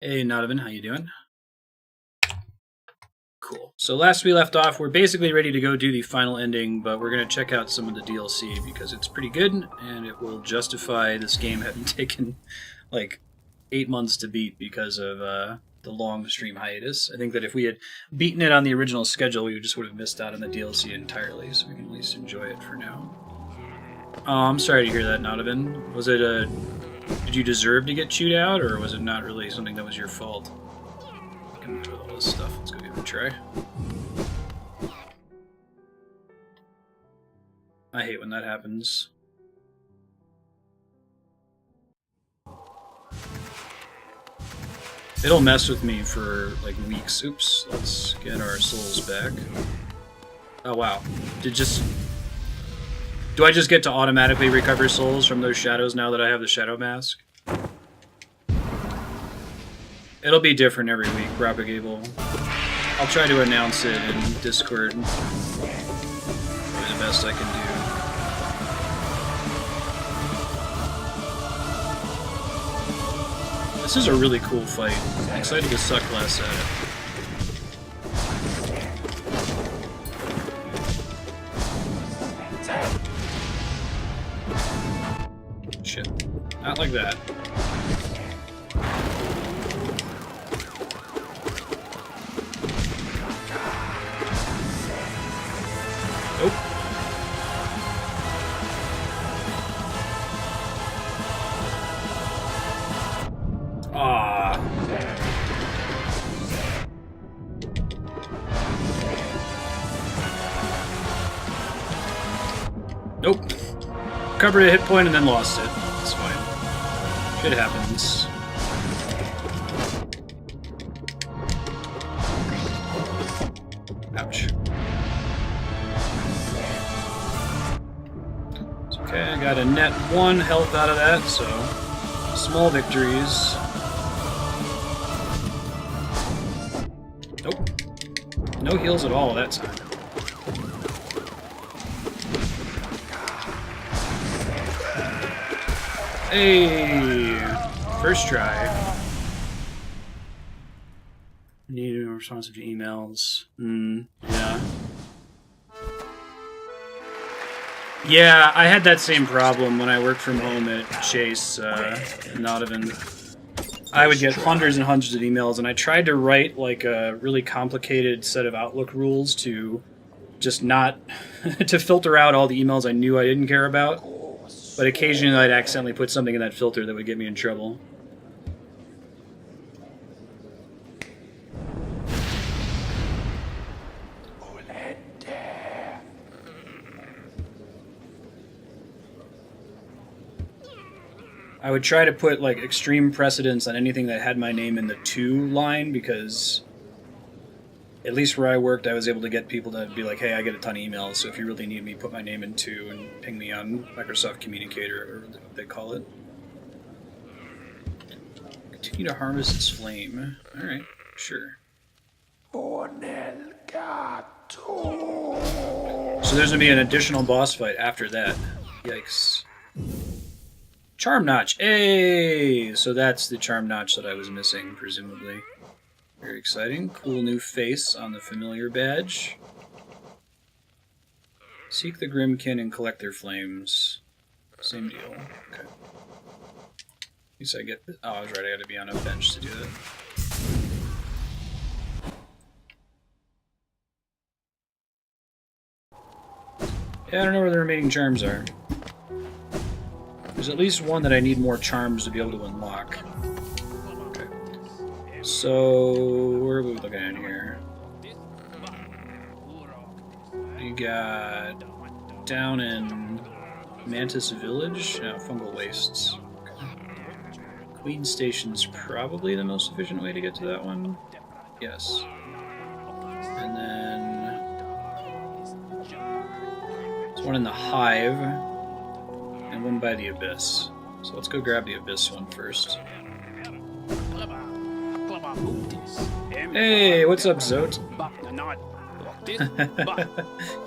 Hey, Nodovan, how you doing? Cool. So last we left off, we're basically ready to go do the final ending, but we're going to check out some of the DLC because it's pretty good, and it will justify this game having taken like 8 months to beat because of the long stream hiatus. I think that if we had beaten it on the original schedule, we just would have missed out on the DLC entirely, so we can at least enjoy it for now. Oh, I'm sorry to hear that, Nodovan. Was it a... Did you deserve to get chewed out, or was it not really something that was your fault? I can do all this stuff. Let's go give it a try. I hate when that happens. It'll mess with me for like weeks. Oops, let's get our souls back. Oh wow. Do I just get to automatically recover souls from those shadows now that I have the shadow mask? It'll be different every week, Propagable. I'll try to announce it in Discord. Probably the best I can do. This is a really cool fight. I'm excited to suck less at it. Shit. Not like that. Nope. Ah. Nope. Covered a hit point and then lost it. It's fine. Shit happens. Ouch. It's okay, I got a net 1 health out of that, so small victories. Nope. No heals at all that time. Hey! First try. Need to be responsive to emails. Yeah. Yeah, I had that same problem when I worked from home at Chase, Nodovan. I would get hundreds and hundreds of emails, and I tried to write like a really complicated set of Outlook rules to just not... to filter out all the emails I knew I didn't care about. But occasionally I'd accidentally put something in that filter that would get me in trouble. I would try to put like extreme precedence on anything that had my name in the to line, because at least where I worked, I was able to get people to be like, hey, I get a ton of emails, so if you really need me, put my name in to and ping me on Microsoft Communicator, or what they call it. Continue to harvest its flame. Alright, sure. So there's going to be an additional boss fight after that. Yikes. Charm Notch! Hey! So that's the Charm Notch that I was missing, presumably. Very exciting. Cool new face on the familiar badge. Seek the Grimmkin and collect their flames. Same deal. Okay. At least I get... Oh, I was right. I got to be on a bench to do that. Yeah, I don't know where the remaining charms are. There's at least one that I need more charms to be able to unlock. Okay. So, where are we looking at here? You got down in Mantis Village? No, Fungal Wastes. Okay. Queen Station's probably the most efficient way to get to that one. Yes. And then there's one in the Hive, and one by the Abyss. So let's go grab the Abyss one first. Hey, what's up, Zote?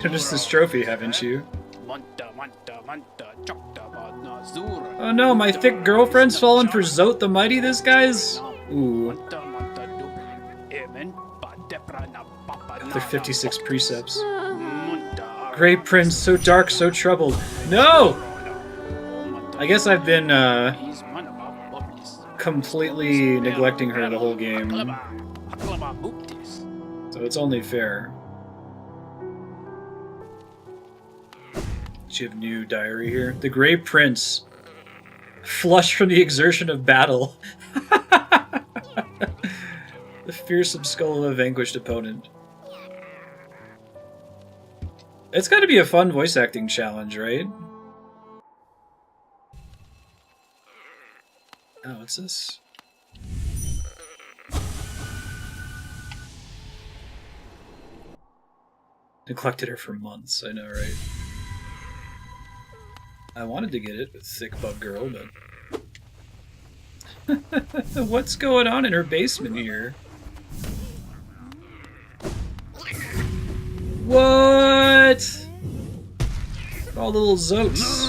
Noticed this trophy, haven't you? Oh no, my thick girlfriend's fallen for Zote the Mighty, this guy's? Ooh. Another 56 precepts. Great Prince, so dark, so troubled. No! I guess I've been, completely neglecting her the whole game. So it's only fair. She have new diary here. The Grey Prince. Flushed from the exertion of battle. The fearsome skull of a vanquished opponent. It's got to be a fun voice acting challenge, right? Oh, what's this? Neglected her for months, I know, right? I wanted to get it with Thick Bug Girl, but... What's going on in her basement here? What? All the little Zotes.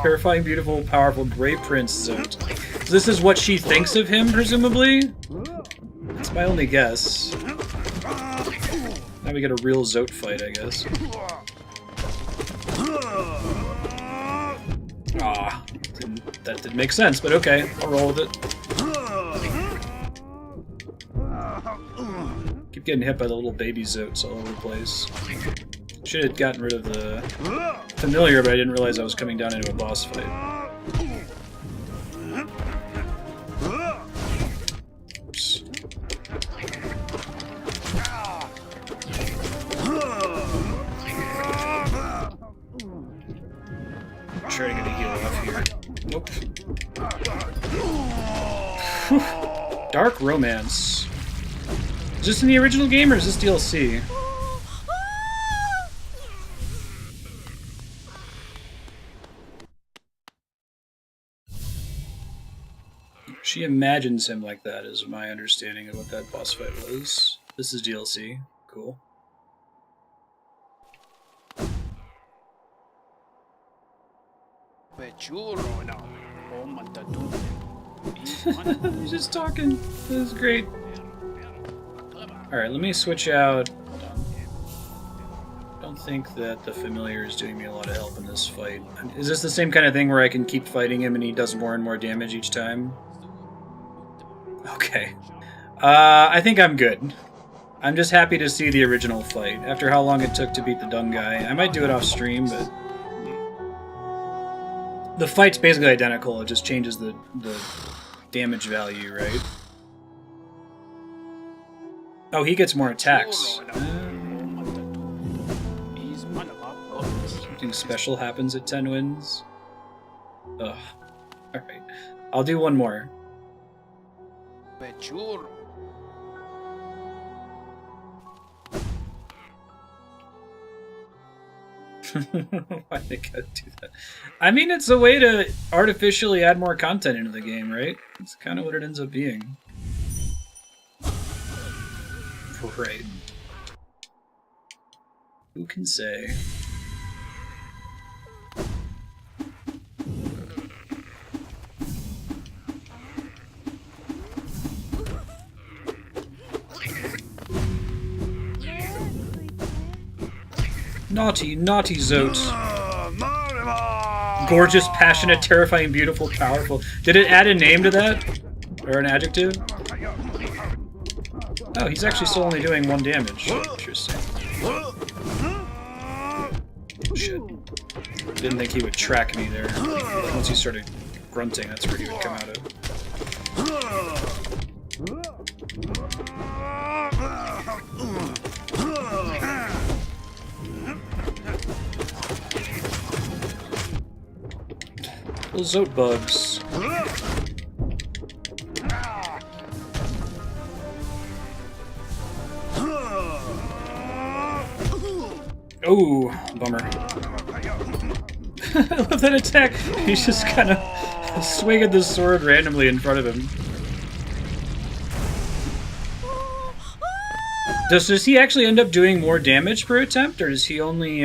Terrifying, beautiful, powerful, Grey Prince Zote. So this is what she thinks of him, presumably? That's my only guess. Now we get a real Zote fight, I guess. Ah, that didn't make sense, but okay, I'll roll with it. Keep getting hit by the little baby Zotes all over the place. Should have gotten rid of the familiar, but I didn't realize I was coming down into a boss fight. Oops. Try to get a heal off here. Nope. Dark Romance. Is this in the original game or is this DLC? She imagines him like that, is my understanding of what that boss fight was. This is DLC. Cool. He's just talking. This is great. Alright, let me switch out. Hold on. I don't think that the familiar is doing me a lot of help in this fight. Is this the same kind of thing where I can keep fighting him and he does more and more damage each time? Okay. I think I'm good. I'm just happy to see the original fight. After how long it took to beat the dung guy. I might do it off stream, but... The fight's basically identical, it just changes the damage value, right? Oh, he gets more attacks. Something special happens at 10 wins. Ugh. Alright. I'll do one more. Why they gotta do that? I mean, it's a way to artificially add more content into the game, right? It's kind of what it ends up being. Right. Who can say? Naughty, naughty Zote. Gorgeous, passionate, terrifying, beautiful, powerful. Did it add a name to that? Or an adjective? Oh, he's actually still only doing 1 damage. Interesting. Shit. Didn't think he would track me there. Once he started grunting, that's where he would come out of. Those Zote bugs. Oh, bummer. I love that attack. He's just kind of swinging the sword randomly in front of him. Does he actually end up doing more damage per attempt, or does he only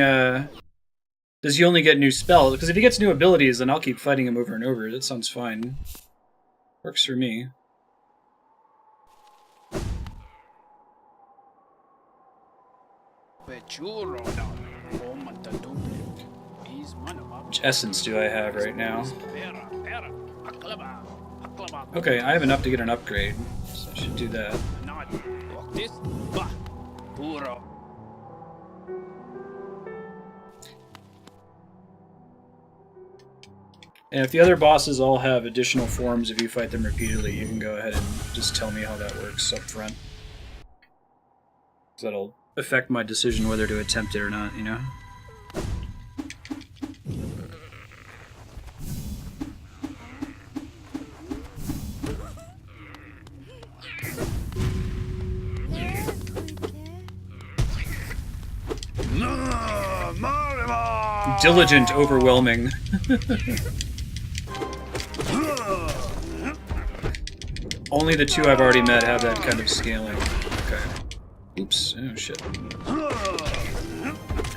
get new spells? Because if he gets new abilities, then I'll keep fighting him over and over. That sounds fine. Works for me. Which essence do I have right now? Okay, I have enough to get an upgrade, so I should do that. And if the other bosses all have additional forms, if you fight them repeatedly, you can go ahead and just tell me how that works up front. So that'll affect my decision whether to attempt it or not, you know? Diligent, overwhelming. Only the two I've already met have that kind of scaling. Okay. Oops. Oh, shit.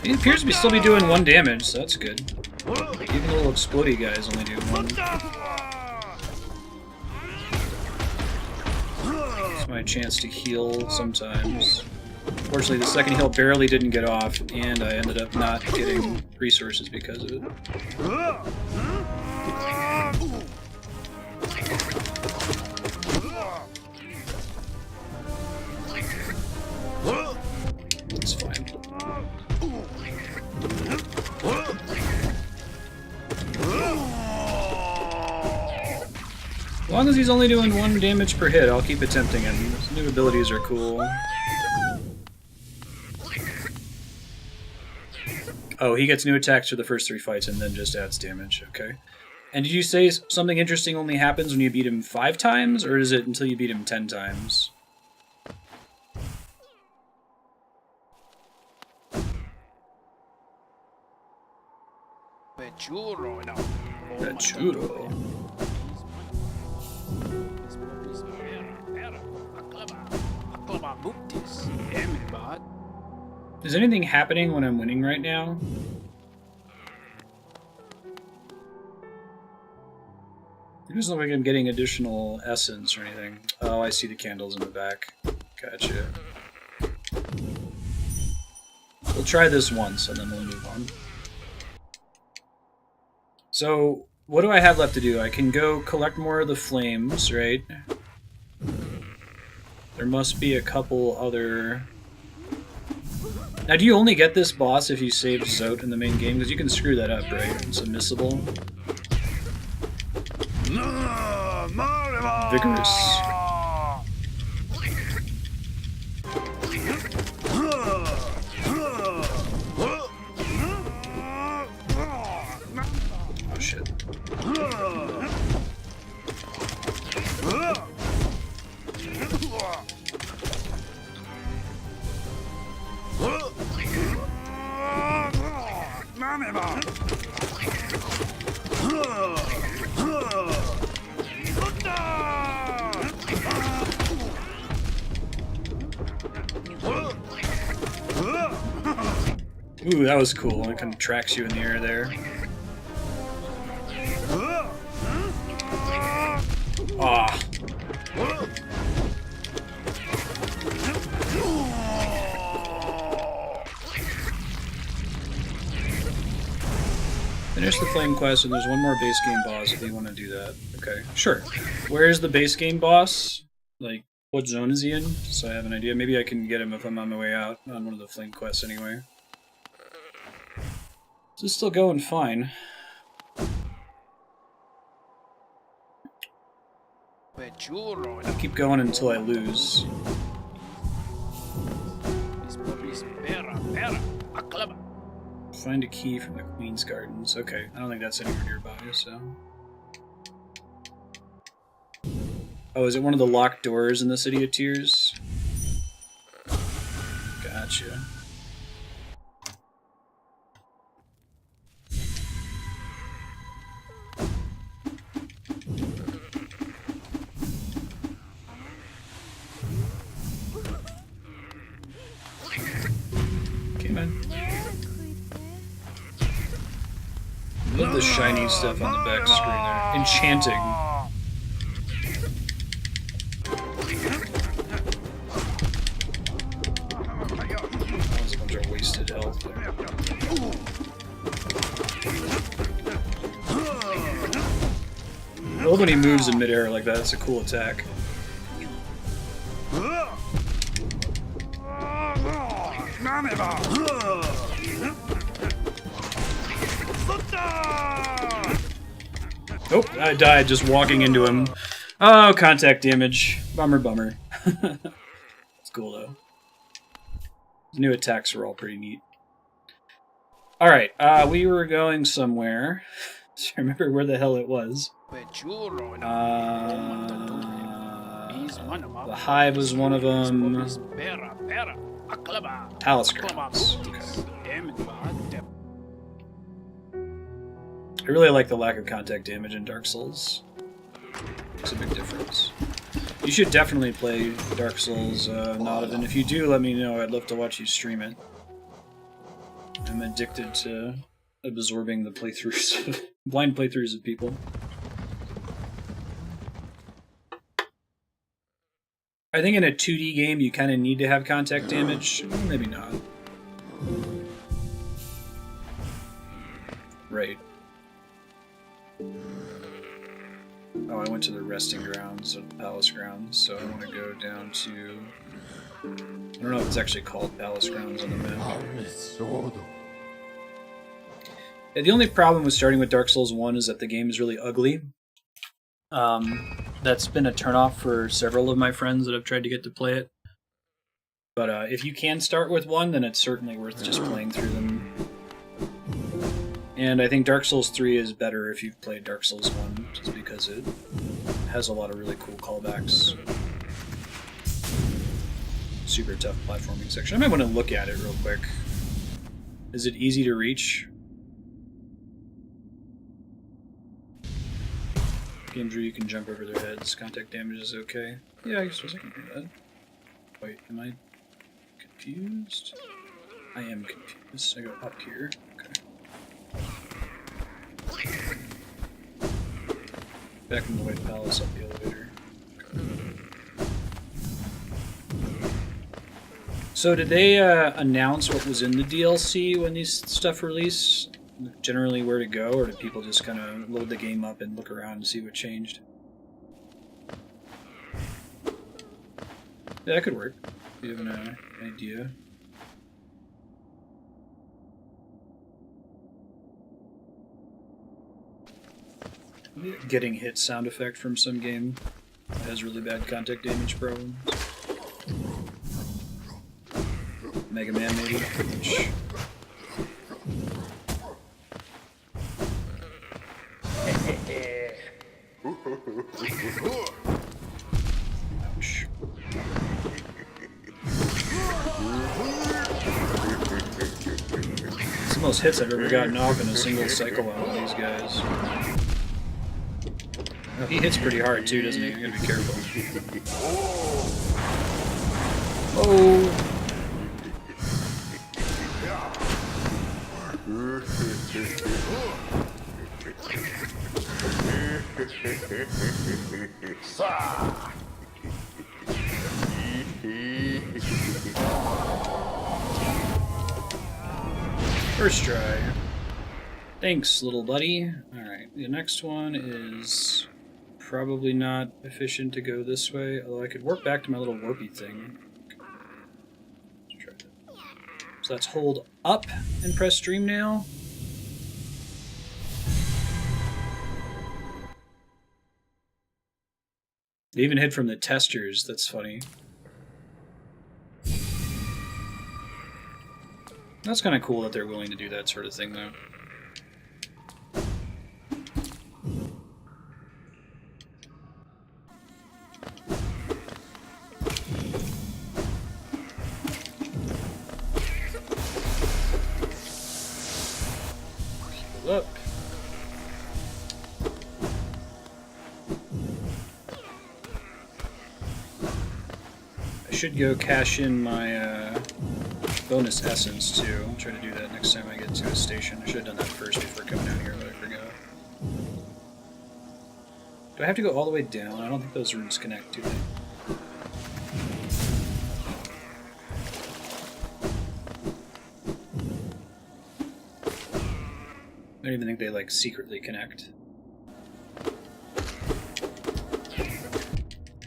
He appears to still be doing 1 damage, so that's good. Even the little explodey guys only do 1. It's my chance to heal sometimes. Fortunately, the second heal barely didn't get off, and I ended up not getting resources because of it. It's fine. As long as he's only doing 1 damage per hit, I'll keep attempting him. His new abilities are cool. Oh, he gets new attacks for the first 3 fights and then just adds damage. Okay. And did you say something interesting only happens when you beat him 5 times, or is it until you beat him 10 times? Pechuro. Is anything happening when I'm winning right now? It doesn't look like I'm getting additional essence or anything. Oh, I see the candles in the back. Gotcha. We'll try this once and then we'll move on. So, what do I have left to do? I can go collect more of the flames, right? There must be a couple other... Now, do you only get this boss if you save Zote in the main game? Because you can screw that up, right? It's unmissable. Vigorous. Oh, shit. Ooh, that was cool. It kind of tracks you in the air there. Ah. Finish the flame quest, and there's one more base game boss if you want to do that. Okay, sure. Where is the base game boss? Like, what zone is he in? So I have an idea. Maybe I can get him if I'm on my way out on one of the flame quests anyway. This is still going fine. I'll keep going until I lose. Find a key from the Queen's Gardens. Okay, I don't think that's anywhere nearby, so... Oh, is it one of the locked doors in the City of Tears? Gotcha. Okay, man. Love the shiny stuff on the back screen there. Enchanting. love when he moves in midair like that. It's a cool attack. Nope, I died just walking into him. Oh, contact damage. Bummer, bummer. It's cool though. The new attacks are all pretty neat. Alright, we were going somewhere. I remember where the hell it was. The Hive was one of them. Palace Grounds. Okay. I really like the lack of contact damage in Dark Souls. Makes a big difference. You should definitely play Dark Souls, Nodovan. If you do, let me know. I'd love to watch you stream it. I'm addicted to absorbing the playthroughs, blind playthroughs of people. I think in a 2D game you kind of need to have contact damage. Maybe not. Right. Oh, I went to the resting grounds of the Palace Grounds, so I want to go down to... I don't know if it's actually called Palace Grounds on the map. Yeah, the only problem with starting with Dark Souls 1 is that the game is really ugly. That's been a turnoff for several of my friends that have tried to get to play it. But if you can start with 1, then it's certainly worth just playing through them. And I think Dark Souls 3 is better if you've played Dark Souls 1, just because it has a lot of really cool callbacks. Super tough platforming section. I might want to look at it real quick. Is it easy to reach? Games where you can jump over their heads. Contact damage is okay. Yeah, I guess I can do that. Wait, am I confused? I am confused. I go up here. Okay. Back in the White Palace, up the elevator. So did they announce what was in the DLC when these stuff released? Generally where to go, or did people just kind of load the game up and look around and see what changed? Yeah, that could work. If you have an idea. Getting hit sound effect from some game that has really bad contact damage problems. Mega Man, maybe? Ouch. It's the most hits I've ever gotten off in a single cycle out of these guys. Oh, he hits pretty hard too, doesn't he? You gotta be careful. Oh! First try. Thanks, little buddy. Alright, the next one is probably not efficient to go this way, although I could warp back to my little warpy thing. Let's try that. So that's hold up and press stream now. They even hid from the testers, that's funny. That's kind of cool that they're willing to do that sort of thing, though. Look. I should go cash in my bonus essence too. I'll try to do that next time I get to a station. I should have done that first before coming down here, but I forgot. Do I have to go all the way down? I don't think those rooms connect, do they? I don't even think they, like, secretly connect.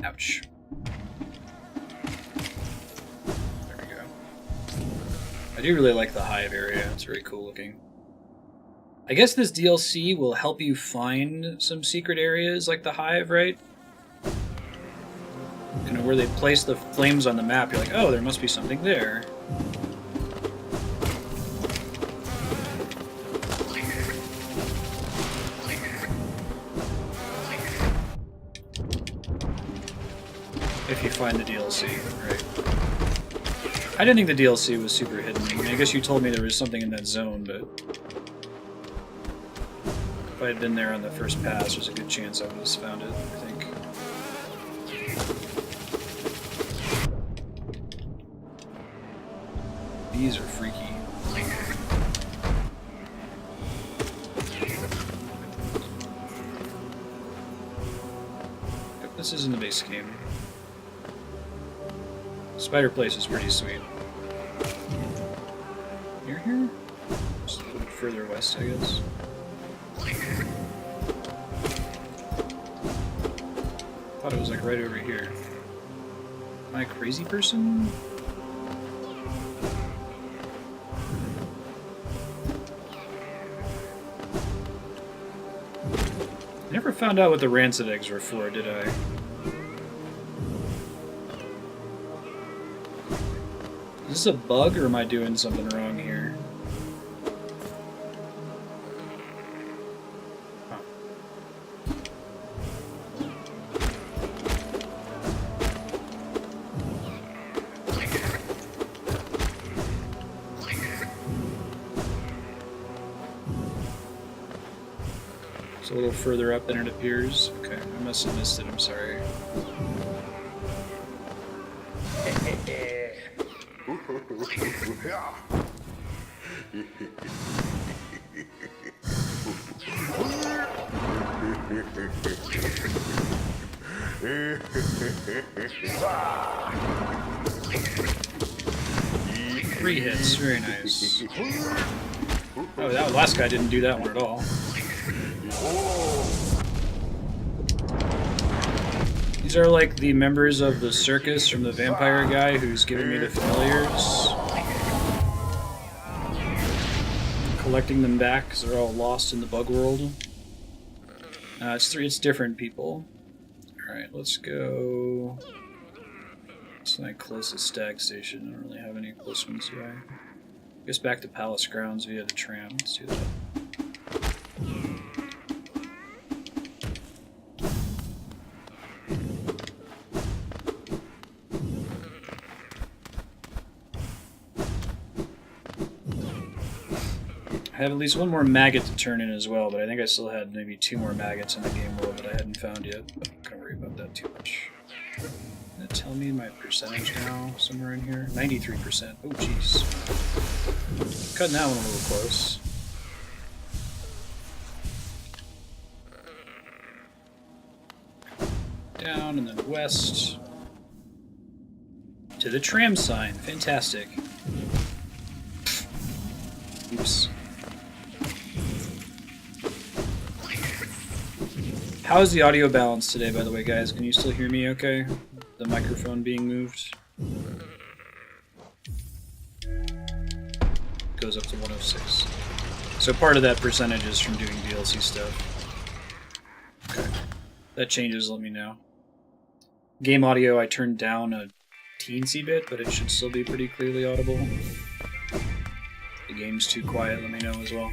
Ouch. There we go. I do really like the hive area. It's very cool looking. I guess this DLC will help you find some secret areas like the hive, right? You know, where they place the flames on the map, you're like, oh, there must be something there. If you find the DLC, right? I didn't think the DLC was super hidden. I mean, I guess you told me there was something in that zone, but if I had been there on the first pass, there's a good chance I would have found it, I think. These are freaky. Yep, this isn't the base game. Spider Place is pretty sweet. Near here? Just a little bit further west, I guess. Thought it was like right over here. Am I a crazy person? I never found out what the rancid eggs were for, did I? Is this a bug, or am I doing something wrong here? Huh. It's a little further up than it appears. Okay, I must have missed it, I'm sorry. Three hits, very nice. Oh, that last guy didn't do that one at all. These are like the members of the circus from the vampire guy who's giving me the familiars. Collecting them back because they're all lost in the bug world. It's different people. Alright, let's go. It's my closest stag station. I don't really have any close ones, do I? I guess back to Palace Grounds via the tram. Let's do that. I have at least one more maggot to turn in as well, but I think I still had maybe 2 more maggots in the game world that I hadn't found yet. But I'm not gonna worry about that too much. Can it tell me my percentage now? Somewhere in here? 93%. Oh, jeez. Cutting that one a little close. Down and then west. To the tram sign. Fantastic. Oops. How is the audio balance today, by the way, guys? Can you still hear me okay? The microphone being moved. Goes up to 106. So part of that percentage is from doing DLC stuff. Okay. That changes, let me know. Game audio, I turned down a teensy bit, but it should still be pretty clearly audible. If the game's too quiet, let me know as well.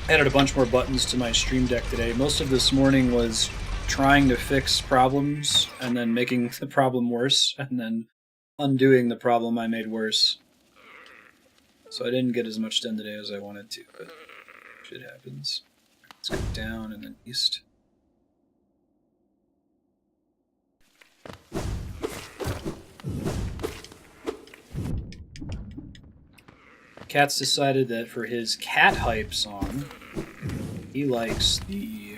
Added a bunch more buttons to my stream deck today. Most of this morning was trying to fix problems and then making the problem worse and then undoing the problem I made worse. So I didn't get as much done today as I wanted to, but shit happens. Let's go down and then east. Cat's decided that for his cat hype song, he likes the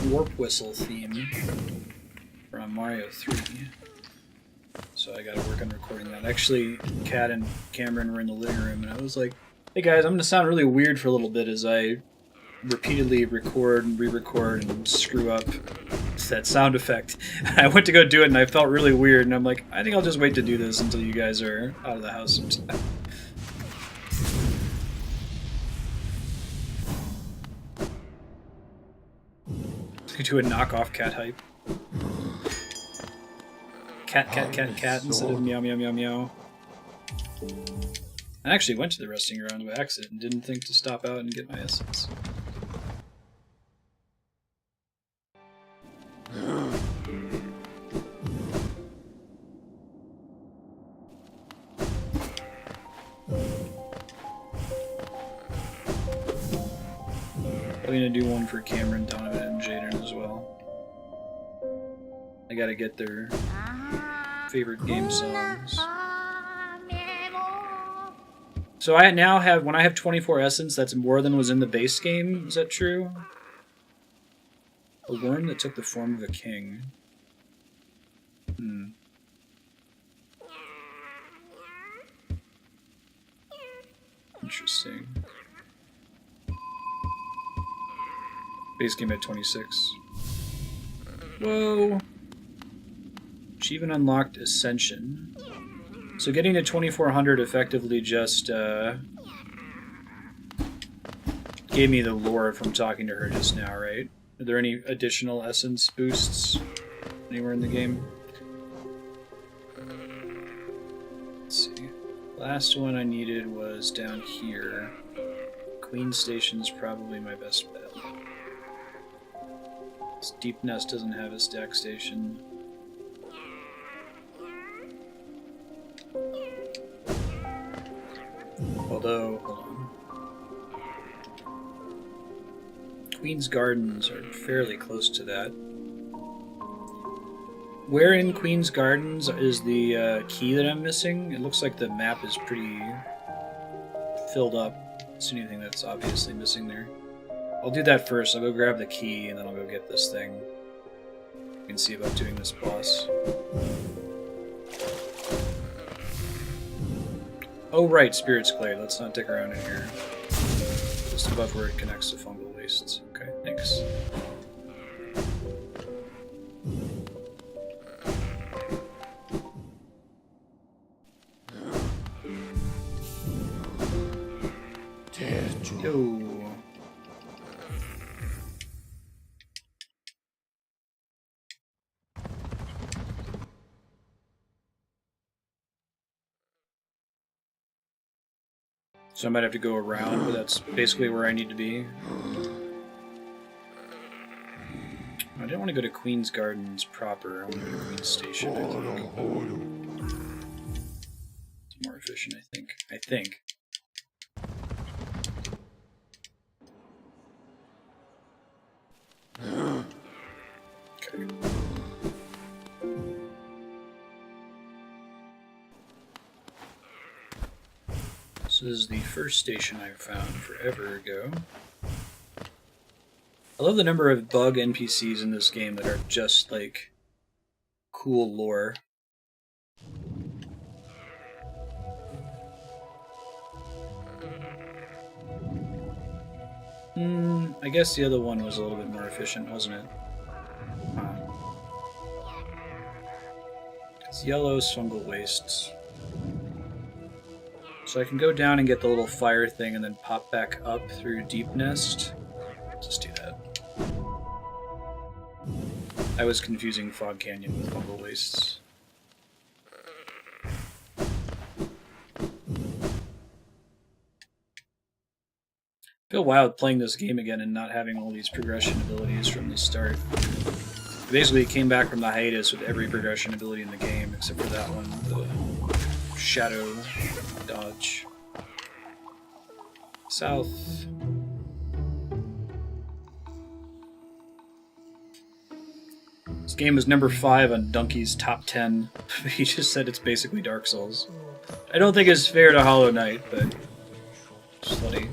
warp whistle theme from Mario 3. So I gotta work on recording that. Actually, Cat and Cameron were in the living room, and I was like, hey guys, I'm gonna sound really weird for a little bit as I repeatedly record and re-record and screw up that sound effect. I went to go do it and I felt really weird, and I'm like, I think I'll just wait to do this until you guys are out of the house sometime. You do a knockoff cat hype. Cat instead of meow meow meow meow. I actually went to the resting ground by accident and didn't think to stop out and get my essence. I'm gonna do one for Cameron, Donovan, and Jaden as well. I gotta get their favorite game songs. So I now have, when I have 24 essence, that's more than was in the base game. Is that true? A worm that took the form of a king. Interesting. Base game at 26. Whoa! Achievement unlocked Ascension. So getting to 2400 effectively just gave me the lore from talking to her just now, right? Are there any additional essence boosts anywhere in the game? Let's see. Last one I needed was down here. Queen Station's probably my best bet. This Deep Nest doesn't have a stack station. Although, hold on. Queen's Gardens are fairly close to that. Where in Queen's Gardens is the key that I'm missing? It looks like the map is pretty filled up. Is anything that's obviously missing there? I'll do that first. I'll go grab the key and then I'll go get this thing. You can see about doing this boss. Oh right, Spirit's Glade. Let's not dick around in here. Just above where it connects to Fungal Wastes. Okay, thanks. Yo. So I might have to go around, but that's basically where I need to be. I didn't want to go to Queen's Gardens proper. I want to go to Queen's Station, I think. It's more efficient, I think. Okay. This is the first station I found forever ago. I love the number of bug NPCs in this game that are just, like, cool lore. I guess the other one was a little bit more efficient, wasn't it? It's yellow's Fungal Wastes. So I can go down and get the little fire thing and then pop back up through Deep Nest. Just do that. I was confusing Fog Canyon with Fungal Wastes. I feel wild playing this game again and not having all these progression abilities from the start. Basically, it came back from the hiatus with every progression ability in the game, except for that one, the Shadow Dodge. South. This game is number 5 on Donkey's top 10. He just said it's basically Dark Souls. I don't think it's fair to Hollow Knight, but slutty.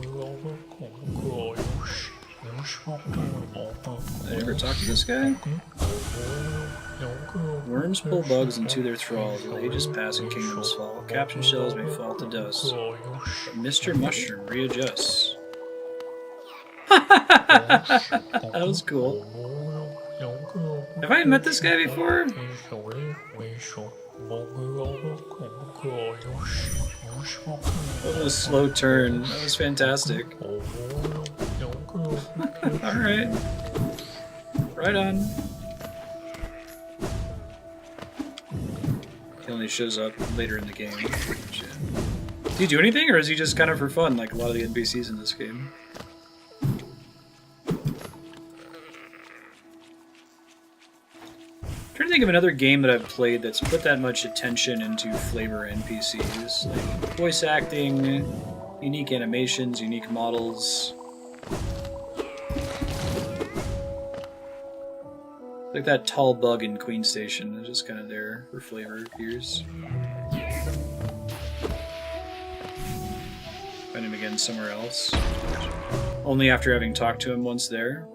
Did I ever talk to this guy? Worms pull bugs into their thralls while ages pass and kingdoms fall. Caption shells may fall to dust, but Mr. Mushroom readjusts. That was cool. Have I met this guy before? That was a slow turn. That was fantastic. Alright. Right on. He only shows up later in the game. Shit. Do you do anything, or is he just kind of for fun, like a lot of the NPCs in this game? I'm trying to think of another game that I've played that's put that much attention into flavor NPCs. Like voice acting, unique animations, unique models. Like that tall bug in Queen Station is just kind of there for flavor appears. Find him again somewhere else. Only after having talked to him once there.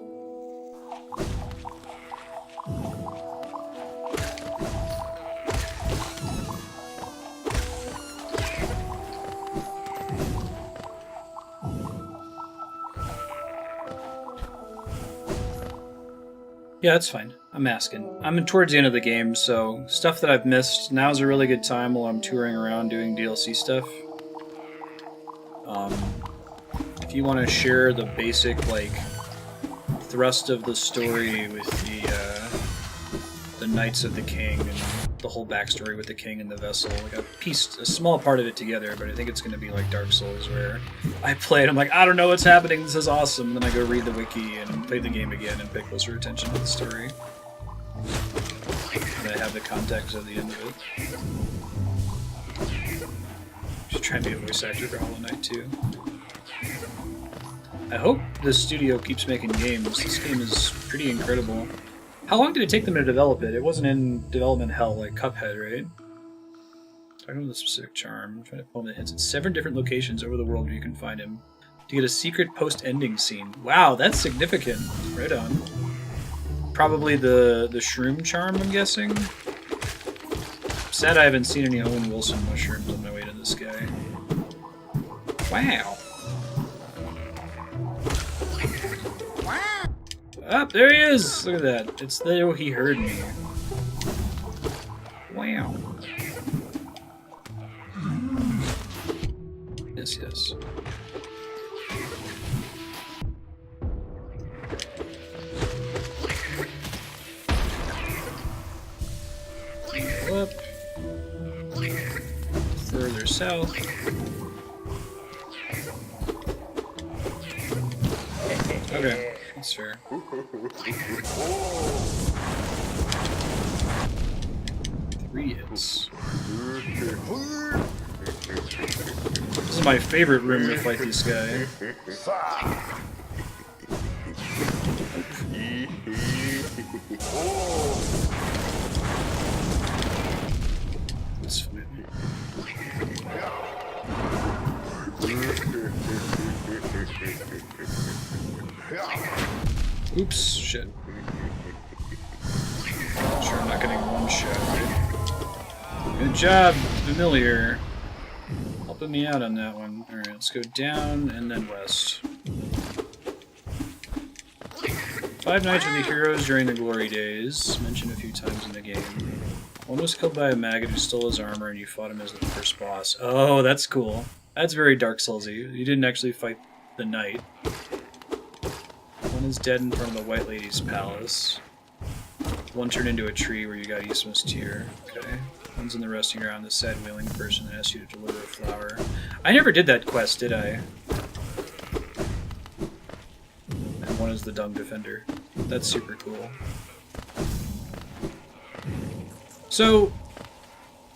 Yeah, that's fine. I'm asking. I'm towards the end of the game, so stuff that I've missed, now's a really good time while I'm touring around doing DLC stuff. If you want to share the basic, like, thrust of the story with the Knights of the King and the whole backstory with the King and the vessel, like I pieced a small part of it together, but I think it's going to be like Dark Souls, where I play it, I'm like, I don't know what's happening, this is awesome, then I go read the wiki and play the game again and pay closer attention to the story. And I have the context of the end of it. Should try and be a voice actor for Hollow Knight too. I hope this studio keeps making games. This game is pretty incredible. How long did it take them to develop it? It wasn't in development hell like Cuphead, right? Talking about the specific charm. I'm trying to pull him the hints. It's 7 different locations over the world where you can find him. To get a secret post-ending scene. Wow, that's significant. Right on. Probably the shroom charm, I'm guessing. Sad I haven't seen any Owen Wilson mushrooms on my way to this guy. Wow. Ah, there he is! Look at that. It's there he heard me. Wow. Yes, yes. Up. Further south. Okay, that's fair. Three hits. This is my favorite room to fight this guy. It's fine. Oops, shit. Sure, I'm not getting one shot, right? Good job, Familiar. Helping me out on that one. Alright, let's go down and then west. 5 Nights with the Heroes during the Glory Days, mentioned a few times in the game. One was killed by a maggot who stole his armor and you fought him as the first boss. Oh, that's cool. That's very Dark Soulsy. You didn't actually fight the knight. One is dead in front of the White Lady's palace. One turned into a tree where you got Eastman's tear. Okay. One's in the resting ground, the sad wailing person that asks you to deliver a flower. I never did that quest, did I? And one is the Dung Defender. That's super cool. So,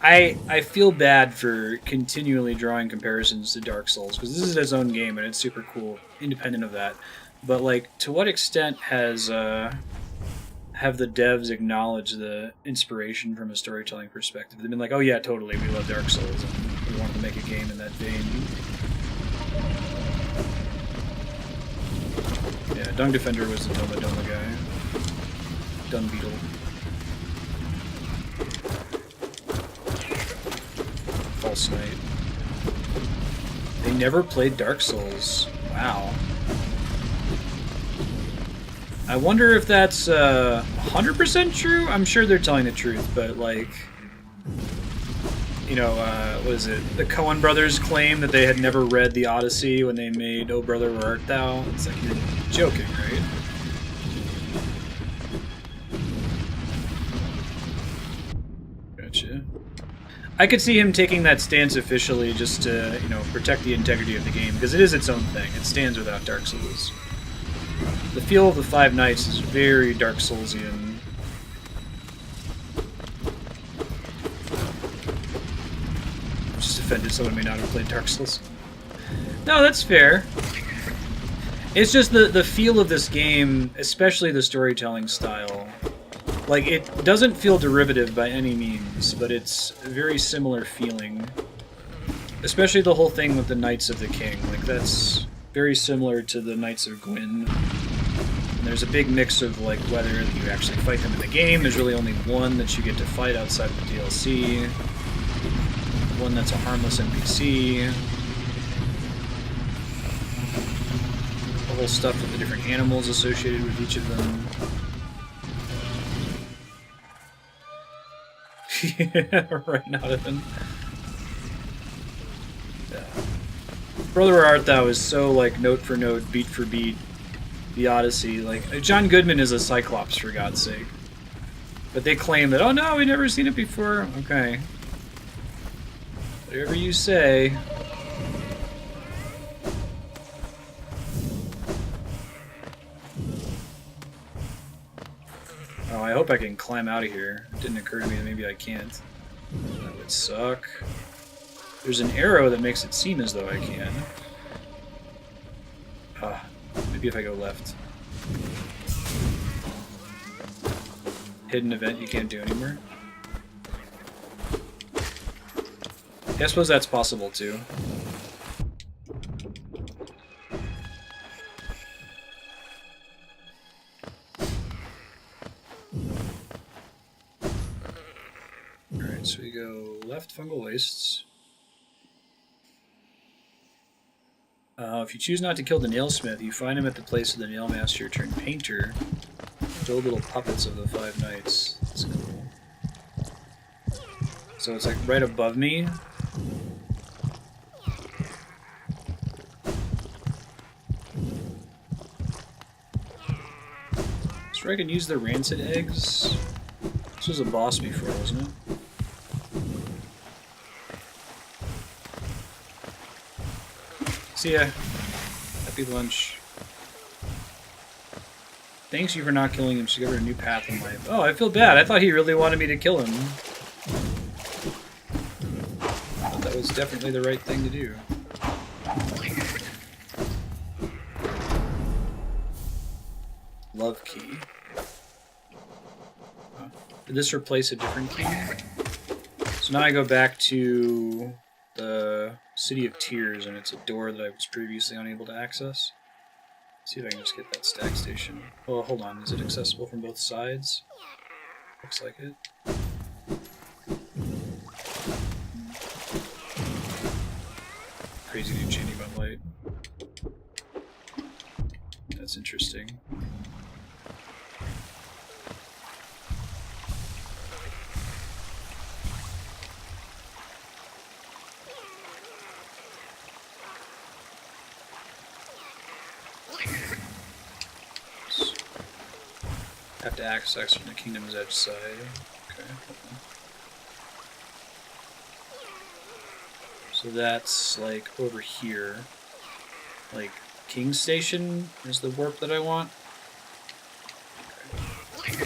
I feel bad for continually drawing comparisons to Dark Souls, because this is its own game and it's super cool, independent of that. But, like, to what extent has, have the devs acknowledged the inspiration from a storytelling perspective? They've been like, oh yeah, totally, we love Dark Souls, and we wanted to make a game in that vein. Yeah, Dung Defender was the Doma Doma guy. Dung Beetle. False Knight. They never played Dark Souls. Wow. I wonder if that's 100% true. I'm sure they're telling the truth, but like, you know, what is it? The Coen brothers claim that they had never read the Odyssey when they made "Oh Brother, Where Art Thou?" It's like, you're joking, right? Gotcha. I could see him taking that stance officially just to, you know, protect the integrity of the game, because it is its own thing. It stands without Dark Souls. The feel of the Five Nights is very Dark Soulsian. I'm just offended someone may not have played Dark Souls. No, that's fair. It's just the feel of this game, especially the storytelling style. Like, it doesn't feel derivative by any means, but it's a very similar feeling. Especially the whole thing with the Knights of the King. Like, that's very similar to the Knights of Gwyn. And there's a big mix of, like, whether you actually fight them in the game. There's really only one that you get to fight outside of the DLC. One that's a harmless NPC. The whole stuff with the different animals associated with each of them. Yeah, right, Jonathan. Yeah. Brother, Where Art Thou is so, like, note for note, beat for beat, the Odyssey. Like, John Goodman is a Cyclops, for God's sake. But they claim that, oh no, we've never seen it before. Okay. Whatever you say. Oh, I hope I can climb out of here. It didn't occur to me that maybe I can't. That would suck. There's an arrow that makes it seem as though I can. Maybe if I go left. Hidden event you can't do anymore. Yeah, I suppose that's possible too. Alright, so we go left, fungal wastes. If you choose not to kill the nailsmith, you find him at the place of the nailmaster turned painter. Build little puppets of the Five Nights. That's cool. So it's like right above me. So I can use the rancid eggs. This was a boss before, wasn't it? See ya. Happy lunch. Thanks you for not killing him. Discovered a new path in life. Oh, I feel bad. I thought he really wanted me to kill him. But that was definitely the right thing to do. Love key. Huh. Did this replace a different key? So now I go back to the City of Tears, and it's a door that I was previously unable to access. See if I can just get that stack station. Oh, hold on. Is it accessible from both sides? Looks like it. Crazy new changing about light. That's interesting. Have to access from the Kingdom's Edge side. Okay. So that's like over here. Like King Station is the warp that I want. Okay.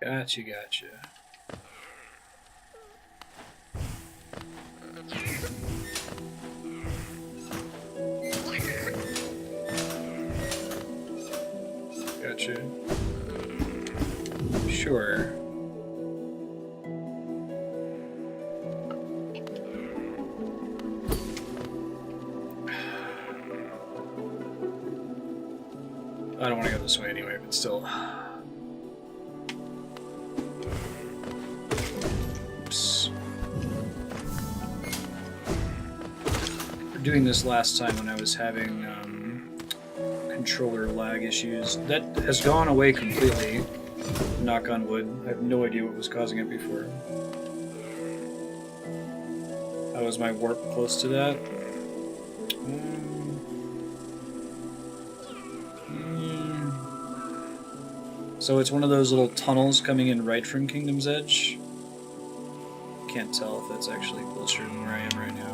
Gotcha. Sure. I don't want to go this way anyway, but still. Oops. doing this last time when I was having controller lag issues. That has gone away completely. Knock on wood. I have no idea what was causing it before. How was my warp close to that? So it's one of those little tunnels coming in right from Kingdom's Edge. Can't tell if that's actually closer than where I am right now.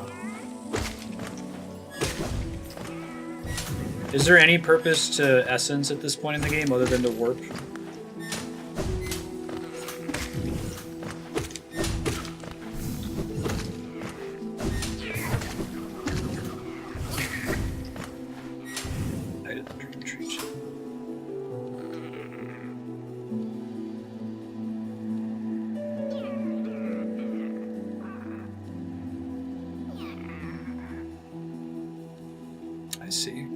Is there any purpose to Essence at this point in the game other than to warp? I see.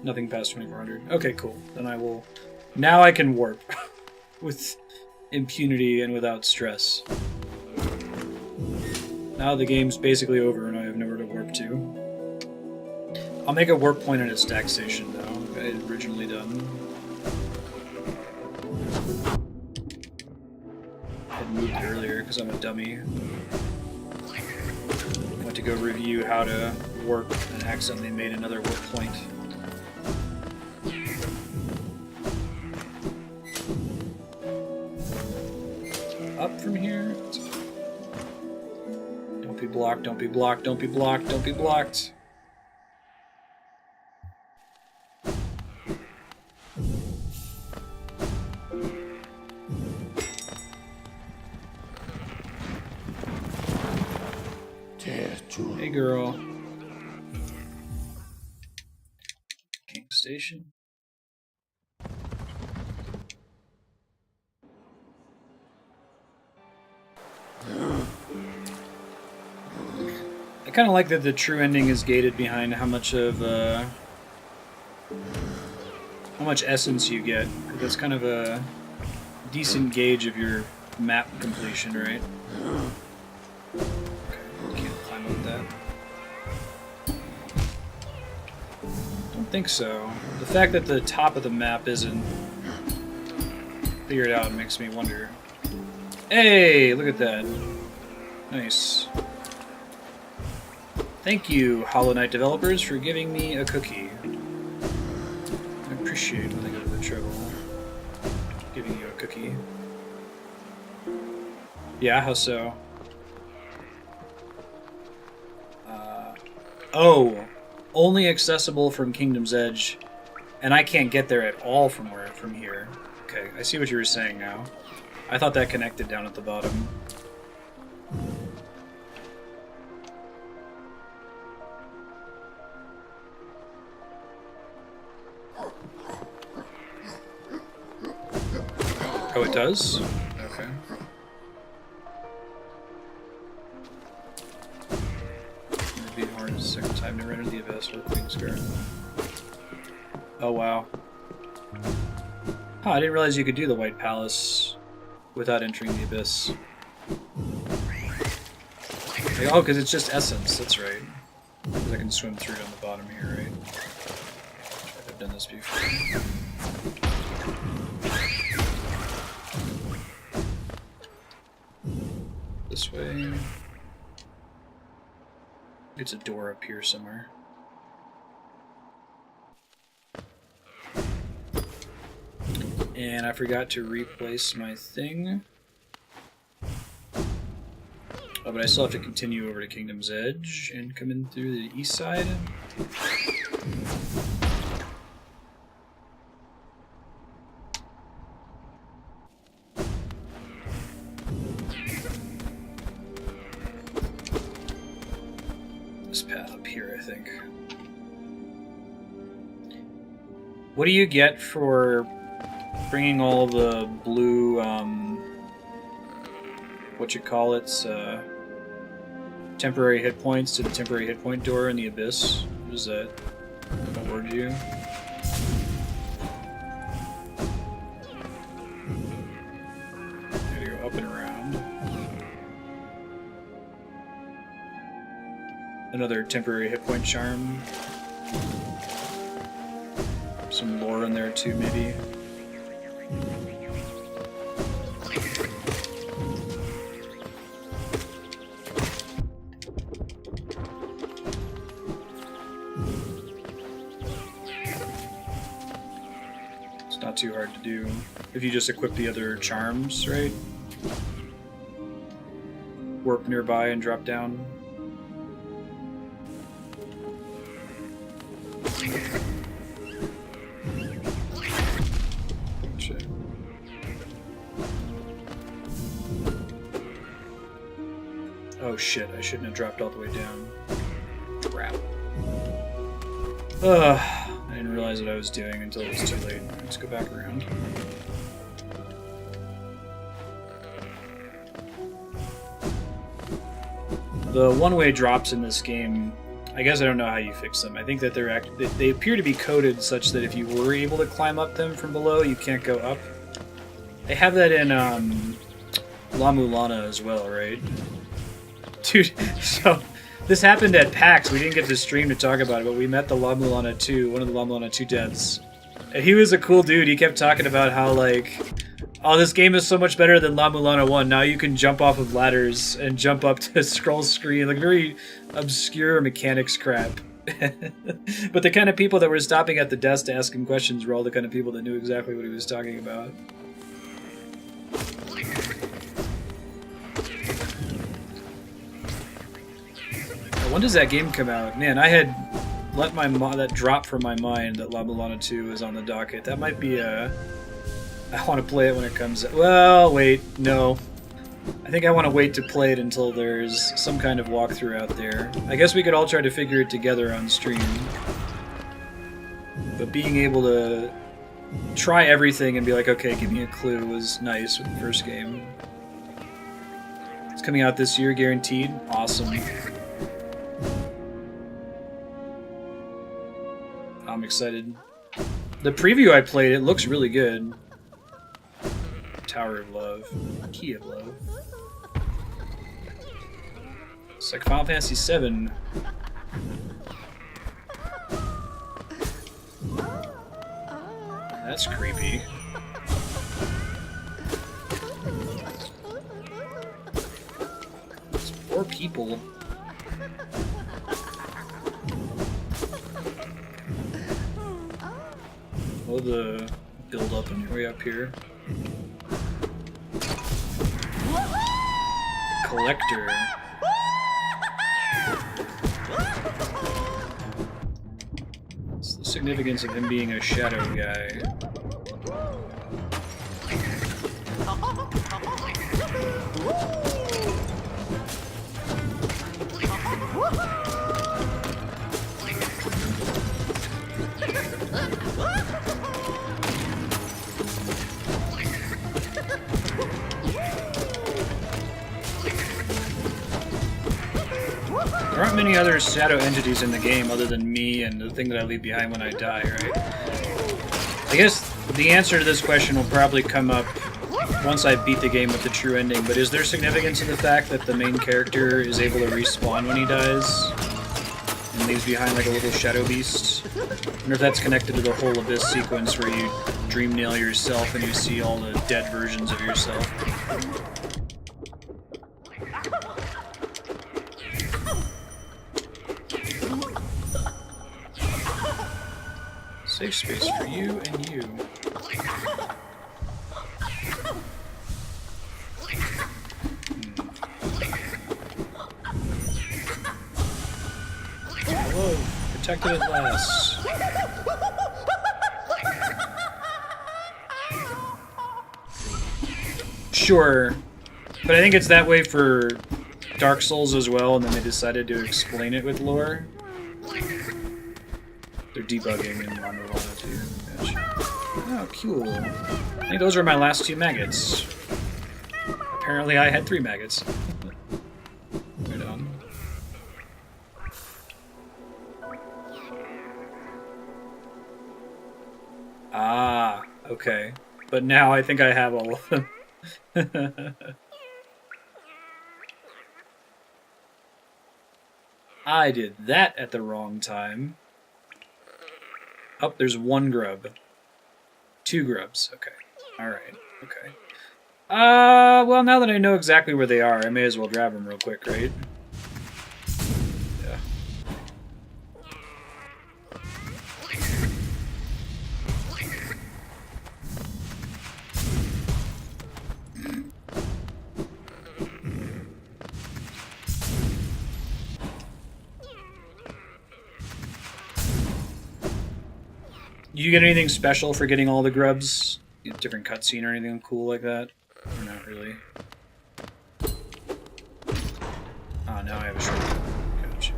Nothing past 2400. Okay, cool. Then I will... Now I can warp. With impunity and without stress. Now the game's basically over and I have nowhere to warp to. I'll make a warp point at a stack station, though. I had originally done. I had moved earlier because I'm a dummy. Went to go review how to warp and accidentally made another warp point. Up from here. Don't be blocked, don't be blocked, don't be blocked, don't be blocked. Hey girl. King Station. I kind of like that the true ending is gated behind how much of how much essence you get. That's kind of a decent gauge of your map completion, right? Okay, can't climb up that. Don't think so. The fact that the top of the map isn't figured out makes me wonder. Hey, look at that. Nice. Thank you, Hollow Knight developers, for giving me a cookie. I appreciate when they go to the trouble of giving you a cookie. Yeah, how so? Oh, only accessible from Kingdom's Edge, and I can't get there at all from here. Okay, I see what you were saying now. I thought that connected down at the bottom. Oh, it does? Okay. It'd be hard a second time to render the Abyss or Queen's Guard. Oh, wow. Huh, I didn't realize you could do the White Palace without entering the Abyss. Like, oh, because it's just Essence, that's right. Because I can swim through it on the bottom here, right? I've done this before. This way. It's a door up here somewhere. And I forgot to replace my thing. Oh, but I still have to continue over to Kingdom's Edge and come in through the east side. This path up here, I think. What do you get for bringing all the blue, temporary hit points to the temporary hit point door in the Abyss? What does that award you? Gotta go up and around. Another temporary hit point charm. Some lore in there too, maybe. It's not too hard to do if you just equip the other charms, right? Warp nearby and drop down. Shit. Oh shit, I shouldn't have dropped all the way down. Crap. I didn't realize what I was doing until it was too late. Let's go back around. The one-way drops in this game, I guess I don't know how you fix them. I think that they appear to be coded such that if you were able to climb up them from below, you can't go up. They have that in La Mulana as well, right? Dude, so this happened at PAX. We didn't get to stream to talk about it, but we met the La Mulana 2, one of the La Mulana 2 devs. And he was a cool dude. He kept talking about how, like, oh, this game is so much better than La Mulana 1. Now you can jump off of ladders and jump up to scroll screen. Like, very obscure mechanics crap. But the kind of people that were stopping at the desk to ask him questions were all the kind of people that knew exactly what he was talking about. When does that game come out? Man, I had let that drop from my mind that La Mulana 2 is on the docket. That might be a... I want to play it when it comes out. Well, wait, no. I think I want to wait to play it until there's some kind of walkthrough out there. I guess we could all try to figure it together on stream. But being able to try everything and be like, okay, give me a clue was nice with the first game. It's coming out this year, guaranteed. Awesome. I'm excited. The preview I played, it looks really good. Tower of Love. Key of Love. It's like Final Fantasy VII. That's creepy. It's poor people. Oh, the build up on your way up here. Collector. What's the significance of him being a shadow guy? There aren't many other shadow entities in the game other than me and the thing that I leave behind when I die, right? I guess the answer to this question will probably come up once I beat the game with the true ending, but is there significance in the fact that the main character is able to respawn when he dies and leaves behind like a little shadow beast? I wonder if that's connected to the whole Abyss sequence where you dream nail yourself and you see all the dead versions of yourself. Safe space for you and you. Hello, protected at last. Sure, but I think it's that way for Dark Souls as well, and then they decided to explain it with lore. They're debugging in La Mulana too. Gotcha. Oh, cool. I think those are my last 2 maggots. Apparently I had 3 maggots. Right on. Ah, okay. But now I think I have all of them. I did that at the wrong time. Oh, there's one grub. 2 grubs. Okay. Alright. Okay. Well, now that I know exactly where they are, I may as well grab them real quick, right? Yeah. Do you get anything special for getting all the grubs? Different cutscene or anything cool like that? Or not really? Oh, now I have a shortcut. Gotcha.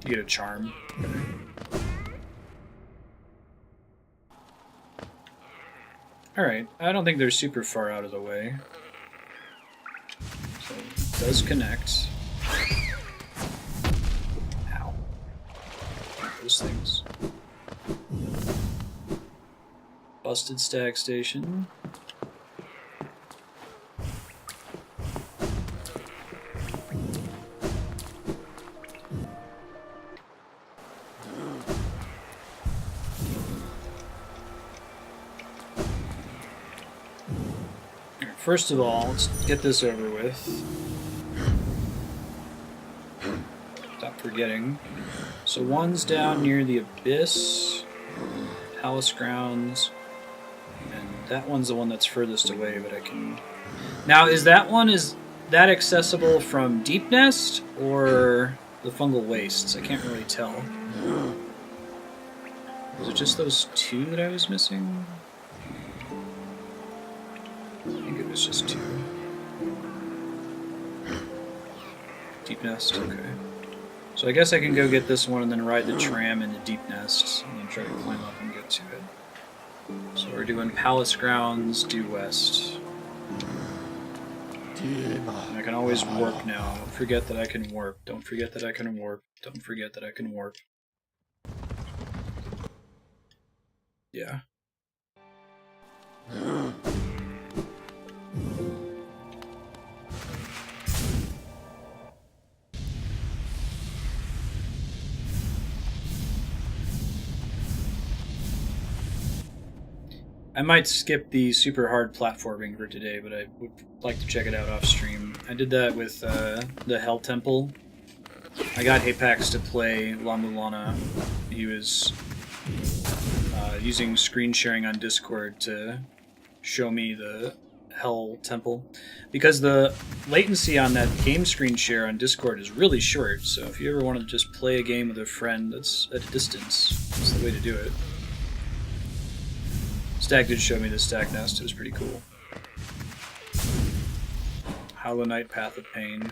You get a charm. Alright, I don't think they're super far out of the way. So it does connect. Ow. Those things. Busted stag station. First of all, let's get this over with. Stop forgetting. So one's down near the Abyss, Palace Grounds, and that one's the one that's furthest away, but I can... Now, is that accessible from Deep Nest, or the Fungal Wastes? I can't really tell. Was it just those 2 that I was missing? I think it was just 2. Deep Nest, okay. So I guess I can go get this one and then ride the tram into Deep Nest and then try to climb up and get to it. So we're doing Palace Grounds, due west. And I can always warp now. Don't forget that I can warp. Don't forget that I can warp. Don't forget that I can warp. Yeah. I might skip the super hard platforming for today, but I would like to check it out off stream. I did that with the Hell Temple. I got Apex to play La Mulana. He was using screen sharing on Discord to show me the Hell Temple. Because the latency on that game screen share on Discord is really short, so if you ever want to just play a game with a friend that's at a distance, that's the way to do it. Stag did show me the Stag Nest, it was pretty cool. Hollow Knight Path of Pain.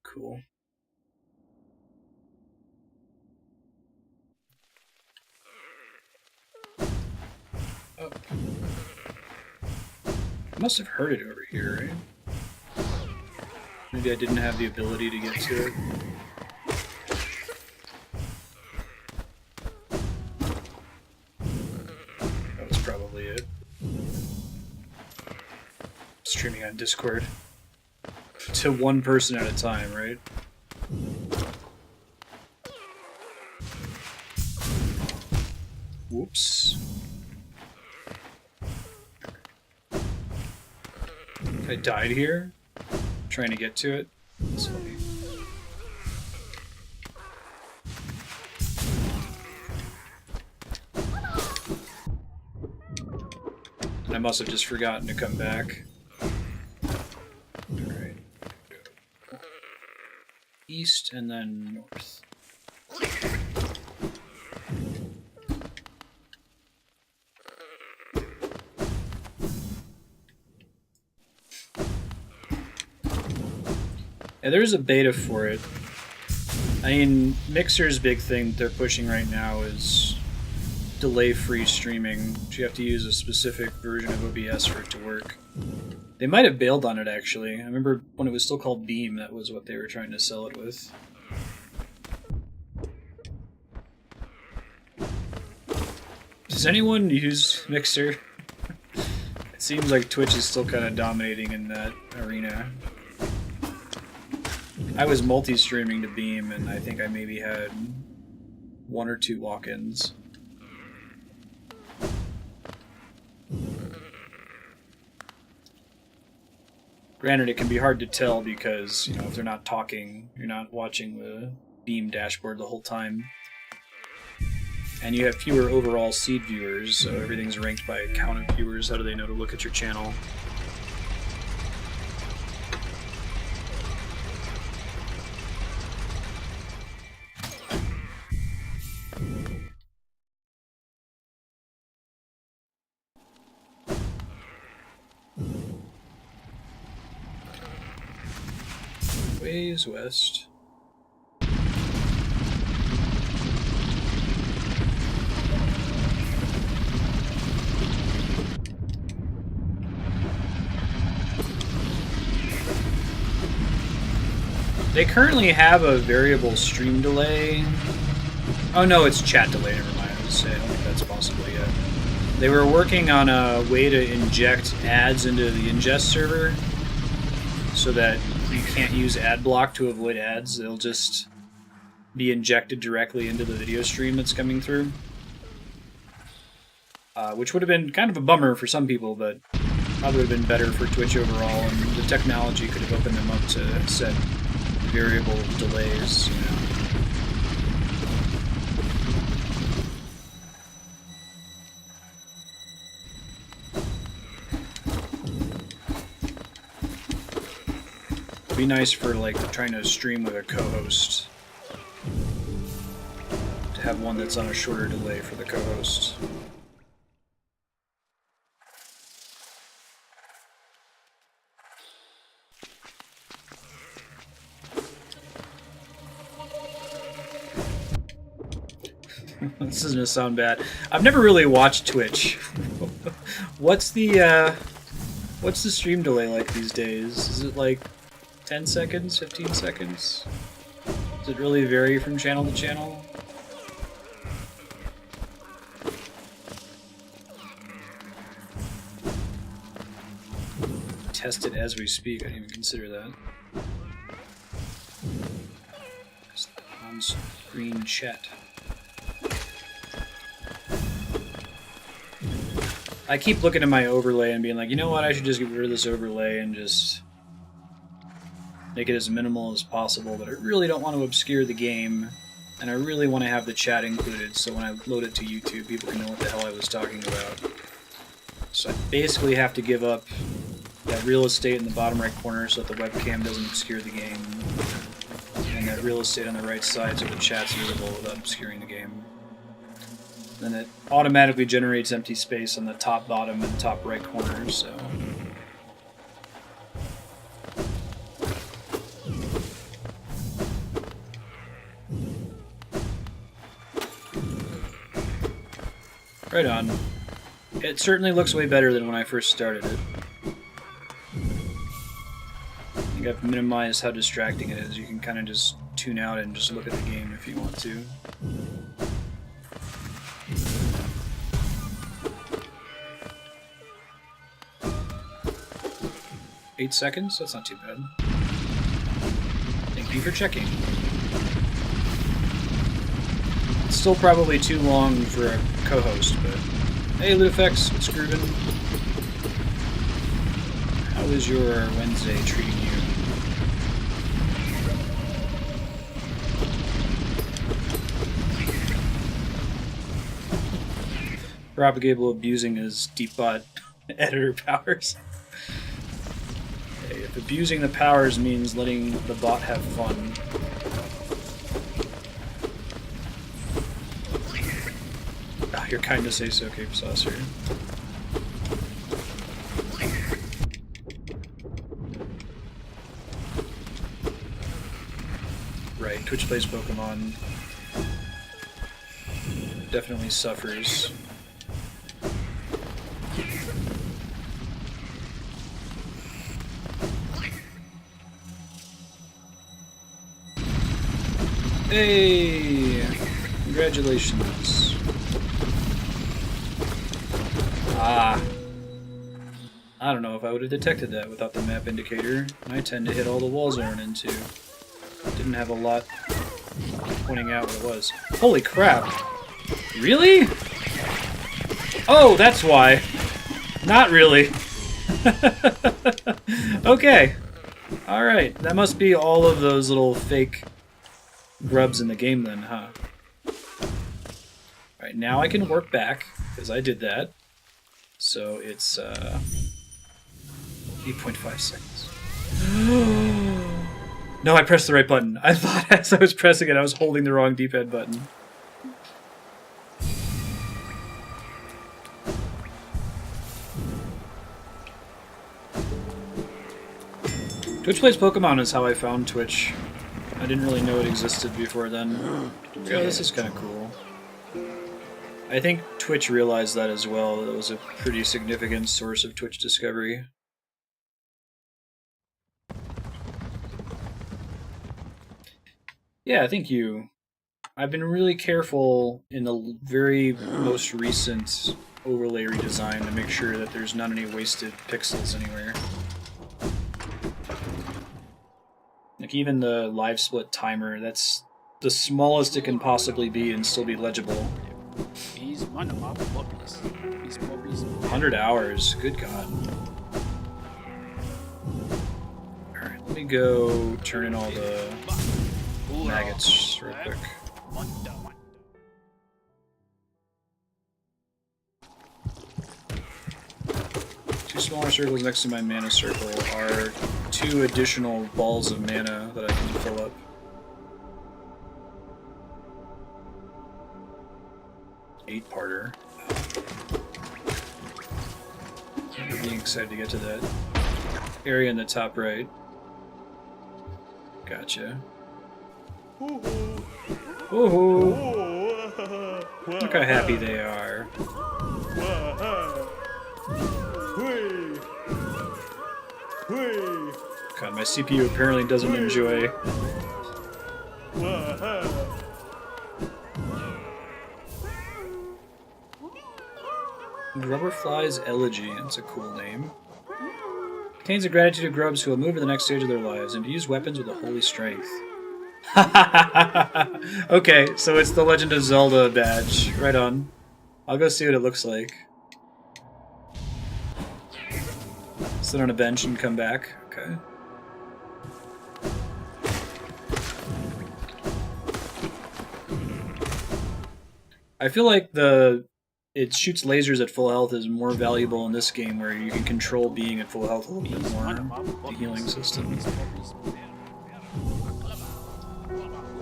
Cool. Oh. I must have heard it over here, right? Maybe I didn't have the ability to get to it. That was probably it. Streaming on Discord. To one person at a time, right? Whoops. I died here, trying to get to it. That's funny. And I must have just forgotten to come back. Alright. East and then north. Yeah, there's a beta for it. I mean, Mixer's big thing they're pushing right now is delay-free streaming. You have to use a specific version of OBS for it to work. They might have bailed on it, actually. I remember when it was still called Beam, that was what they were trying to sell it with. Does anyone use Mixer? It seems like Twitch is still kind of dominating in that arena. I was multi-streaming to Beam, and I think I maybe had 1 or 2 walk-ins. Granted, it can be hard to tell because, you know, if they're not talking, you're not watching the Beam dashboard the whole time. And you have fewer overall seed viewers, so everything's ranked by count of viewers. How do they know to look at your channel? Ways west. They currently have a variable stream delay. Oh no, it's chat delay, never mind. I don't think that's possible yet. They were working on a way to inject ads into the ingest server so that you can't use ad block to avoid ads. They'll just be injected directly into the video stream that's coming through. Which would have been kind of a bummer for some people, but probably would have been better for Twitch overall, and the technology could have opened them up to set variable delays, you know. It'd be nice for like trying to stream with a co-host to have one that's on a shorter delay for the co-host. This is gonna sound bad. I've never really watched Twitch. What's the stream delay like these days? Is it like 10 seconds, 15 seconds? Does it really vary from channel to channel? Test it as we speak. I didn't even consider that. Just on-screen chat. I keep looking at my overlay and being like, you know what, I should just get rid of this overlay and just make it as minimal as possible, but I really don't want to obscure the game, and I really want to have the chat included, so when I load it to YouTube, people can know what the hell I was talking about. So I basically have to give up that real estate in the bottom right corner so that the webcam doesn't obscure the game, and that real estate on the right side so the chat's visible without obscuring the game. Then it automatically generates empty space on the top, bottom, and top right corners, so... Right on. It certainly looks way better than when I first started it. I think I've minimized how distracting it is. You can kind of just tune out and just look at the game if you want to. 8 seconds? That's not too bad. Thank you for checking. It's still probably too long for a co-host, but... Hey, Ludifex, what's groovin'? How is your Wednesday treating you? Propagable abusing his deepbot editor powers. If abusing the powers means letting the bot have fun. Oh, you're kind to say so, Cape Saucer. Right, Twitch plays Pokemon. Definitely suffers. Hey! Congratulations. Ah. I don't know if I would have detected that without the map indicator. I tend to hit all the walls I run into. Didn't have a lot pointing out what it was. Holy crap! Really? Oh, that's why. Not really. Okay. Alright, that must be all of those little fake grubs in the game then, huh? Alright, now I can work back, because I did that. So it's 8.5 seconds. No, I pressed the right button. I thought as I was pressing it, I was holding the wrong D-pad button. Twitch Plays Pokemon is how I found Twitch. I didn't really know it existed before then. Yeah, this is kind of cool. I think Twitch realized that as well. It was a pretty significant source of Twitch discovery. Yeah, thank you. I've been really careful in the very most recent overlay redesign to make sure that there's not any wasted pixels anywhere. Like even the live split timer, that's the smallest it can possibly be and still be legible. 100 hours, good god. Alright, let me go turn in all the maggots real quick. Two smaller circles next to my mana circle are 2 additional balls of mana that I can fill up. Eight-parter. I'm being excited to get to that area in the top right. Gotcha. Woohoo! Look how happy they are. God, my CPU apparently doesn't enjoy. Grubberfly's Elegy, that's a cool name. Contains the gratitude of grubs who will move to the next stage of their lives and to use weapons with a holy strength. Okay, so it's the Legend of Zelda badge. Right on. I'll go see what it looks like. Sit on a bench and come back. Okay. I feel like it shoots lasers at full health is more valuable in this game where you can control being at full health a little bit more. The healing system.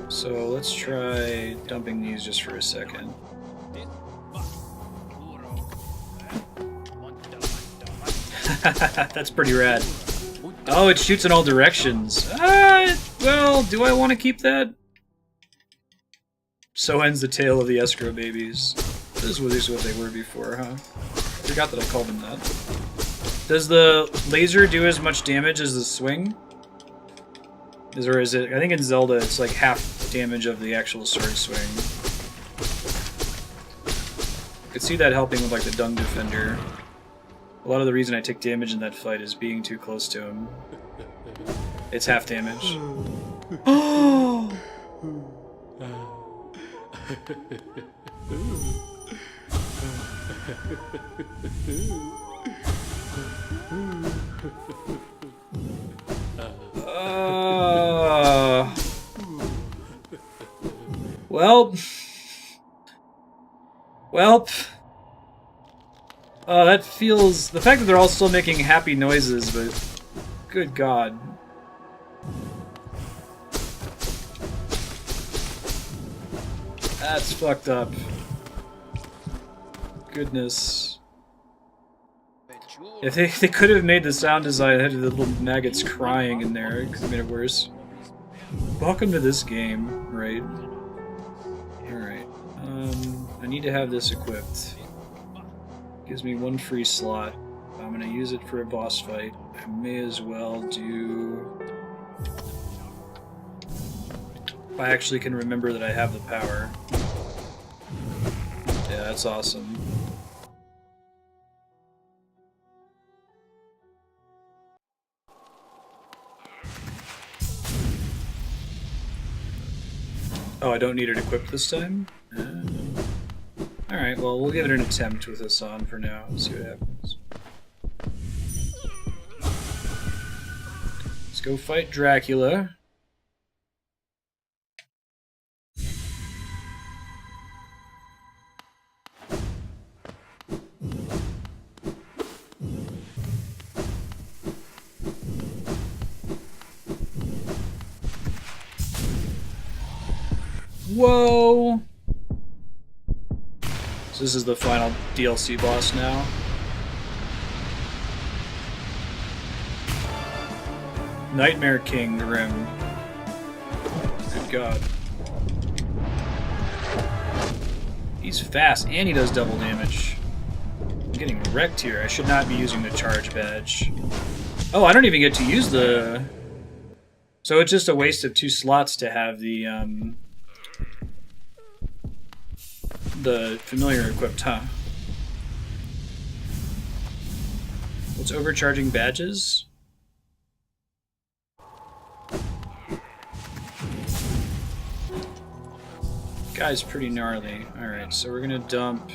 So let's try dumping these just for a second. That's pretty rad. Oh, it shoots in all directions. Well, do I want to keep that? So ends the tale of the escrow babies. This is what they were before, huh? I forgot that I called them that. Does the laser do as much damage as the swing? Or is it? I think in Zelda it's like half damage of the actual sword swing. I could see that helping with like the Dung Defender. A lot of the reason I take damage in that fight is being too close to him. It's half damage. Oh! Well. That feels... The fact that they're all still making happy noises, but... Good god. That's fucked up. Goodness. If they could have made the sound design that had the little maggots crying in there, it could have made it worse. Welcome to this game, right? Alright. I need to have this equipped. Gives me 1 free slot. I'm gonna use it for a boss fight. I may as well do... If I actually can remember that I have the power. Yeah, that's awesome. Oh, I don't need it equipped this time? Alright, well, we'll give it an attempt with this on for now and see what happens. Let's go fight Dracula. Whoa! So this is the final DLC boss now. Nightmare King Grimm. Good God. He's fast and he does double damage. I'm getting wrecked here. I should not be using the charge badge. Oh, I don't even get to use the... So it's just a waste of 2 slots to have the familiar equipped, huh? What's overcharging badges? Guy's pretty gnarly. Alright, so we're gonna dump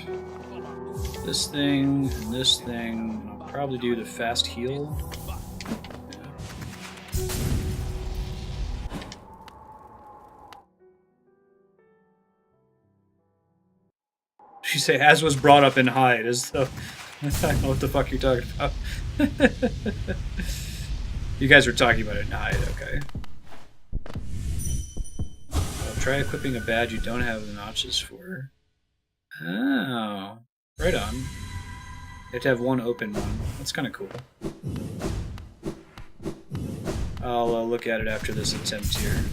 this thing and this thing. I'll probably do the fast heal. You say, as was brought up in Hyde, as though... I don't know what the fuck you're talking about. You guys were talking about it in Hyde, okay. Well, try equipping a badge you don't have the notches for. Oh. Right on. You have to have one open one. That's kind of cool. I'll look at it after this attempt here.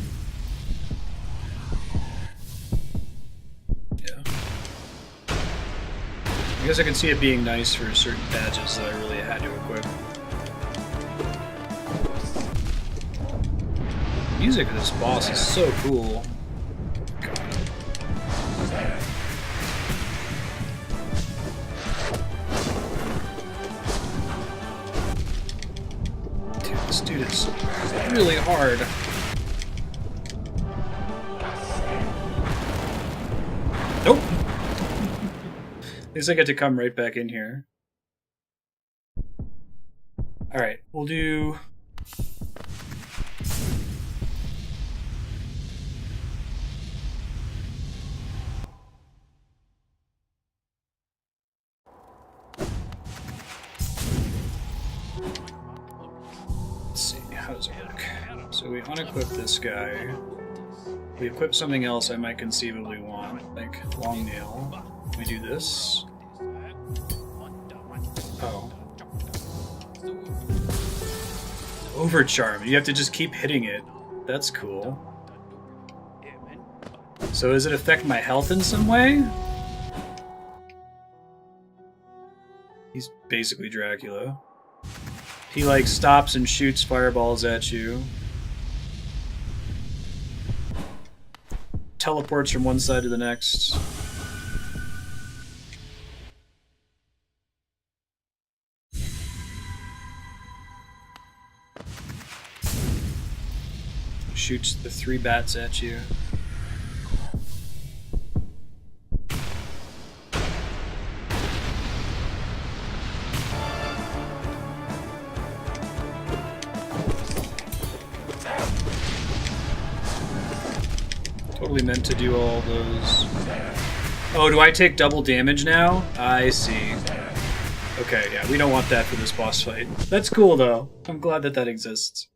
I guess I can see it being nice for certain badges that I really had to equip. Music of this boss is so cool. Dude, this dude is really hard. Nope. At least I get to come right back in here. Alright, we'll do... Let's see, how does it work? So we unequip this guy. We equip something else I might conceivably want, like long nail. We do this. Oh. Overcharm. You have to just keep hitting it. That's cool. So does it affect my health in some way? He's basically Dracula. He like stops and shoots fireballs at you. Teleports from one side to the next. Shoots the 3 bats at you. Totally meant to do all those. Oh, do I take double damage now? I see. Okay, yeah, we don't want that for this boss fight. That's cool, though. I'm glad that that exists.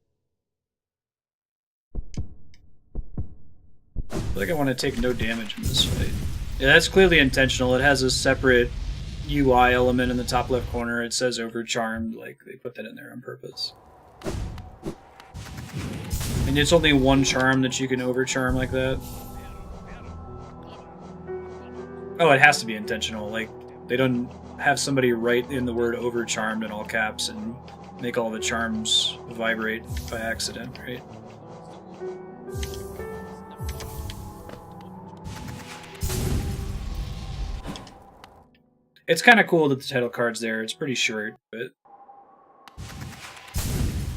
I feel like I want to take no damage in this fight. Yeah, that's clearly intentional. It has a separate UI element in the top left corner. It says overcharmed, like they put that in there on purpose. And it's only one charm that you can overcharm like that. Oh, it has to be intentional. Like, they don't have somebody write in the word overcharmed in all caps and make all the charms vibrate by accident, right? It's kind of cool that the title card's there. It's pretty short, but...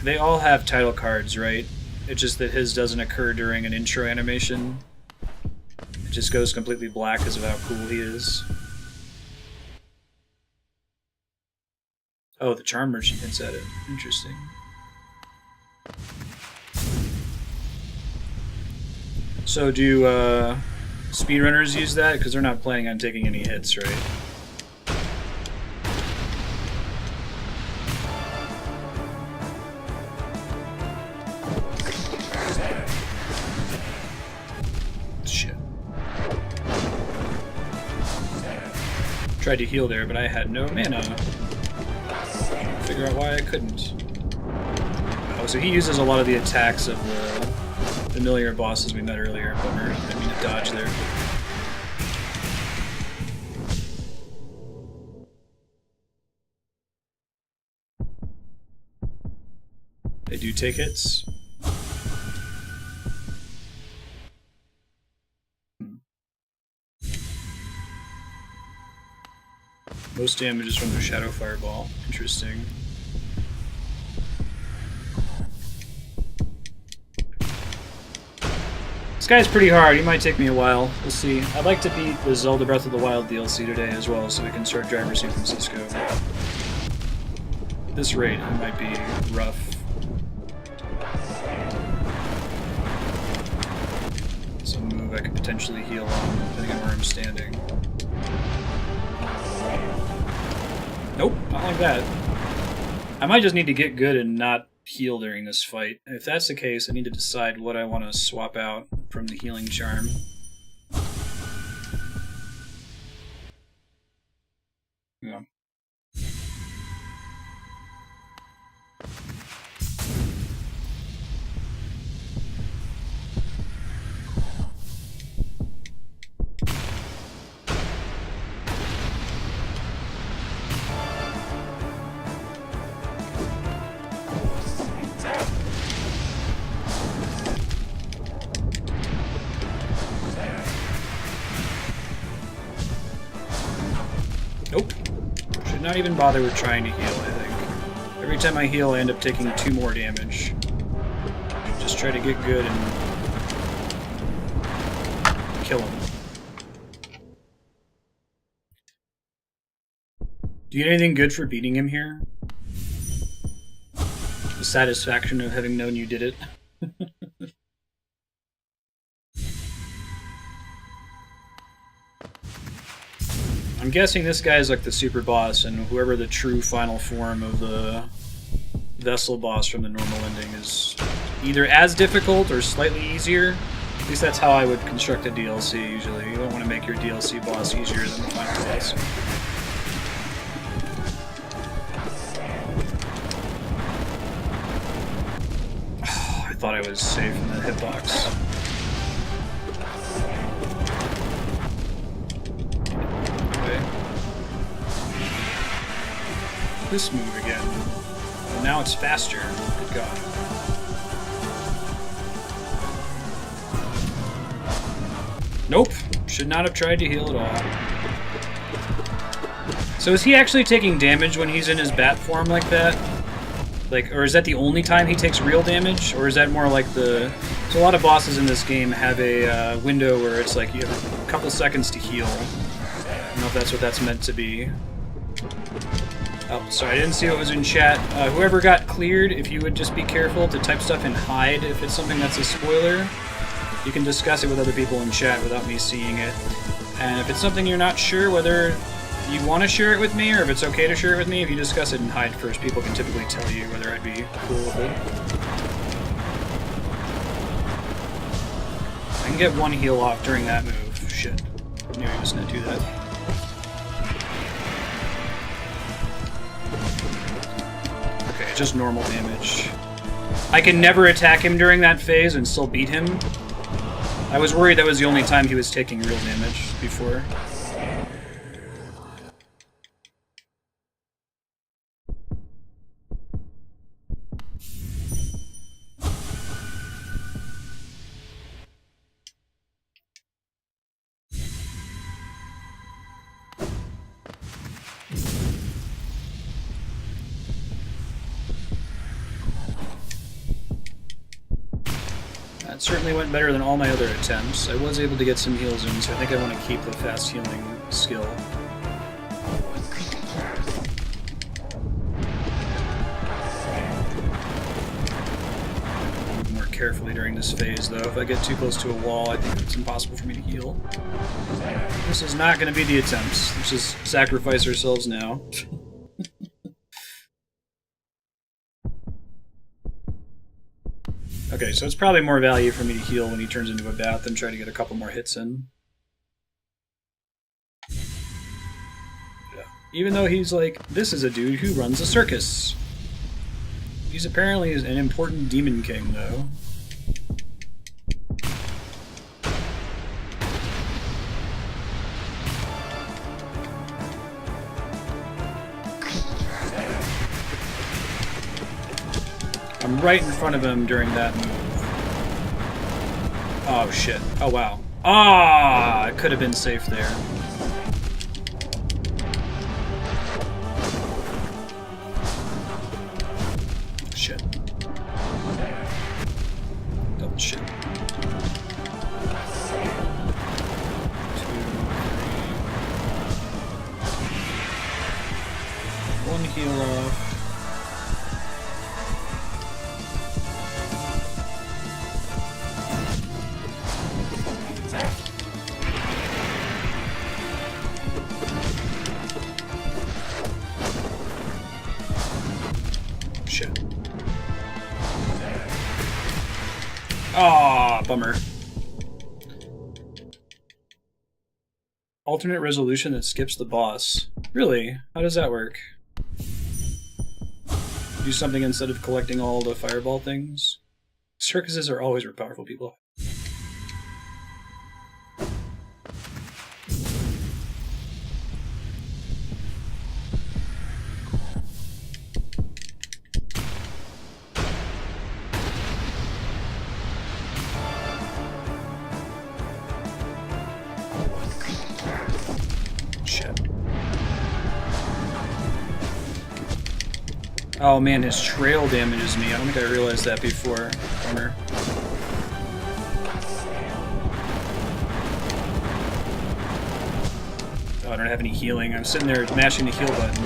They all have title cards, right? It's just that his doesn't occur during an intro animation. just goes completely black because of how cool he is. Oh, the charm merchant hints at it. Interesting. So do speedrunners use that? Because they're not planning on taking any hits, right? Shit. Tried to heal there, but I had no mana. Figure out why I couldn't. Oh, so he uses a lot of the attacks of the familiar bosses we met earlier. Bummer. I didn't mean to dodge there. They do take hits. Most damage is from their Shadow Fireball. Interesting. This guy's pretty hard. He might take me a while. We'll see. I'd like to beat the Zelda Breath of the Wild DLC today as well, so we can start Driver San Francisco. At this rate, it might be rough. Some move I could potentially heal on, depending on where I'm standing. Nope, not like that. I might just need to get good and not heal during this fight. If that's the case, I need to decide what I want to swap out from the healing charm. Yeah. Nope. Should not even bother with trying to heal, I think. Every time I heal, I end up taking 2 more damage. Just try to get good and kill him. Do you get anything good for beating him here? The satisfaction of having known you did it. I'm guessing this guy is like the super boss, and whoever the true final form of the vessel boss from the normal ending is either as difficult or slightly easier. At least that's how I would construct a DLC usually. You don't want to make your DLC boss easier than the final boss. Oh, I thought I was safe in the hitbox. This move again. Well, now it's faster. Good God. Nope. Should not have tried to heal at all. So is he actually taking damage when he's in his bat form like that? Like, or is that the only time he takes real damage? Or is that more like the... So a lot of bosses in this game have a window where it's like you have a couple seconds to heal. I don't know if that's what that's meant to be. Oh, sorry, I didn't see what was in chat. Whoever got cleared, if you would just be careful to type stuff in hide if it's something that's a spoiler. You can discuss it with other people in chat without me seeing it. And if it's something you're not sure whether you want to share it with me or if it's okay to share it with me, if you discuss it in hide first, people can typically tell you whether I'd be cool with it. I can get 1 heal off during that move. Shit. I knew he was going to do that. Okay, just normal damage. I can never attack him during that phase and still beat him. I was worried that was the only time he was taking real damage before. certainly went better than all my other attempts. I was able to get some heals in, so I think I want to keep the fast healing skill. Move more carefully during this phase, though. If I get too close to a wall, I think it's impossible for me to heal. This is not going to be the attempts. Let's just sacrifice ourselves now. Okay, so it's probably more value for me to heal when he turns into a bat than try to get a couple more hits in. Yeah. Even though he's like, this is a dude who runs a circus. He's apparently an important demon king, though. I'm right in front of him during that move. Oh shit. Oh wow. Ah! I could have been safe there. Shit. Double shit. 2, 3. One heal off. Ah, bummer. Alternate resolution that skips the boss. Really? How does that work? Do something instead of collecting all the fireball things? Circuses are always where powerful people. Oh man, his trail damages me. I don't think I realized that before. Bummer. Oh, I don't have any healing. I'm sitting there mashing the heal button.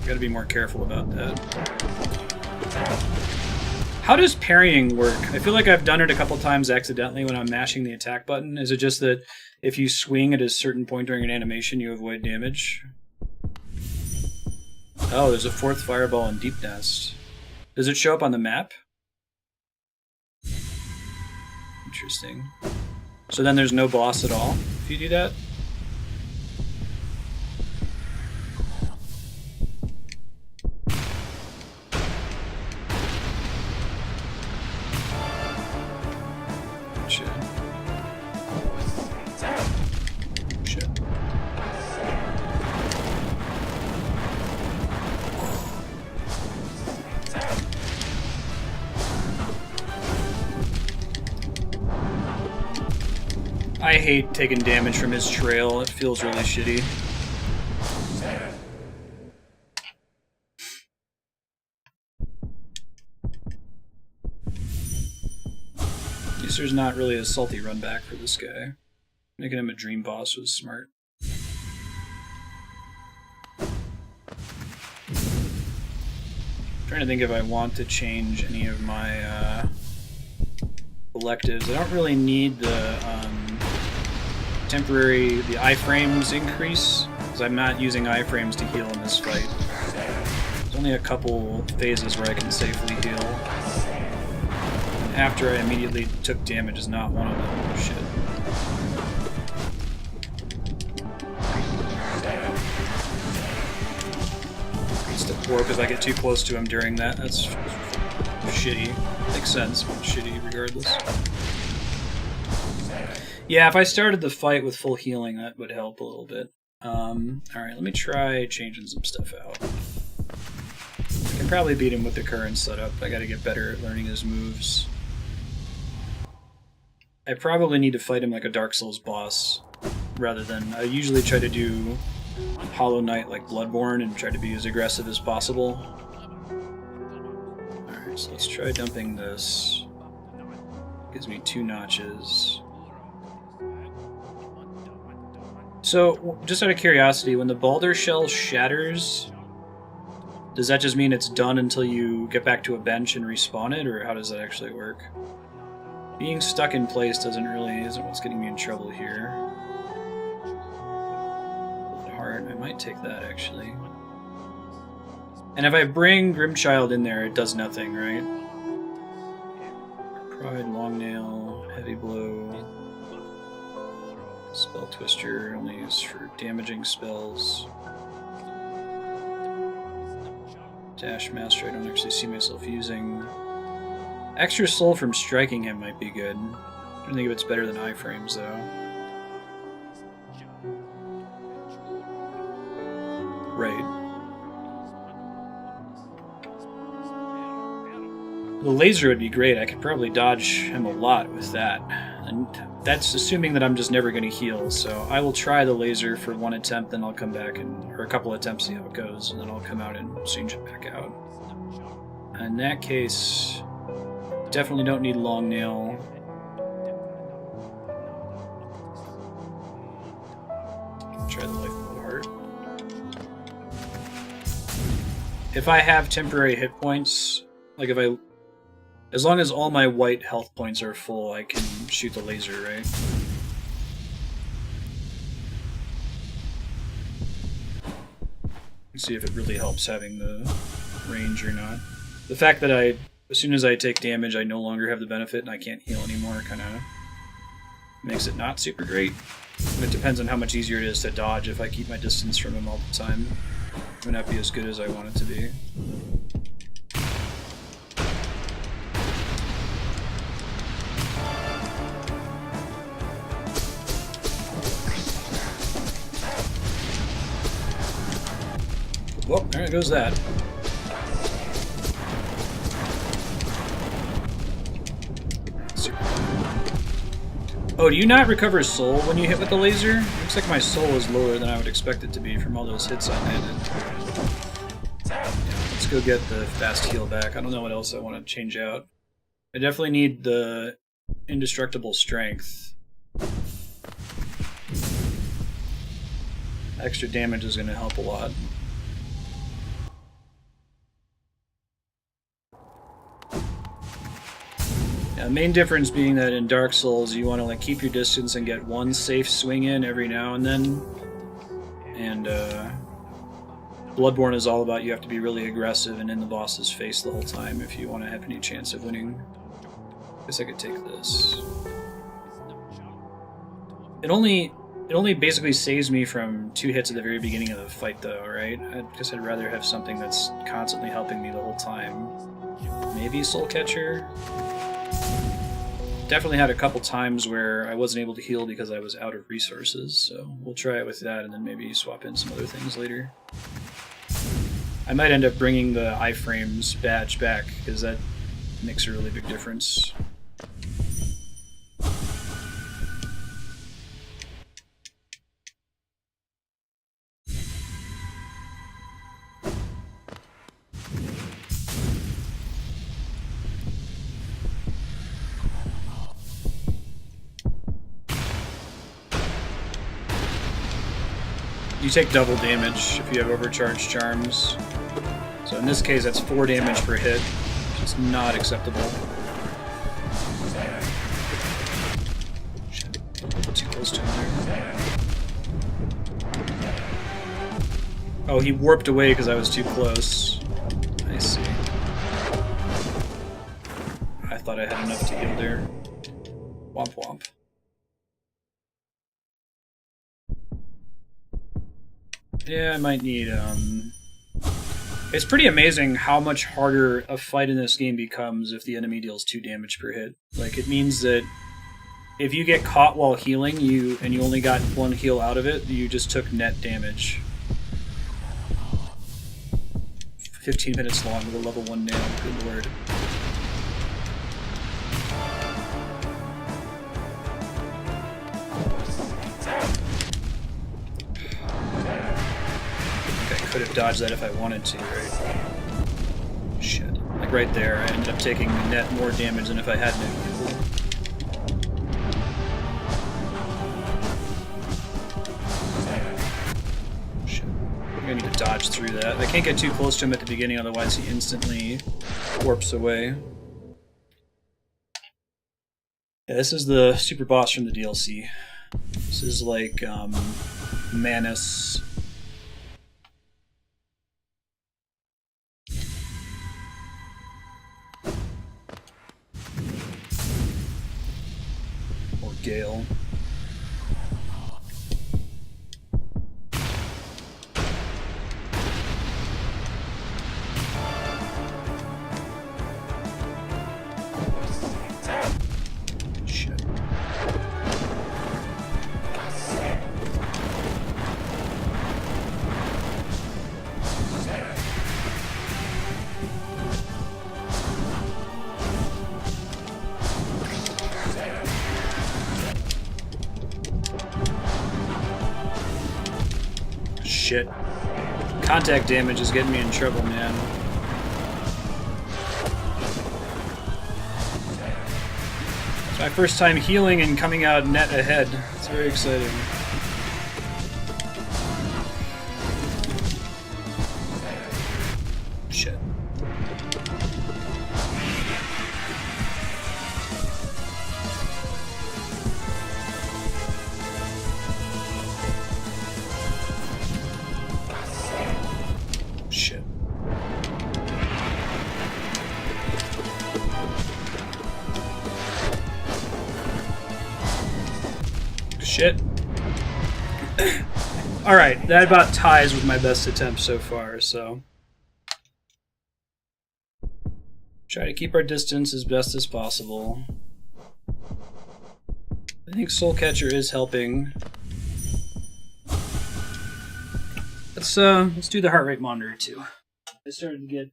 Gotta be more careful about that. How does parrying work? I feel like I've done it a couple times accidentally when I'm mashing the attack button. Is it just that if you swing at a certain point during an animation, you avoid damage? Oh, there's a fourth fireball in Deep Nest. Does it show up on the map? Interesting. So then there's no boss at all if you do that? I hate taking damage from his trail. It feels really shitty. At least there's not really a salty run back for this guy. Making him a dream boss was smart. Trying to think if I want to change any of my electives. I don't really need the the iframes increase, because I'm not using iframes to heal in this fight. There's only a couple phases where I can safely heal. And after I immediately took damage is not one of them. Shit. It's the warp if I get too close to him during that. That's shitty. Makes sense, but shitty regardless. Yeah, if I started the fight with full healing, that would help a little bit. Alright, let me try changing some stuff out. I can probably beat him with the current setup. I gotta get better at learning his moves. I probably need to fight him like a Dark Souls boss, rather than... I usually try to do Hollow Knight like Bloodborne and try to be as aggressive as possible. Alright, so let's try dumping this. Gives me 2 notches. So, just out of curiosity, when the Balder shell shatters, does that just mean it's done until you get back to a bench and respawn it, or how does that actually work? Being stuck in place isn't what's getting me in trouble here. Heart, I might take that actually. And if I bring Grimchild in there, it does nothing, right? Pride, Long Nail, Heavy Blow, Spell Twister, only used for damaging spells. Dash Master, I don't actually see myself using. Extra Soul from striking him might be good. I don't think if it's better than iframes though. Right. The laser would be great. I could probably dodge him a lot with that. And that's assuming that I'm just never going to heal, so I will try the laser for 1 attempt, then I'll come back or a couple attempts, see how it goes, and then I'll come out and change it back out. In that case, definitely don't need Long Nail. Try the Lifeblood Heart. If I have temporary hit points, like as long as all my white health points are full, I can shoot the laser, right? Let's see if it really helps having the range or not. The fact that as soon as I take damage, I no longer have the benefit and I can't heal anymore kind of makes it not super great. It depends on how much easier it is to dodge. If I keep my distance from him all the time, it may not be as good as I want it to be. Well, there goes that. Oh, do you not recover soul when you hit with the laser? Looks like my soul is lower than I would expect it to be from all those hits I landed. Yeah, let's go get the fast heal back. I don't know what else I want to change out. I definitely need the indestructible strength. Extra damage is going to help a lot. Yeah, the main difference being that in Dark Souls you want to keep your distance and get one safe swing in every now and then. And Bloodborne is all about you have to be really aggressive and in the boss's face the whole time if you want to have any chance of winning. I guess I could take this. It only basically saves me from 2 hits at the very beginning of the fight though, right? I guess I'd rather have something that's constantly helping me the whole time. Maybe Soul Catcher? Definitely had a couple times where I wasn't able to heal because I was out of resources, so we'll try it with that and then maybe swap in some other things later. I might end up bringing the iframes badge back because that makes a really big difference. You take double damage if you have overcharged charms. So in this case, that's 4 damage per hit, which is not acceptable. Shit. Too close to him there. Oh, he warped away because I was too close. I see. I thought I had enough to heal there. Womp womp. Yeah, I might need, It's pretty amazing how much harder a fight in this game becomes if the enemy deals 2 damage per hit. Like, it means that if you get caught while healing, and you only got 1 heal out of it, you just took net damage. 15 minutes long with a level 1 nail, good lord. Could have dodged that if I wanted to, right? Shit. Like right there, I ended up taking net more damage than if I hadn't healed. I need to dodge through that. I can't get too close to him at the beginning, otherwise he instantly warps away. Yeah, this is the super boss from the DLC. This is like Manus. Or Gale. Shit. Contact damage is getting me in trouble, man. It's my first time healing and coming out net ahead. It's very exciting. Shit. Shit. Shit. Alright, that about ties with my best attempt so far, so. Try to keep our distance as best as possible. I think Soul Catcher is helping. Let's do the heart rate monitor too. I started to get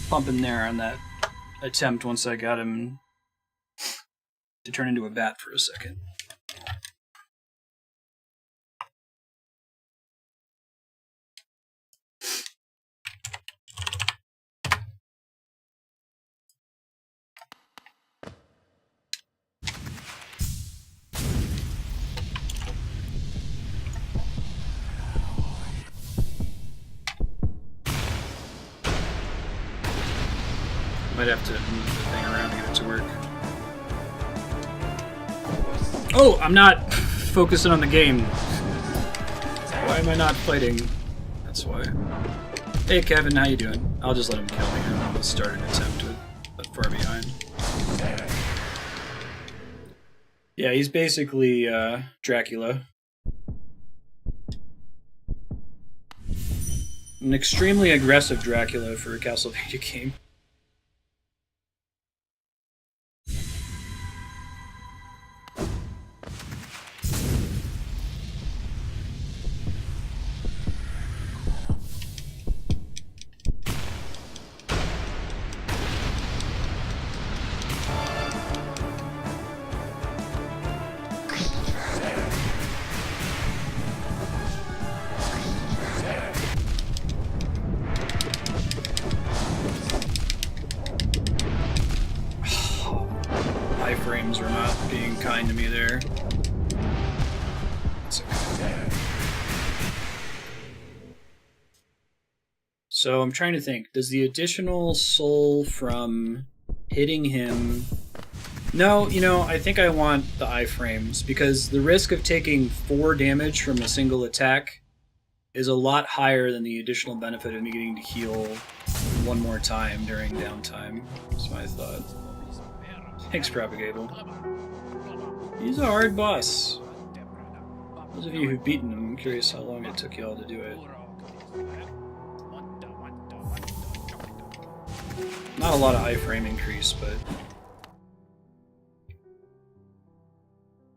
pumping there on that attempt once I got him to turn into a bat for a second. Might have to move the thing around to get it to work. Oh, I'm not focusing on the game. Why am I not fighting? That's why. Hey Kevin, how you doing? I'll just let him kill me and I'll start an attempt with far behind. Yeah, he's basically Dracula. An extremely aggressive Dracula for a Castlevania game. Iframes are not being kind to me there. It's okay. So I'm trying to think. Does the additional soul from hitting him... No, you know, I think I want the iframes, because the risk of taking 4 damage from a single attack is a lot higher than the additional benefit of me getting to heal one more time during downtime. That's my thought. Thanks, Propagable. He's a hard boss. Those of you who've beaten him, I'm curious how long it took y'all to do it. Not a lot of iframe increase, but...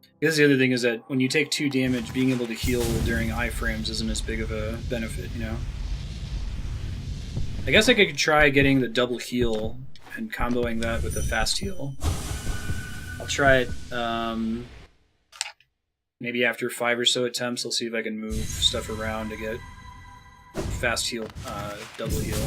I guess the other thing is that when you take 2 damage, being able to heal during iframes isn't as big of a benefit, you know? I guess I could try getting the double heal and comboing that with a fast heal. I'll try it maybe after 5 or so attempts. I'll see if I can move stuff around to get fast heal, double heal.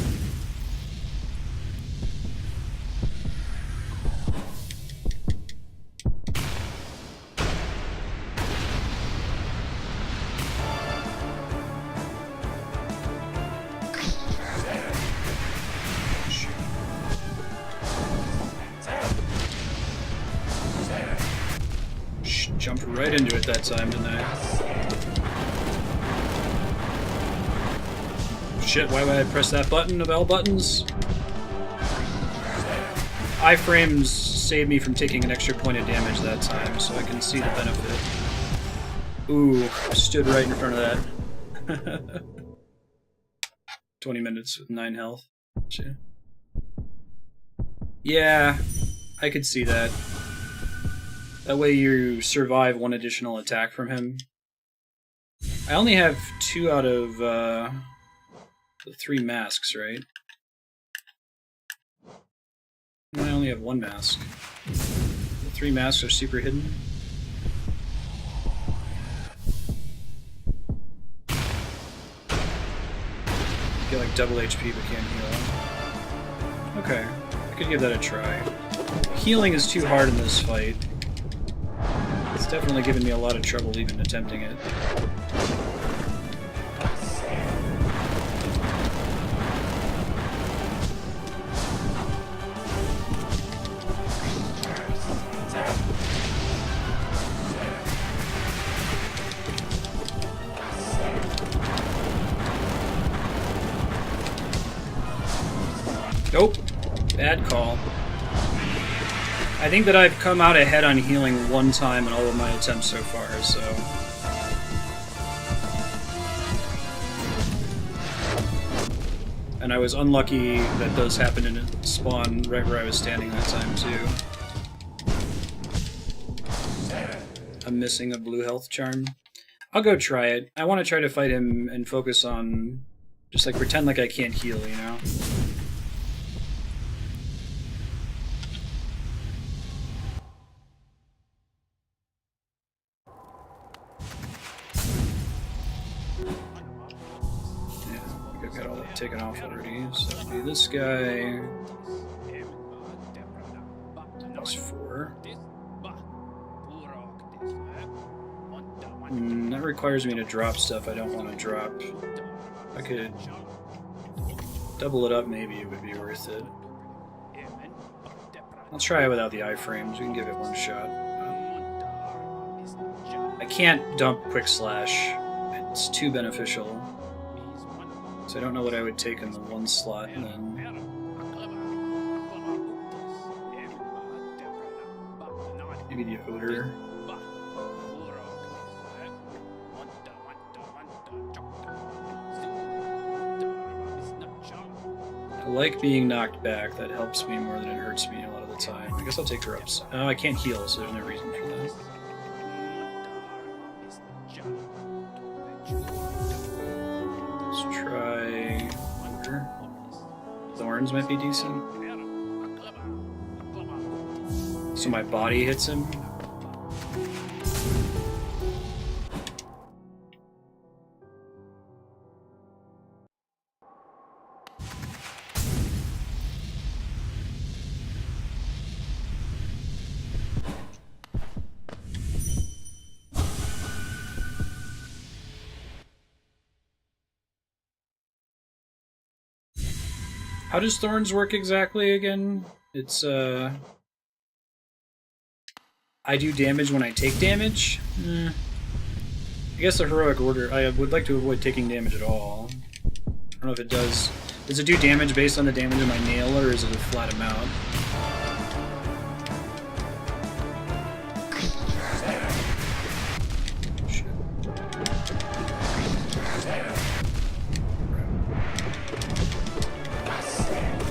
Jumped right into it that time, didn't I? Shit, why would I press that button of all buttons? Iframes saved me from taking an extra point of damage that time, so I can see the benefit. Ooh, I stood right in front of that. 20 minutes with 9 health. Shit. Yeah, I could see that. That way you survive one additional attack from him. I only have 2 out of the 3 masks, right? I only have 1 mask. The 3 masks are super hidden. Get like double HP but can't heal. Okay, I could give that a try. Healing is too hard in this fight. It's definitely given me a lot of trouble even attempting it. Nope. Bad call. I think that I've come out ahead on healing 1 time in all of my attempts so far, so... And I was unlucky that those happened in a spawn right where I was standing that time, too. I'm missing a blue health charm. I'll go try it. I want to try to fight him and focus on... Just like pretend like I can't heal, you know? Got all that taken off already, so I'll do this guy. +4. That requires me to drop stuff I don't want to drop. I could double it up, maybe it would be worth it. I'll try it without the iframes, we can give it 1 shot. I can't dump Quick Slash, it's too beneficial. So I don't know what I would take in the 1 slot, and then... Maybe the odor. I like being knocked back, that helps me more than it hurts me a lot of the time. I guess I'll take Grubs. Oh, I can't heal, so there's no reason for that. Let's try... Odor. Thorns might be decent. So my body hits him. How does Thorns work exactly again? It's, I do damage when I take damage? I guess the heroic order, I would like to avoid taking damage at all. I don't know if it does. Does it do damage based on the damage of my nail, or is it a flat amount?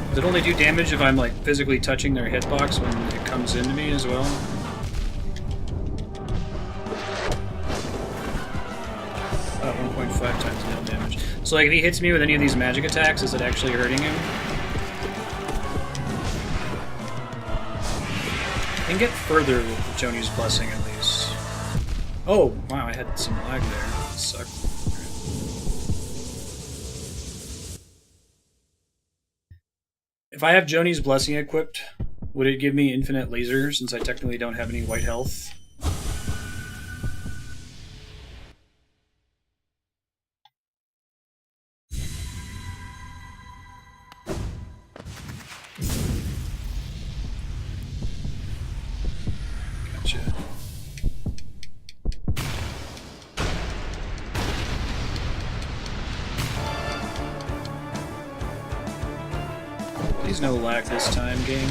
Does it only do damage if I'm like physically touching their hitbox when it comes into me as well? About 1.5 times nail damage. So like if he hits me with any of these magic attacks, is it actually hurting him? I can get further with Joni's Blessing at least. Oh, wow, I had some lag there. That sucked. If I have Joni's Blessing equipped, would it give me infinite laser since I technically don't have any white health? Gotcha. Please no lag this time, game.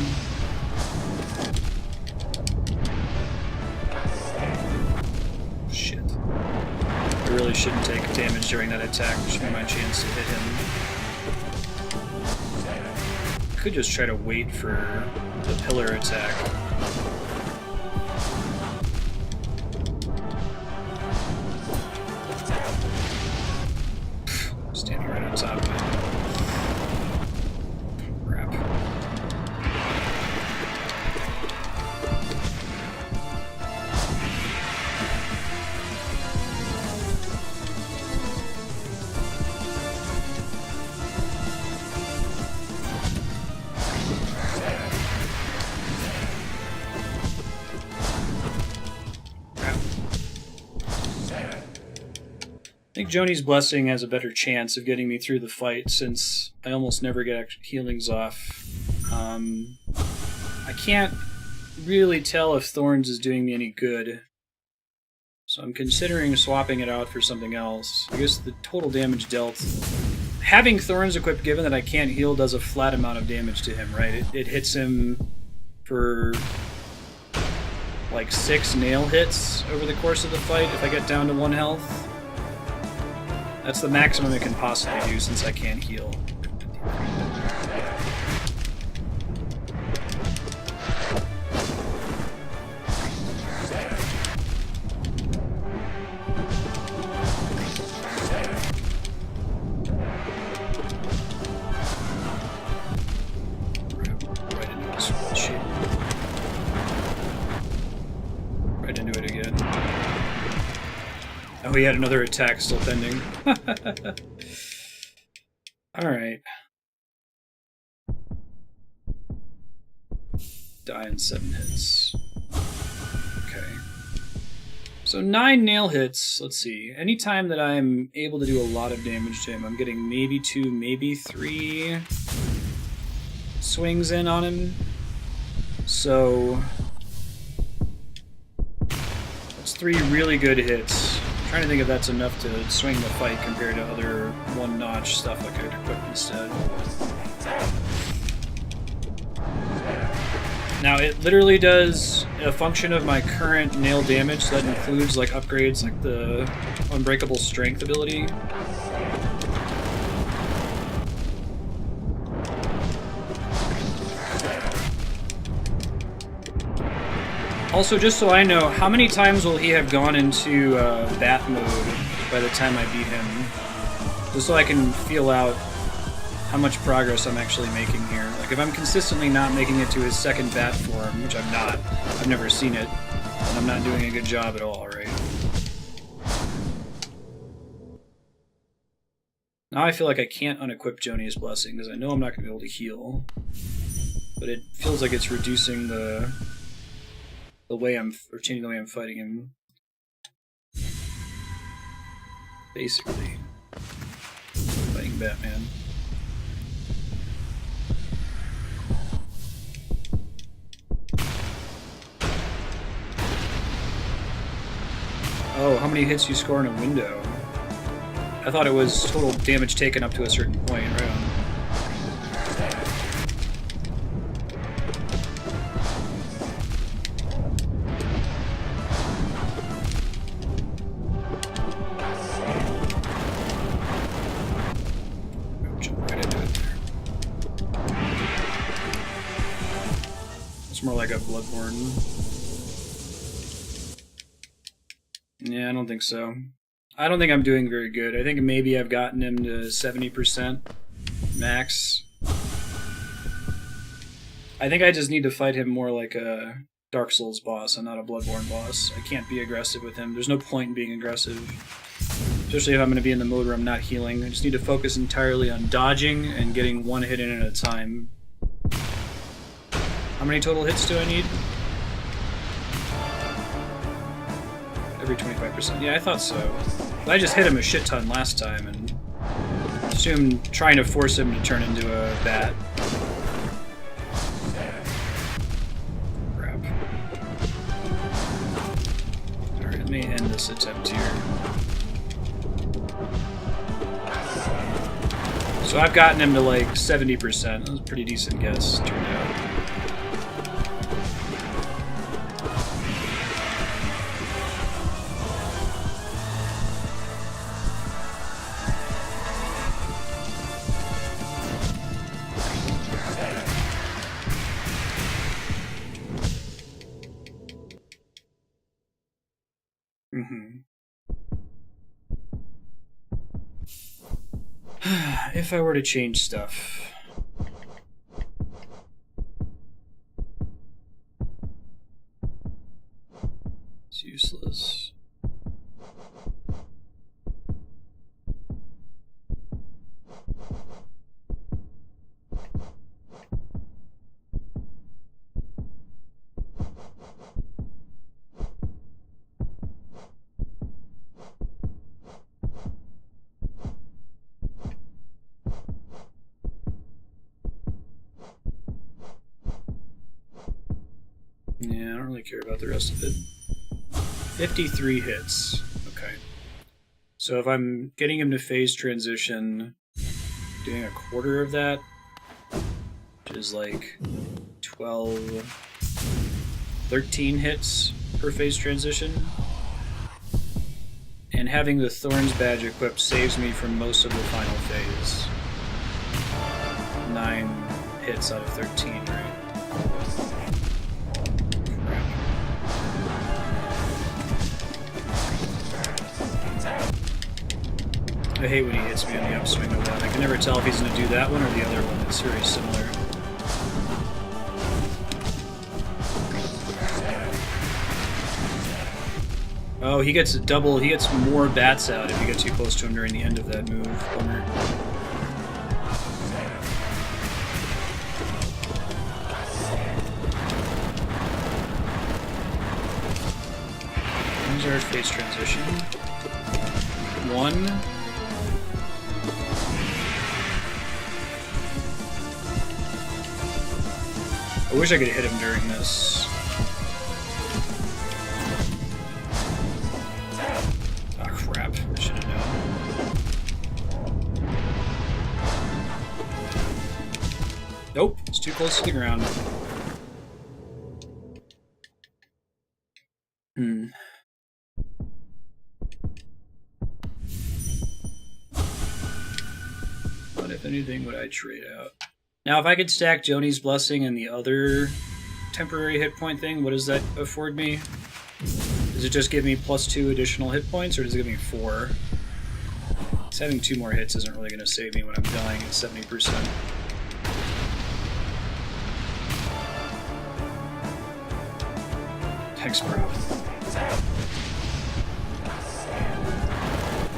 Shit. I really shouldn't take damage during that attack, which would be my chance to hit him. Could just try to wait for the pillar attack. Standing right on top of it. Crap. I think Joni's Blessing has a better chance of getting me through the fight since I almost never get healings off. I can't really tell if Thorns is doing me any good, so I'm considering swapping it out for something else. I guess the total damage dealt... Having Thorns equipped, given that I can't heal, does a flat amount of damage to him, right? It hits him for like 6 nail hits over the course of the fight if I get down to 1 health. That's the maximum it can possibly do since I can't heal. Right into it again. Oh, he had another attack still pending. Alright. Die in 7 hits. Okay. So 9 nail hits. Let's see. Anytime that I'm able to do a lot of damage to him, I'm getting maybe 2, maybe 3 swings in on him. So that's 3 really good hits. I'm trying to think if that's enough to swing the fight compared to other one-notch stuff I could equip instead. Now, it literally does a function of my current nail damage, so that includes like upgrades like the Unbreakable Strength ability. Also, just so I know, how many times will he have gone into bat mode by the time I beat him? Just so I can feel out how much progress I'm actually making here. Like, if I'm consistently not making it to his second bat form, which I'm not, I've never seen it, then I'm not doing a good job at all, right? Now I feel like I can't unequip Joni's Blessing, because I know I'm not going to be able to heal. But it feels like it's reducing the way or changing the way I'm fighting him. Basically. Fighting Batman. Oh, how many hits you score in a window? I thought it was total damage taken up to a certain point, right on. More like a Bloodborne. Yeah, I don't think so. I don't think I'm doing very good. I think maybe I've gotten him to 70% max. I think I just need to fight him more like a Dark Souls boss and not a Bloodborne boss. I can't be aggressive with him. There's no point in being aggressive. Especially if I'm going to be in the mode where I'm not healing. I just need to focus entirely on dodging and getting one hit in at a time. How many total hits do I need? Every 25%. Yeah, I thought so. But I just hit him a shit ton last time and assumed trying to force him to turn into a bat. Crap. Alright, let me end this attempt here. So I've gotten him to like 70%. That was a pretty decent guess, turned out. If I were to change stuff. It's useless. Yeah, I don't really care about the rest of it. 53 hits. Okay. So if I'm getting him to phase transition, doing a quarter of that, which is like 12, 13 hits per phase transition. And having the Thorns badge equipped saves me from most of the final phase. 9 hits out of 13, right? I hate when he hits me on the upswing with that. I can never tell if he's going to do that one or the other one. It's very similar. Oh, he gets double. He gets more bats out if you get too close to him during the end of that move. Bummer. Here's our phase transition. 1. I wish I could hit him during this. Ah, crap. I should have known. Nope, it's too close to the ground. What, if anything, would I trade out? Now, if I could stack Joni's Blessing and the other temporary hit point thing, what does that afford me? Does it just give me +2 additional hit points, or does it give me 4? Because having 2 more hits isn't really going to save me when I'm dying at 70%. Thanks, bro.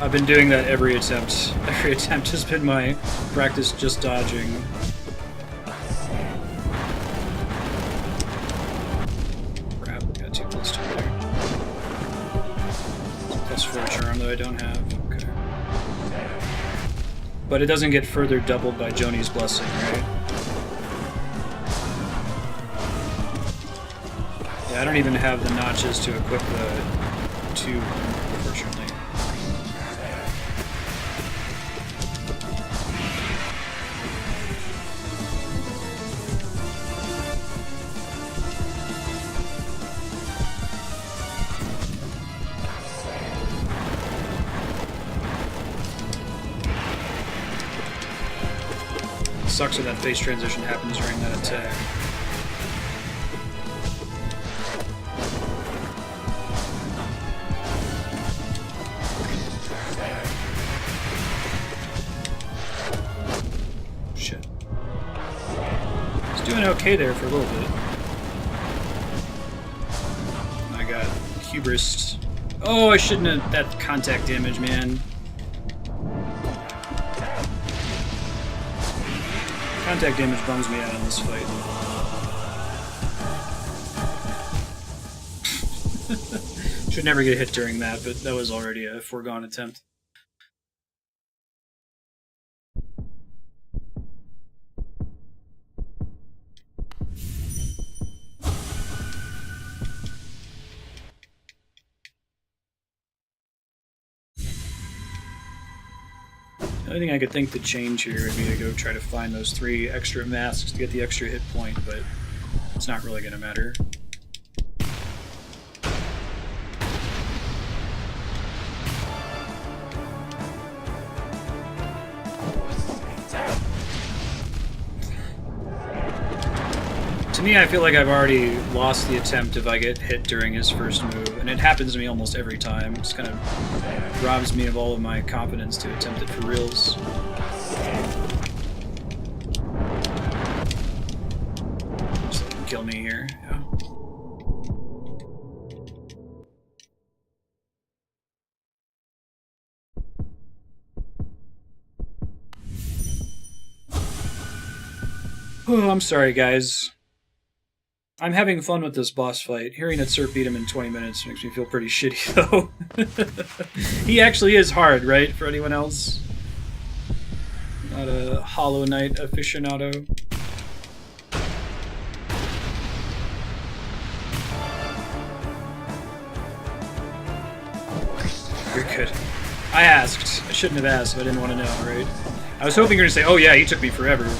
I've been doing that every attempt. Every attempt has been my practice just dodging. I don't have. Okay. But it doesn't get further doubled by Joni's Blessing, right? Yeah, I don't even have the notches to equip the 2, unfortunately. Sucks when that phase transition happens during that attack. Shit. He's doing okay there for a little bit. I got hubris. Oh, I shouldn't have. That contact damage, man. Contact damage bums me out in this fight. Should never get hit during that, but that was already a foregone attempt. only thing I could think to change here would be to go try to find those 3 extra masks to get the extra hit point, but it's not really going to matter. To me, I feel like I've already lost the attempt if I get hit during his first move, and it happens to me almost every time. It just kind of robs me of all of my confidence to attempt it for reals. Just let him kill me here, yeah. Oh, I'm sorry, guys. I'm having fun with this boss fight. Hearing that Zote beat him in 20 minutes makes me feel pretty shitty, though. He actually is hard, right? For anyone else? Not a Hollow Knight aficionado. You're good. I asked. I shouldn't have asked if I didn't want to know, right? I was hoping you were going to say, oh yeah, he took me forever.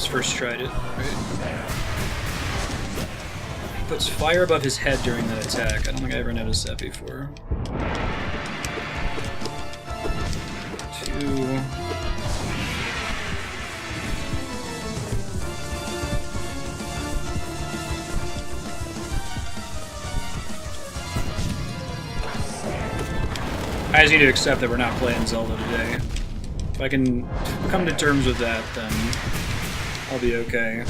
First tried it, right? He puts fire above his head during that attack. I don't think I ever noticed that before. 2. I just need to accept that we're not playing Zelda today. If I can come to terms with that, then I'll be okay.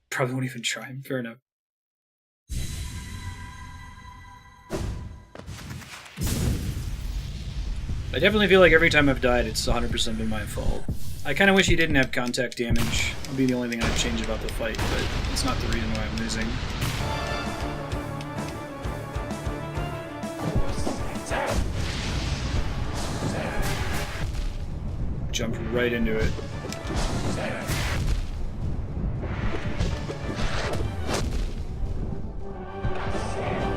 Probably won't even try him. Fair enough. I definitely feel like every time I've died, it's 100% been my fault. I kind of wish he didn't have contact damage. That'd be the only thing I'd change about the fight, but it's not the reason why I'm losing. Jump right into it.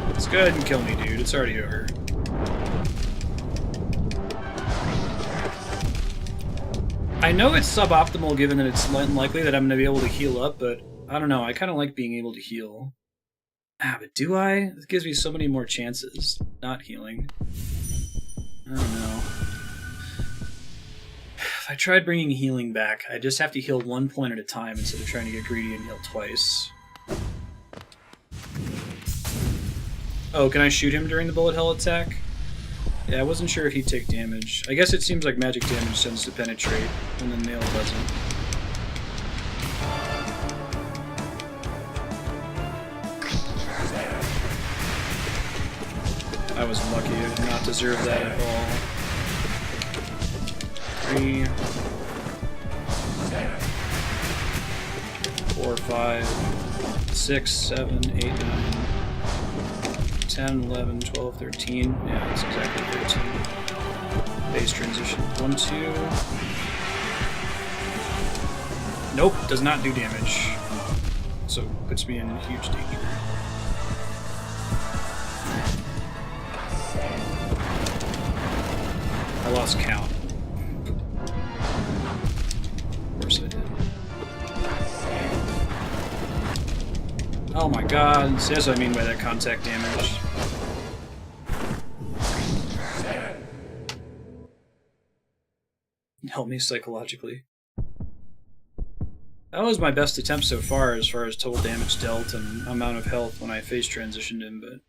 Let's go ahead and kill me, dude. It's already over. I know it's suboptimal given that it's unlikely that I'm going to be able to heal up, but I don't know. I kind of like being able to heal. Ah, but do I? It gives me so many more chances not healing. I don't know. If I tried bringing healing back, I just have to heal 1 point at a time instead of trying to get greedy and heal twice. Oh, can I shoot him during the bullet hell attack? Yeah, I wasn't sure if he'd take damage. I guess it seems like magic damage tends to penetrate, and the nail doesn't. I was lucky. I did not deserve that at all. 3, 4, 5, 6, 7, 8, 9, 10, 11, 12, 13. Yeah, that's exactly 13. Base transition. 1, 2. Nope, does not do damage. So puts me in huge danger. I lost count. Of course I did. Oh my god, see, that's what I mean by that contact damage. Help me psychologically. That was my best attempt so far as total damage dealt and amount of health when I phase transitioned him, but...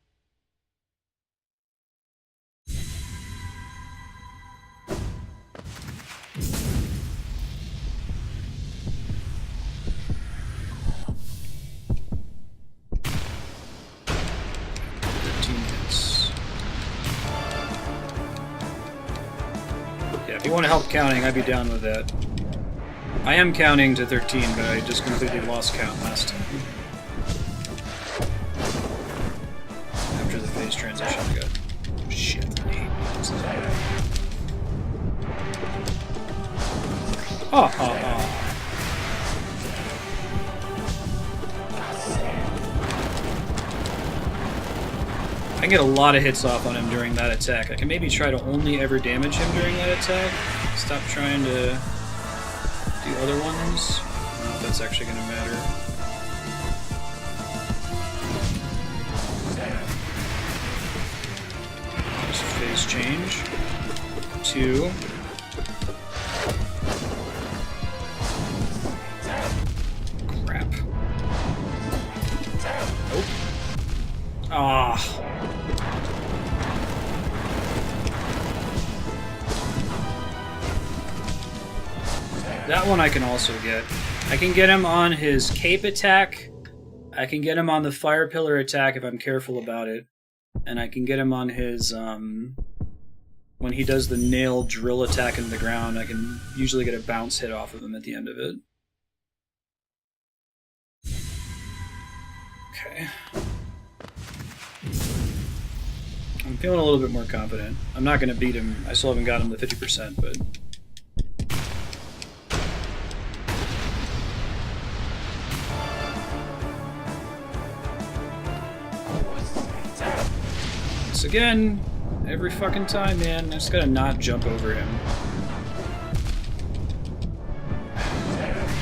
If you want to help counting, I'd be down with that. I am counting to 13, but I just completely lost count last time. After the phase transition, I got... Shit, I hate this. Oh, oh, oh. I can get a lot of hits off on him during that attack. I can maybe try to only ever damage him during that attack. Stop trying to do other ones. I don't know if that's actually going to matter. Just phase change. 2. Crap. Nope. Ah. That one I can also get. I can get him on his cape attack. I can get him on the fire pillar attack if I'm careful about it. And I can get him on his, when he does the nail drill attack into the ground, I can usually get a bounce hit off of him at the end of it. Okay. I'm feeling a little bit more confident. I'm not going to beat him. I still haven't got him to 50%, but... Again, every fucking time, man. I just gotta not jump over him.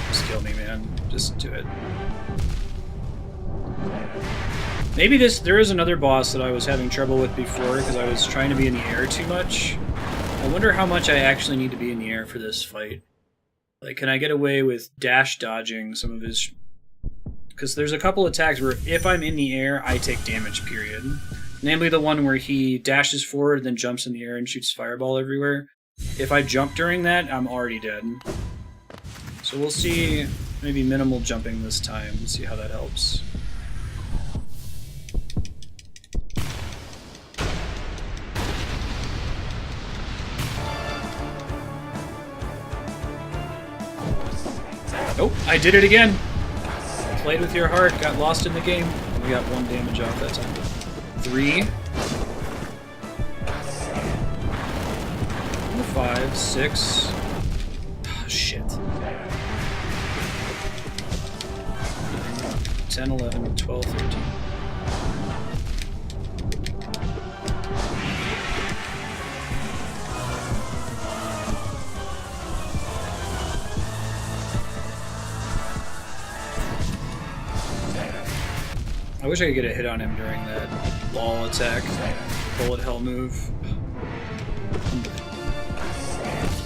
Just kill me, man. Just do it. Maybe there is another boss that I was having trouble with before because I was trying to be in the air too much. I wonder how much I actually need to be in the air for this fight. Like, can I get away with dash dodging some of his... Because there's a couple attacks where if I'm in the air, I take damage, period. Namely the one where he dashes forward, then jumps in the air and shoots fireball everywhere. If I jump during that, I'm already dead. So we'll see maybe minimal jumping this time and see how that helps. Oh, I did it again! Played with your heart, got lost in the game. We got 1 damage off that time. 3, 5, 6. Oh, shit. 10, 11, 12, 13. I wish I could get a hit on him during that wall attack, bullet hell move.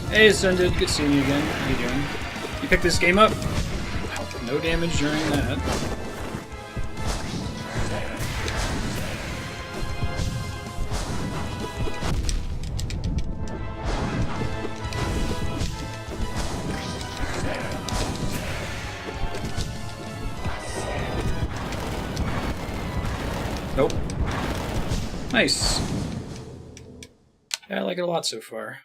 Hey, Ascended, good seeing you again. How you doing? You picked this game up? No damage during that. Nope. Nice. Yeah, I like it a lot so far.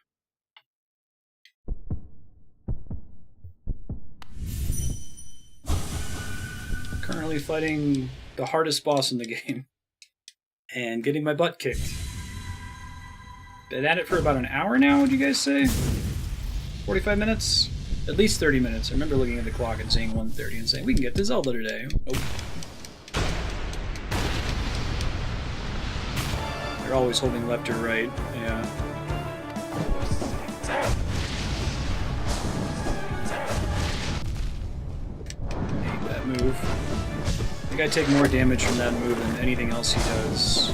Currently fighting the hardest boss in the game. And getting my butt kicked. Been at it for about an hour now, would you guys say? 45 minutes? At least 30 minutes. I remember looking at the clock and saying 1:30 and saying, we can get to Zelda today. Nope. They're always holding left or right, yeah. Hate that move. I think I take more damage from that move than anything else he does.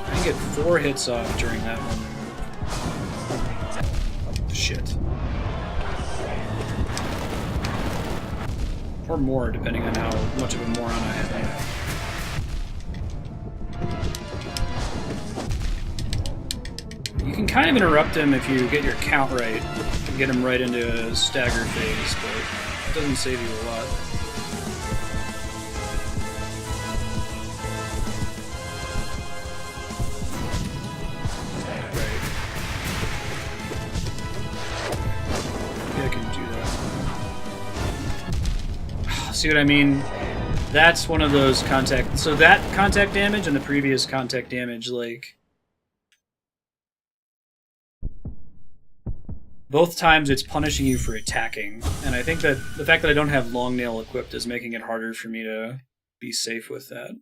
I can get 4 hits off during that one move. Shit. Or more, depending on how much of a moron I am. You can kind of interrupt him if you get your count right. Get him right into a stagger phase, but It doesn't save you a lot. Right. Yeah, I can do that. See what I mean? That's one of those contact... So that contact damage and the previous contact damage, like... Both times it's punishing you for attacking, and I think that the fact that I don't have Long Nail equipped is making it harder for me to be safe with that.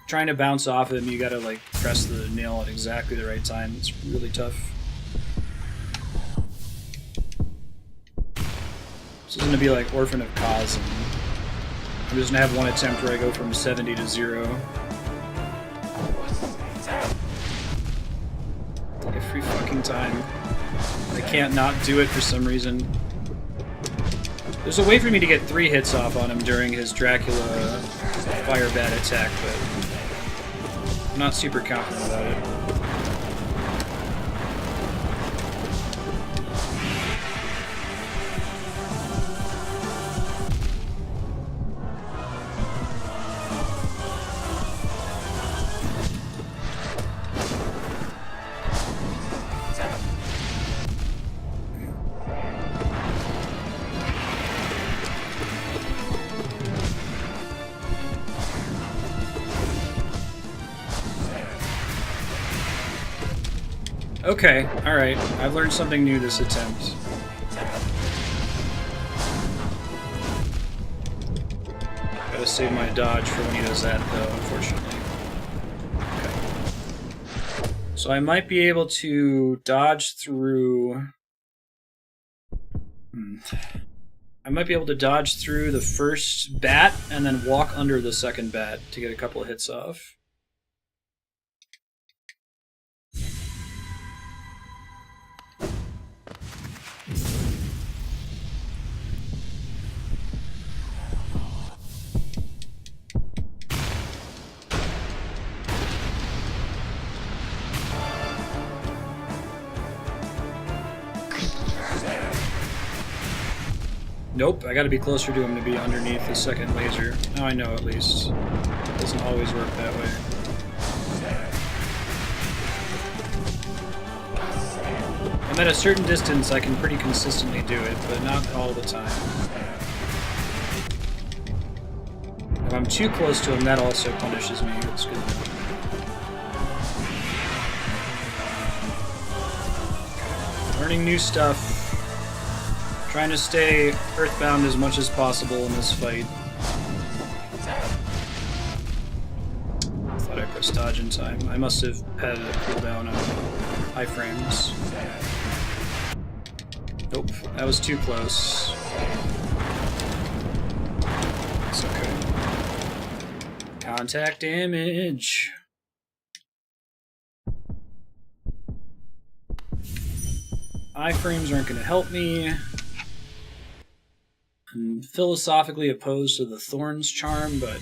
Trying to bounce off him, you gotta like press the nail at exactly the right time. It's really tough. This is gonna be like Orphan of Kaz, and I'm just gonna have one attempt where I go from 70 to 0. Every fucking time. I can't not do it for some reason. There's a way for me to get 3 hits off on him during his Dracula Fire Bat attack, but I'm not super confident about it. Okay, alright. I've learned something new this attempt. Gotta save my dodge for when he does that, though, unfortunately. Okay. So I might be able to dodge through... I might be able to dodge through the first bat and then walk under the second bat to get a couple of hits off. Nope, I gotta be closer to him to be underneath the second laser. Now I know, at least. It doesn't always work that way. I'm at a certain distance, I can pretty consistently do it, but not all the time. If I'm too close to him, that also punishes me. It's good. Learning new stuff. Trying to stay earthbound as much as possible in this fight. Thought I pressed dodge in time. I must have had a cooldown on high frames. Nope, that was too close. It's okay. Contact damage. Iframes aren't going to help me. I'm philosophically opposed to the Thorns charm, but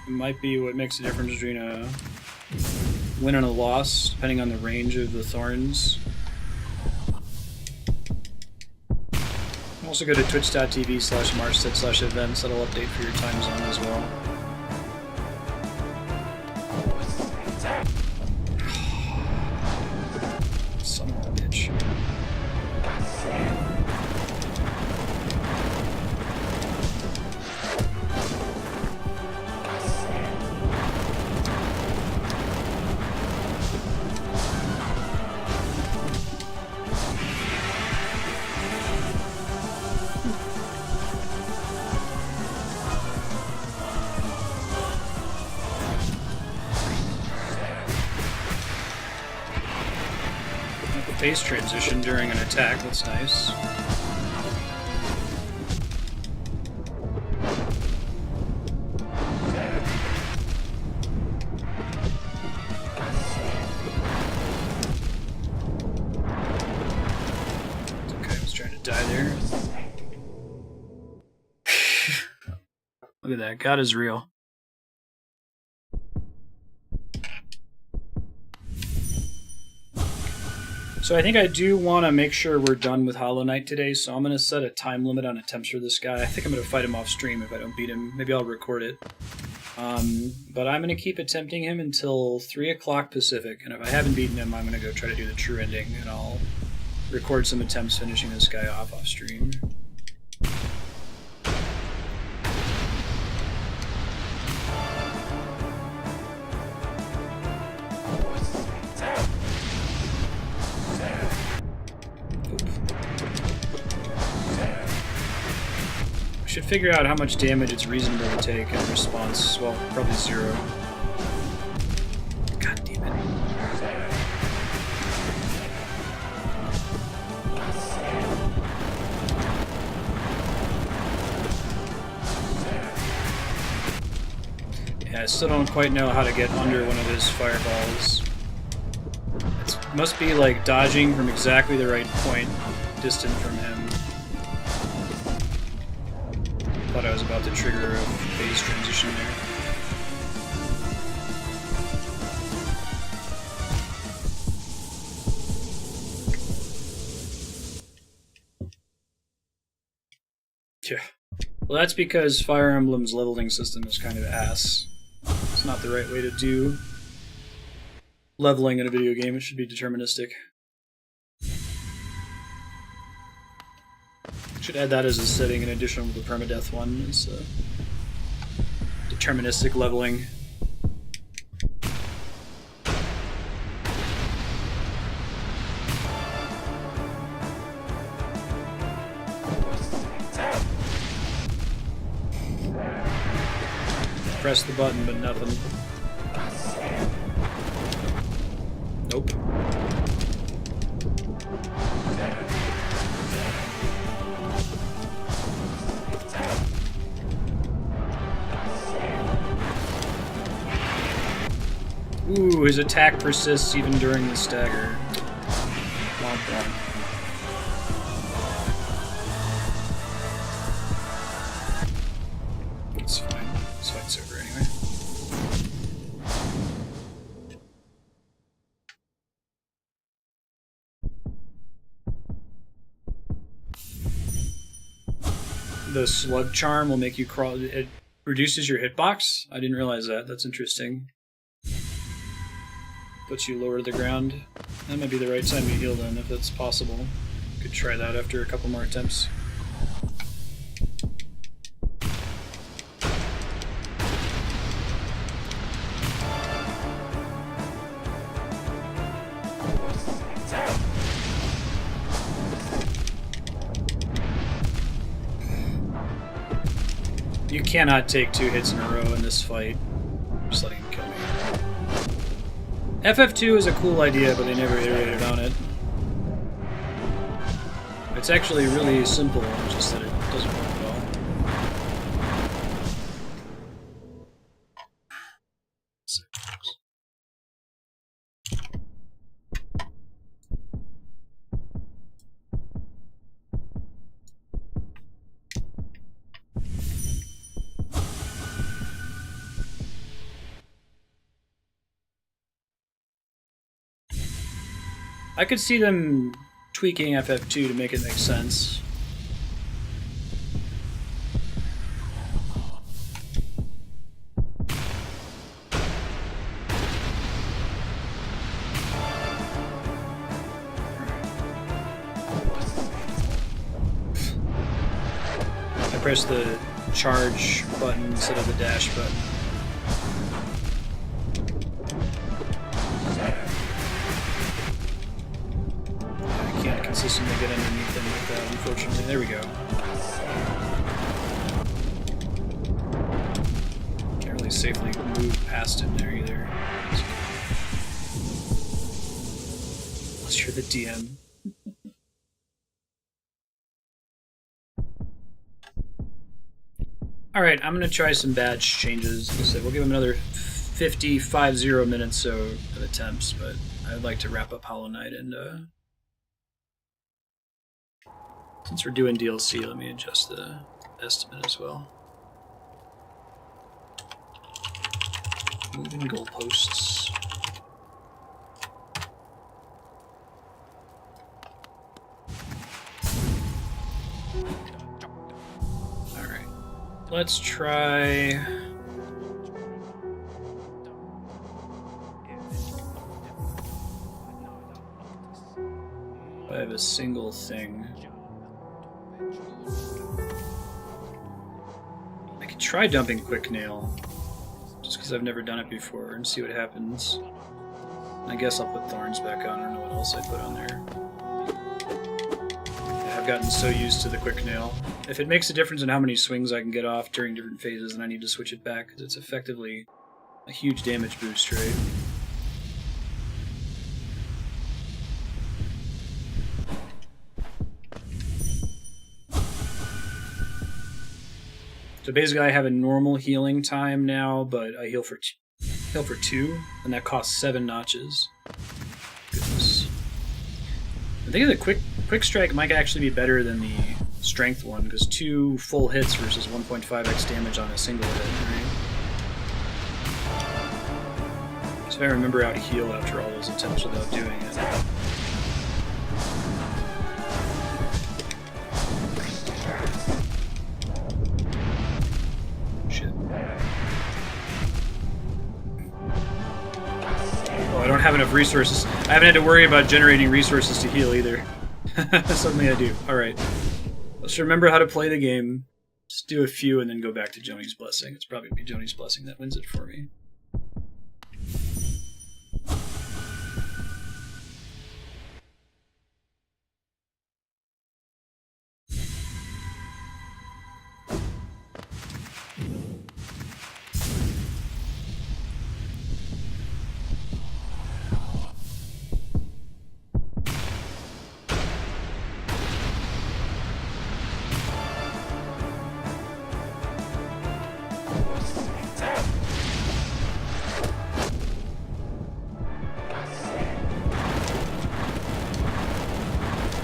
it might be what makes the difference between a win and a loss, depending on the range of the Thorns. Also go to twitch.tv/Marstead/events. That'll update for your time zone as well. Son of a bitch. Phase transition during an attack, that's nice. Okay, I was trying to die there. Look at that, God is real. So I think I do want to make sure we're done with Hollow Knight today, so I'm going to set a time limit on attempts for this guy. I think I'm going to fight him off stream if I don't beat him. Maybe I'll record it. But I'm going to keep attempting him until 3 o'clock Pacific, and if I haven't beaten him, I'm going to go try to do the true ending, and I'll record some attempts finishing this guy off stream. Should figure out how much damage it's reasonable to take in response. Well, probably 0. God damn it. Yeah, I still don't quite know how to get under one of his fireballs. It must be like dodging from exactly the right point, distant from him. Thought I was about to trigger a phase transition there. Yeah. Well, that's because Fire Emblem's leveling system is kind of ass. It's not the right way to do leveling in a video game. It should be deterministic. Should add that as a setting in addition to the permadeath one. Is deterministic leveling. Press the button, but nothing. Nope. Ooh, his attack persists even during the stagger. Womp womp. It's fine. This fight's over anyway. The slug charm will make you crawl. It reduces your hitbox? I didn't realize that. That's interesting. Puts you lower to the ground. That might be the right time to heal then, if that's possible. Could try that after a couple more attempts. You cannot take 2 hits in a row in this fight. I'm just letting him kill me. FF2 is a cool idea, but they never iterated on it. It's actually really simple, just that it doesn't work well. I could see them tweaking FF2 to make it make sense. I pressed the charge button instead of the dash button. Consistently get underneath them like that, unfortunately. There we go. Can't really safely move past him there either. Unless you're the DM. Alright, I'm going to try some badge changes. Like I said, we'll give him another 50 minutes so of attempts, but I'd like to wrap up Hollow Knight and since we're doing DLC, let me adjust the estimate as well. Moving goalposts. Let's try... I have a single thing. I could try dumping Quick Nail, just because I've never done it before, and see what happens. I guess I'll put Thorns back on. I don't know what else I put on there. Yeah, I've gotten so used to the Quick Nail. If it makes a difference in how many swings I can get off during different phases, then I need to switch it back, because it's effectively a huge damage boost, right? So basically I have a normal healing time now, but I heal for 2, and that costs 7 notches. Goodness. I think the quick strike might actually be better than the strength one, because 2 full hits versus 1.5x damage on a single hit, right? So if I remember how to heal after all those attempts without doing it. I don't have enough resources. I haven't had to worry about generating resources to heal either. Suddenly I do. Alright. Let's remember how to play the game. Just do a few and then go back to Joni's Blessing. It's probably going to be Joni's Blessing that wins it for me.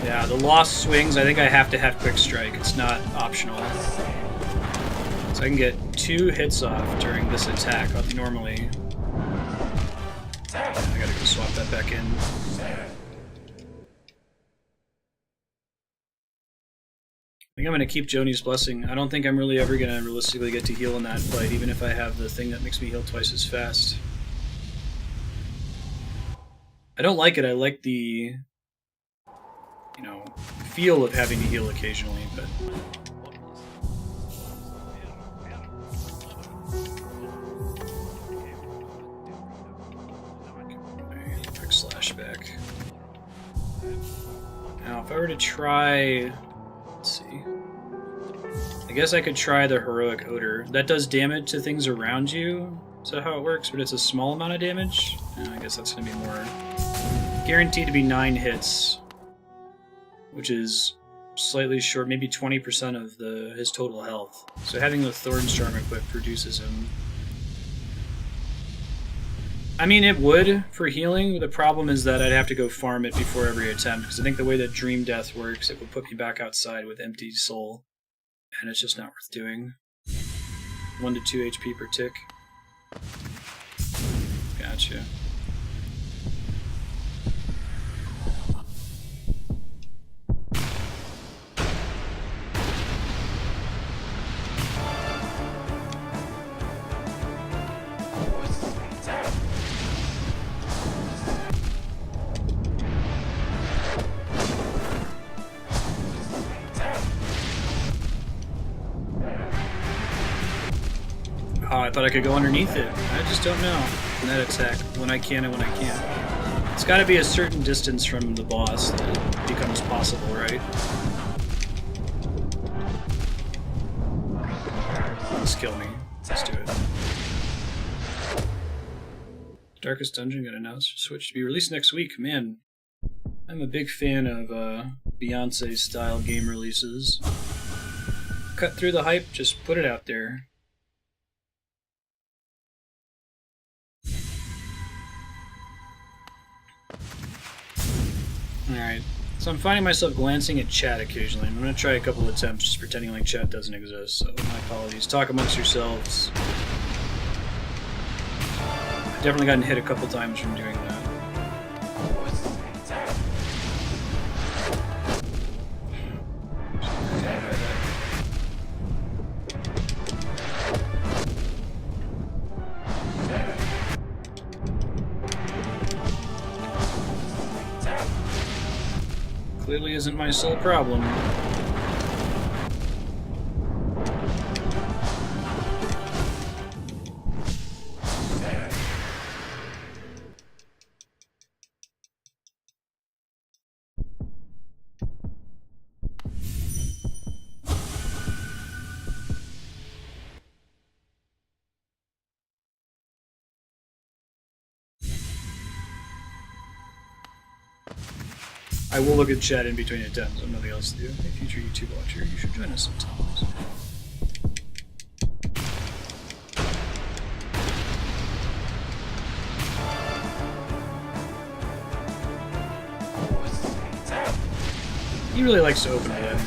Yeah, the lost swings, I think I have to have Quick Strike. It's not optional. So I can get 2 hits off during this attack normally. I gotta go swap that back in. I think I'm gonna keep Joni's Blessing. I don't think I'm really ever gonna realistically get to heal in that fight, even if I have the thing that makes me heal twice as fast. I don't like it. I like the... feel of having to heal occasionally, but... Quick slash back. Now, if I were to try... Let's see. I guess I could try the Heroic Odor. That does damage to things around you. Is that how it works? But it's a small amount of damage? I guess that's going to be more... Guaranteed to be 9 hits. Which is slightly short, maybe 20% of his total health. So having the Thorns Charm equipped reduces him. I mean, it would for healing. The problem is that I'd have to go farm it before every attempt, because I think the way that Dream Death works, it would put me back outside with empty soul, and it's just not worth doing. 1 to 2 HP per tick. Gotcha. Oh, I thought I could go underneath it. I just don't know. In that attack, when I can and when I can't. It's got to be a certain distance from the boss that it becomes possible, right? Just kill me. Let's do it. Darkest Dungeon got announced for Switch to be released next week. Man, I'm a big fan of Beyonce-style game releases. Cut through the hype, just put it out there. Alright, so I'm finding myself glancing at chat occasionally. I'm going to try a couple attempts just pretending like chat doesn't exist, so my apologies. Talk amongst yourselves. I've definitely gotten hit a couple times from doing that. Clearly isn't my sole problem. I will look at chat in between attempts. I have nothing else to do. Hey, future YouTube watcher, you should join us sometimes. He really likes to open it.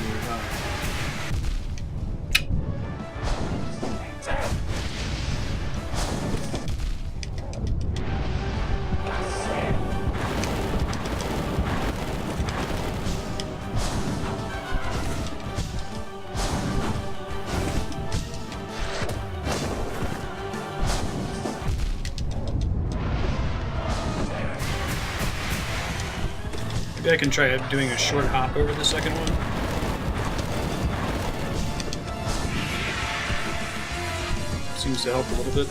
Maybe I can try doing a short hop over the second one. Seems to help a little bit.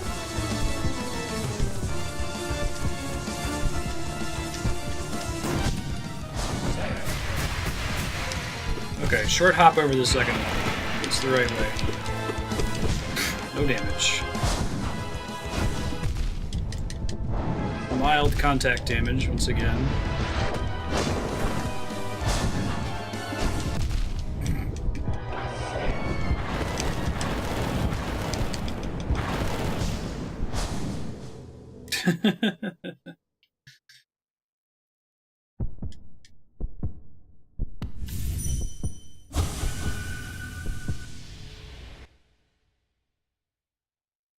Okay, short hop over the second one. It's the right way. No damage. Mild contact damage once again.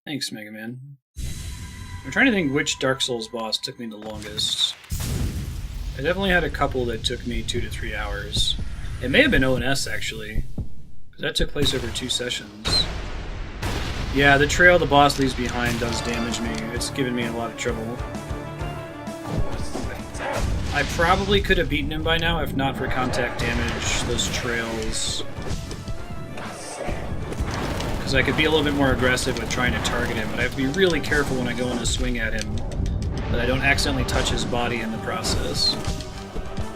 Thanks, Mega Man. I'm trying to think which Dark Souls boss took me the longest. I definitely had a couple that took me 2 to 3 hours. It may have been ONS, actually, because that took place over 2 sessions. Yeah, the trail the boss leaves behind does damage me. It's given me a lot of trouble. I probably could have beaten him by now if not for contact damage, those trails. Because I could be a little bit more aggressive with trying to target him, but I have to be really careful when I go in to swing at him that I don't accidentally touch his body in the process.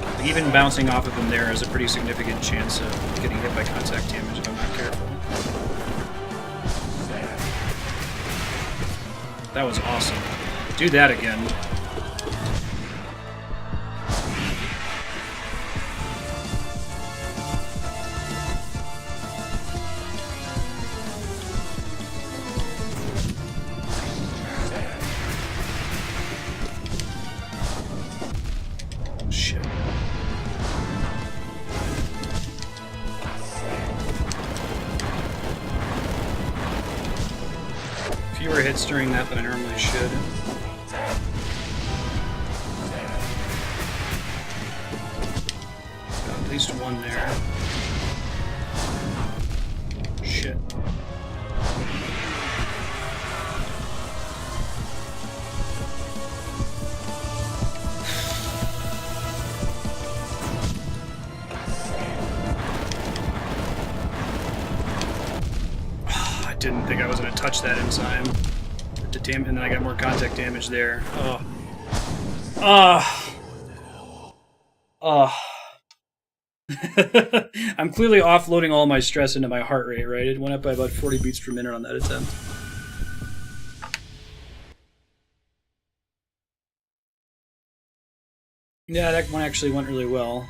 Like even bouncing off of him there is a pretty significant chance of getting hit by contact damage if I'm not careful. That was awesome. Do that again. Hits during that than I normally should. Got at least one there. Shit. I didn't think I was going to touch that in time. And then I got more contact damage there. I'm clearly offloading all my stress into my heart rate, right? It went up by about 40 beats per minute on that attempt. Yeah, that one actually went really well.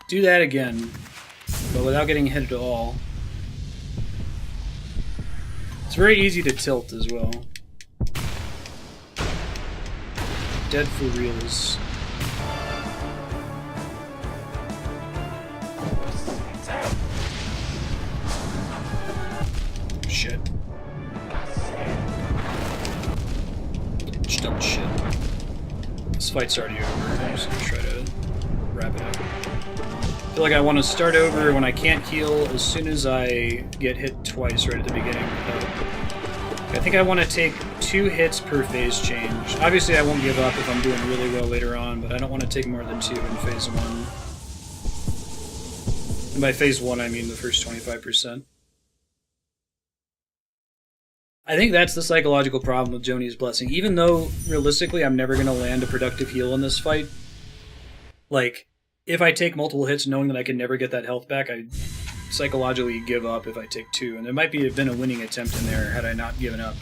Do that again, but without getting hit at all. It's very easy to tilt as well. Dead for reals. Shit. Dumb shit. This fight's already over. I'm just gonna try to wrap it up. I feel like I want to start over when I can't heal as soon as I get hit twice right at the beginning. I think I want to take 2 hits per phase change. Obviously I won't give up if I'm doing really well later on, but I don't want to take more than 2 in phase 1. And by phase 1, I mean the first 25%. I think that's the psychological problem with Joni's Blessing. Even though, realistically, I'm never going to land a productive heal in this fight, like, if I take multiple hits knowing that I can never get that health back, I psychologically give up if I take 2. And there might have been a winning attempt in there had I not given up.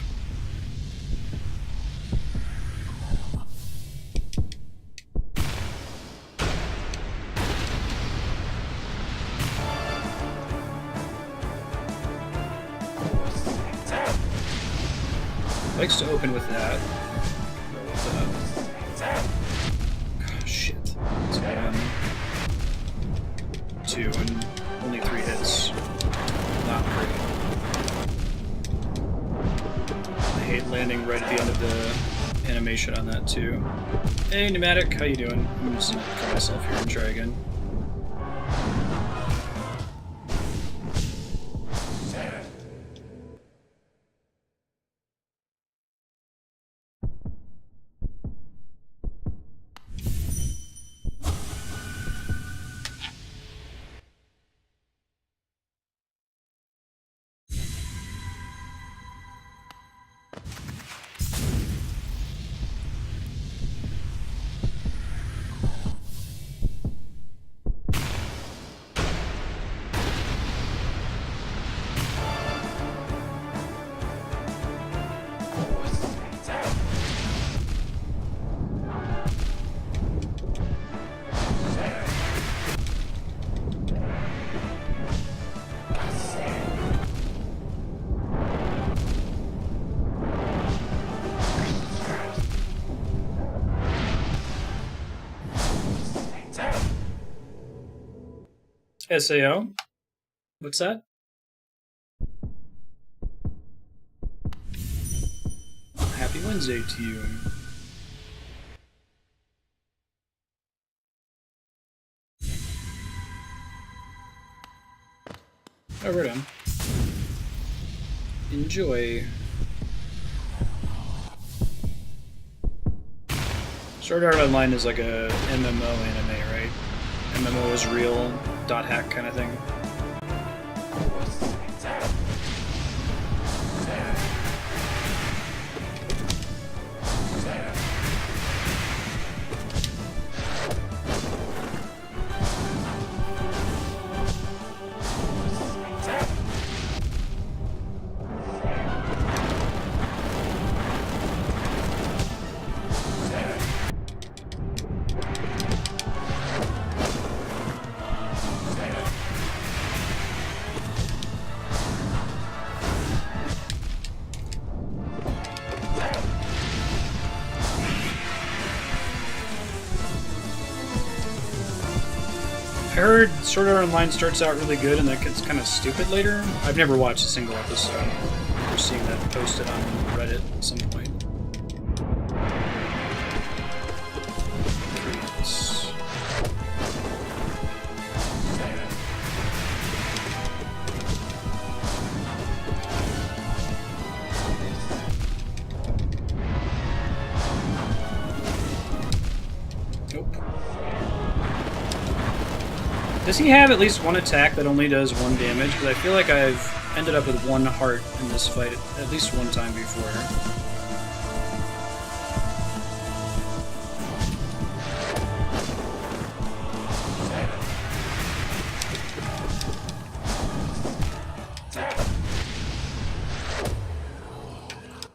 Likes to open with that. Oh, shit. It's 1, 2, and only 3 hits. Not great. I hate landing right at the end of the animation on that too. Hey, Pneumatic, how you doing? I'm just gonna kill myself here and try again. SAO? What's that? Happy Wednesday to you. Oh, we're done. Enjoy. Sword Art Online is like a MMO anime, right? MMO is real, dot hack kind of thing. I heard Sword Art Online starts out really good and that gets kind of stupid later. I've never watched a single episode. I remember seeing that posted on Reddit at some point. Does he have at least one attack that only does 1 damage? Because I feel like I've ended up with 1 heart in this fight at least one time before.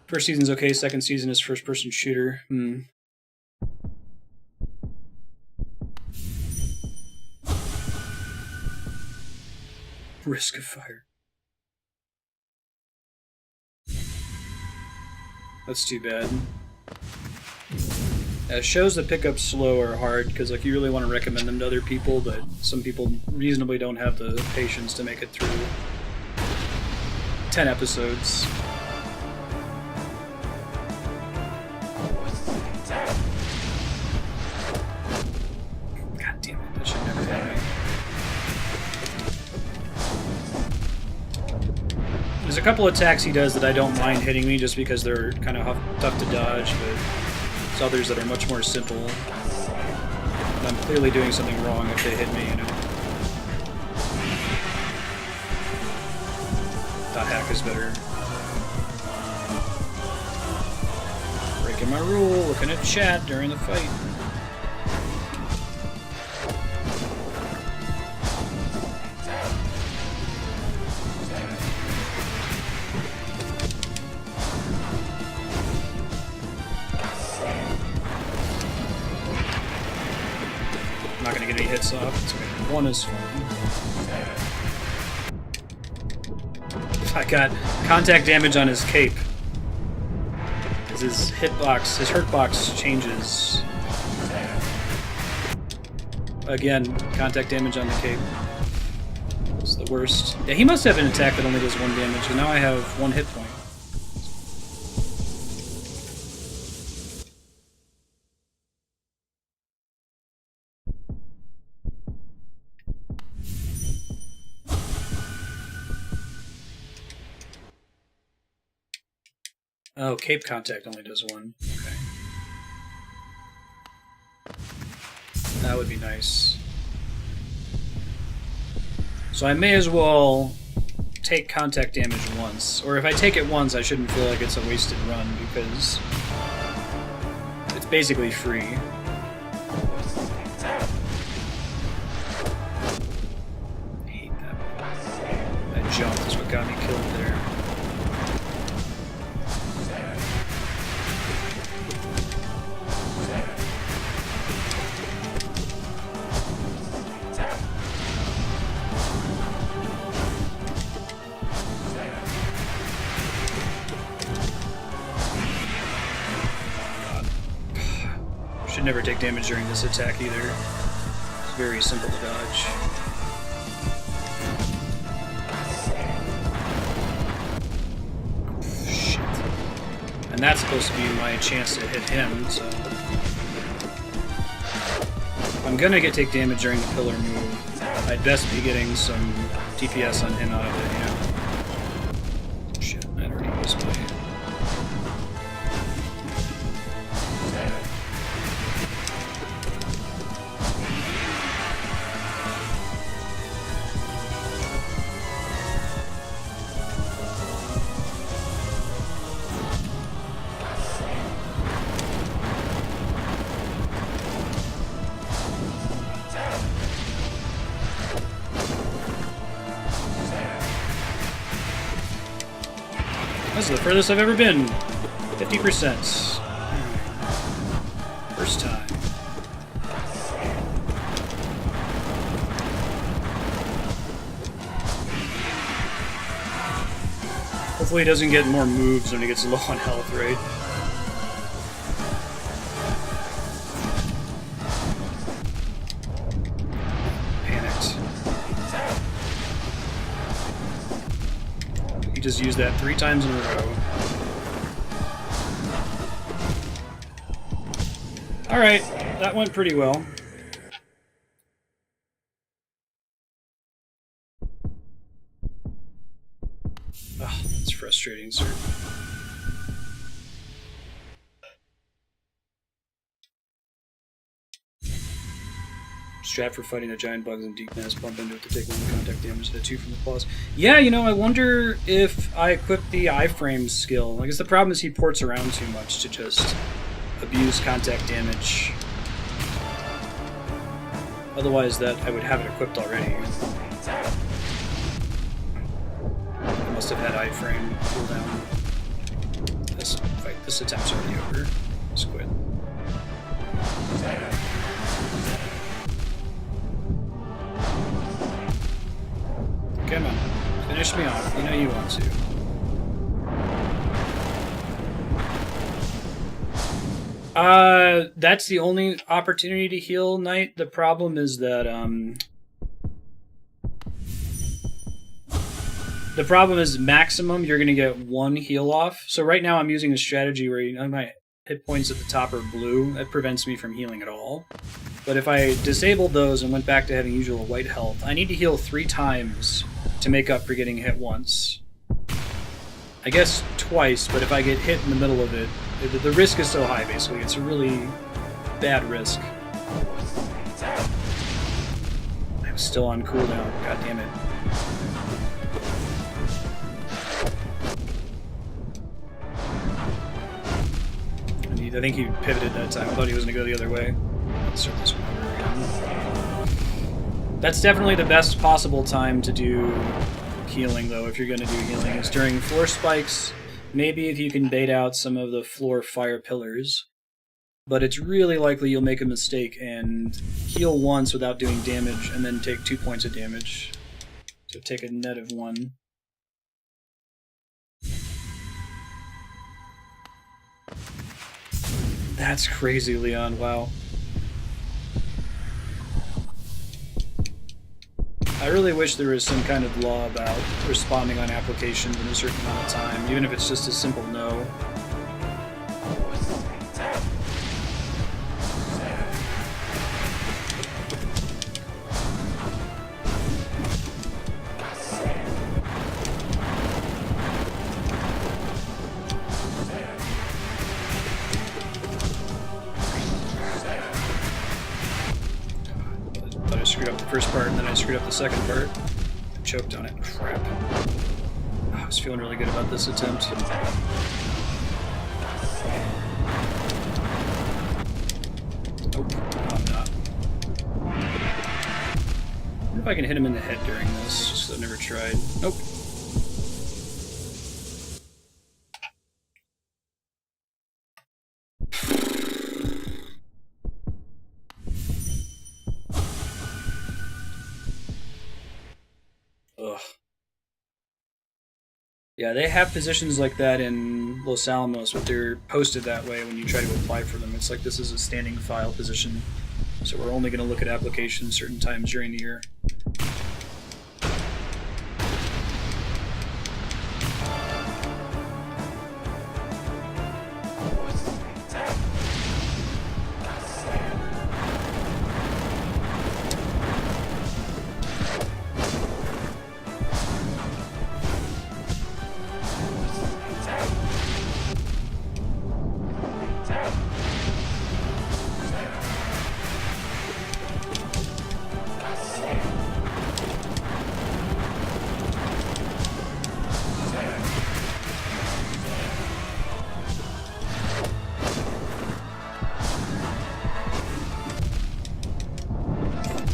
First season's okay, second season is first-person shooter. Risk of fire. That's too bad. Shows that pick up slow are hard because like you really want to recommend them to other people, but some people reasonably don't have the patience to make it through 10 episodes. God damn it, that should never happen. There's a couple attacks he does that I don't mind hitting me just because they're kind of tough to dodge, but there's others that are much more simple. And I'm clearly doing something wrong if they hit me, you know. thought hack is better. Breaking my rule, looking at chat during the fight. I'm not gonna get any hits off. It's okay. One is fine. I got contact damage on his cape. Because his hitbox, his hurtbox changes. Again, contact damage on the cape. It's the worst. Yeah, he must have an attack that only does 1 damage, and now I have 1 hit point. Oh, cape contact only does 1. Okay. That would be nice. So I may as well take contact damage once. Or if I take it once, I shouldn't feel like it's a wasted run, because it's basically free. I hate that. That jump is what got me killed there. Should never take damage during this attack either. It's very simple to dodge. Shit. And that's supposed to be my chance to hit him, so... If I'm gonna take damage during the pillar move, I'd best be getting some DPS on him out of it, you know? Shit, I'd already used my... This is the furthest I've ever been. 50%. First time. Hopefully he doesn't get more moves when he gets low on health, right? He just used that 3 times in a row. Alright, that went pretty well. Oh, that's frustrating, sir. Strat for fighting the giant bugs and deep mass, bump into it to take 1 contact damage, the 2 from the claws. Yeah, you know, I wonder if I equip the iframe skill. I guess the problem is he ports around too much to just abuse contact damage. Otherwise, that I would have it equipped already. I must have had iframe cooldown. This attempt's already over. Let's quit. Come on, finish me off. You know you want to. That's the only opportunity to heal Knight. The problem is that, the problem is maximum you're gonna get 1 heal off. So right now I'm using a strategy where my hit points at the top are blue. That prevents me from healing at all. But if I disabled those and went back to having usual white health, I need to heal 3 times to make up for getting hit once. I guess twice, but if I get hit in the middle of it, the risk is so high, basically. It's a really bad risk. I'm still on cooldown. God damn it. I think he pivoted that time. I thought he was going to go the other way. Let's start this one over again. That's definitely the best possible time to do healing, though, if you're going to do healing, is during floor spikes. Maybe if you can bait out some of the floor fire pillars. But it's really likely you'll make a mistake and heal once without doing damage, and then take 2 points of damage. So take a net of 1. That's crazy, Leon. Wow. I really wish there was some kind of law about responding on applications in a certain amount of time, even if it's just a simple no. I screwed up the first part, and then I screwed up the second part. I choked on it. Crap. I was feeling really good about this attempt. Nope. No, I'm not. I wonder if I can hit him in the head during this, just 'cause I've never tried. Nope. Ugh. Yeah, they have positions like that in Los Alamos, but they're posted that way when you try to apply for them. It's like this is a standing file position, so we're only going to look at applications certain times during the year.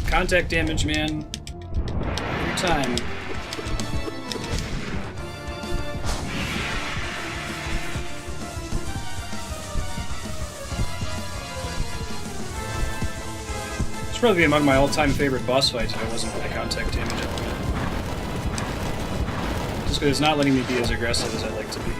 Contact damage, man. Every time. It's probably among my all-time favorite boss fights if it wasn't for the contact damage element. Just because it's not letting me be as aggressive as I'd like to be.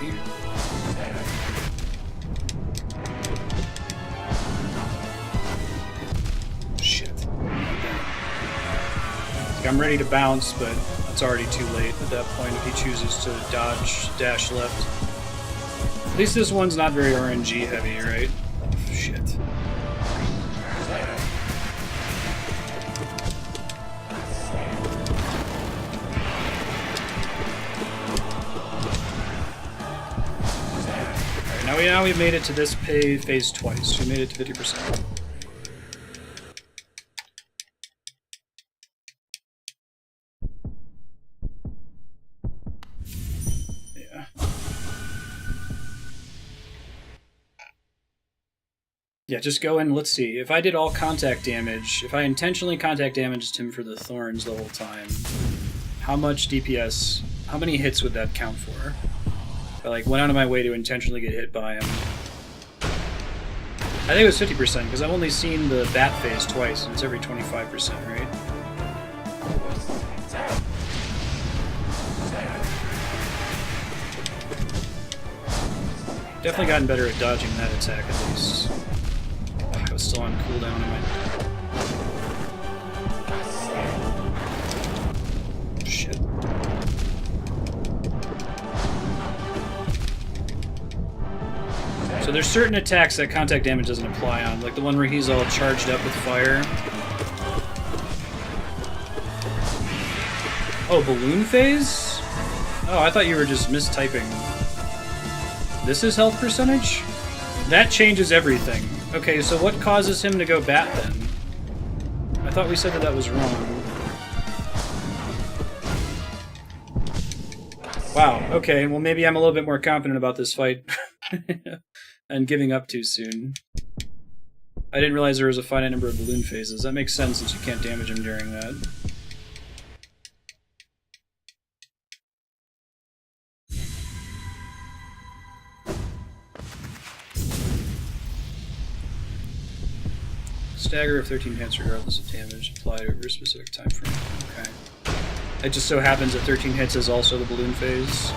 I'm ready to bounce, but it's already too late at that point if he chooses to dodge, dash left. At least this one's not very RNG heavy, right? Oh, shit. Alright, now we've made it to this phase twice. We made it to 50%. Yeah, just go in, let's see. If I did all contact damage, if I intentionally contact damaged him for the thorns the whole time, how much DPS, how many hits would that count for? If I like went out of my way to intentionally get hit by him. I think it was 50%, because I've only seen the bat phase twice, and it's every 25%, right? Definitely gotten better at dodging that attack, at least. I was still on cooldown, am I? Shit. So there's certain attacks that contact damage doesn't apply on, like the one where he's all charged up with fire. Oh, balloon phase? Oh, I thought you were just mistyping. This is health percentage? That changes everything. Okay, so what causes him to go bat then? I thought we said that that was wrong. Wow, okay, well maybe I'm a little bit more confident about this fight. and giving up too soon. I didn't realize there was a finite number of balloon phases. That makes sense since you can't damage him during that. Stagger of 13 hits regardless of damage applied over a specific time frame. Okay. It just so happens that 13 hits is also the balloon phase.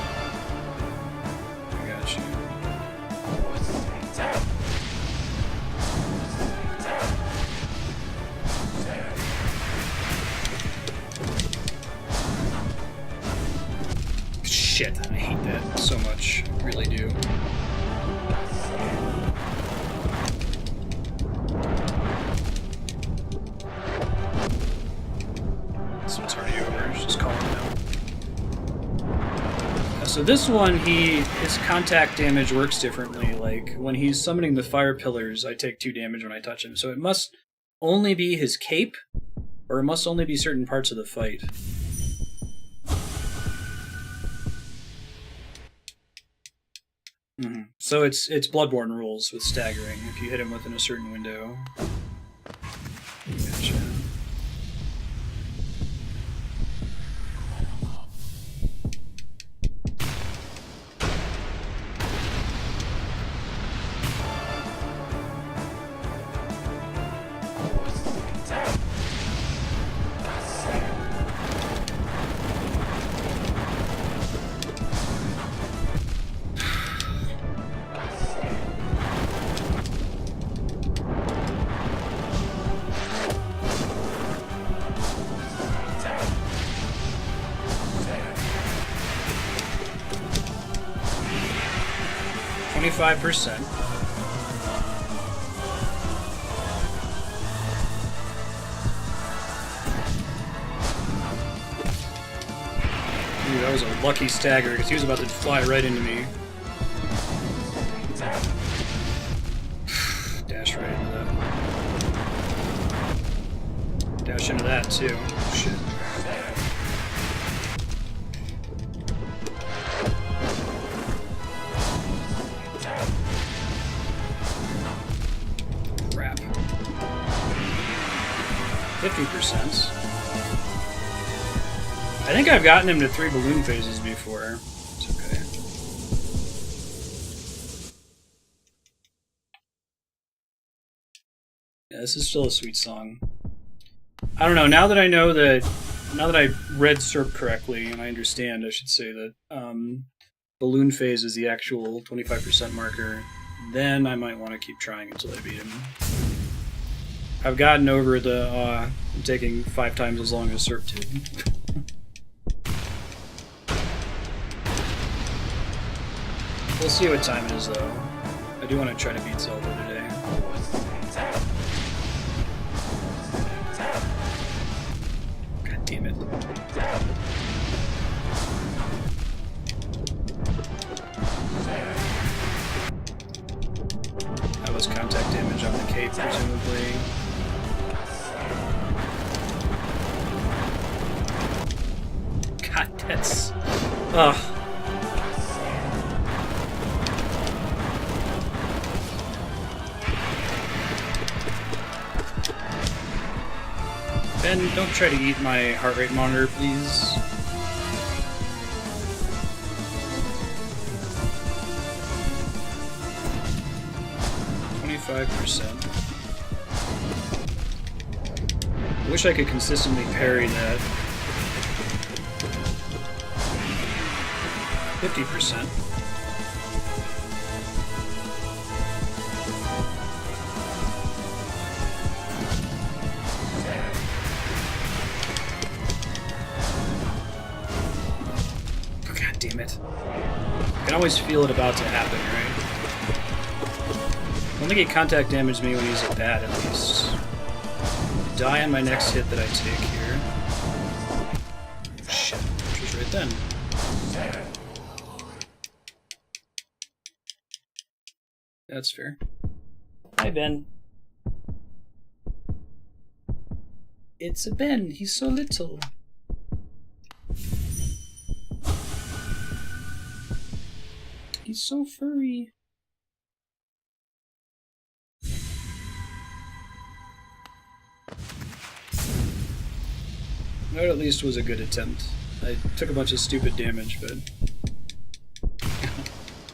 I got you. Shit, I hate that so much. I really do. This one's already over. Just call him out. So this one, his contact damage works differently. Like, when he's summoning the fire pillars, I take 2 damage when I touch him. So it must only be his cape, or it must only be certain parts of the fight. So it's Bloodborne rules with staggering. If you hit him within a certain window. Gotcha. %. Ooh, that was a lucky stagger because he was about to fly right into me. Dash right into that. Dash into that too. Shit. Crap. 50%. I think I've gotten him to 3 balloon phases before. It's okay. Yeah, this is still a sweet song. I don't know, now that I read Serp correctly, and I understand, I should say, that balloon phase is the actual 25% marker, then I might want to keep trying until I beat him. I've gotten over the taking 5 times as long as Serp did. We'll see what time it is, though. I do want to try to beat Zelda today. God damn it. That was contact damage on the cape, presumably. God, that's... Ugh. Ben, don't try to eat my heart rate monitor, please. %. I wish I could consistently parry that. 50%. God damn it. I can always feel it about to happen, right? I don't think he contact damaged me when he's at bat, at least. Die on my next hit that I take here. Shit, which was right then. That's fair. Hi, Ben. It's a Ben. He's so little. He's so furry. That at least was a good attempt. I took a bunch of stupid damage, but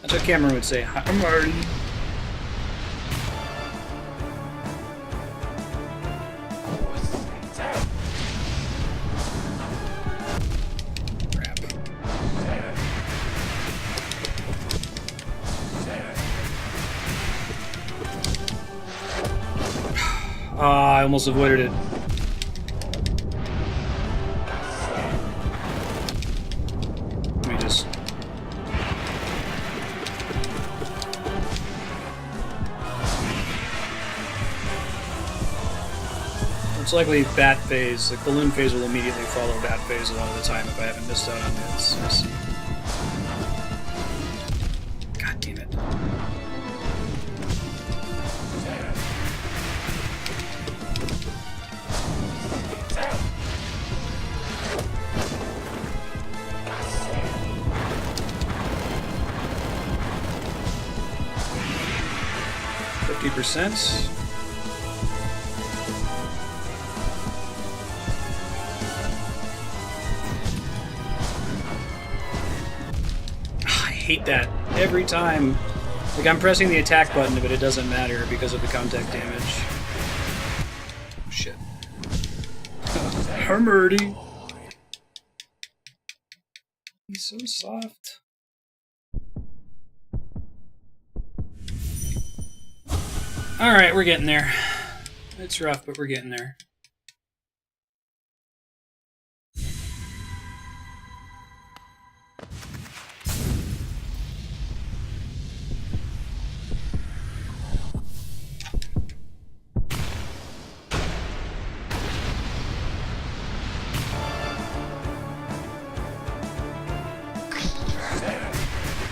that's what Cameron would say. Hi, Marty. Crap. Ah, I almost avoided it. It's likely bat phase, like balloon phase will immediately follow bat phase a lot of the time if I haven't missed out on hits. Let's see. God damn it. %. I hate that every time. Like, I'm pressing the attack button, but it doesn't matter because of the contact damage. Oh, shit. Hermerdy. He's so soft. Alright, we're getting there. It's rough, but we're getting there.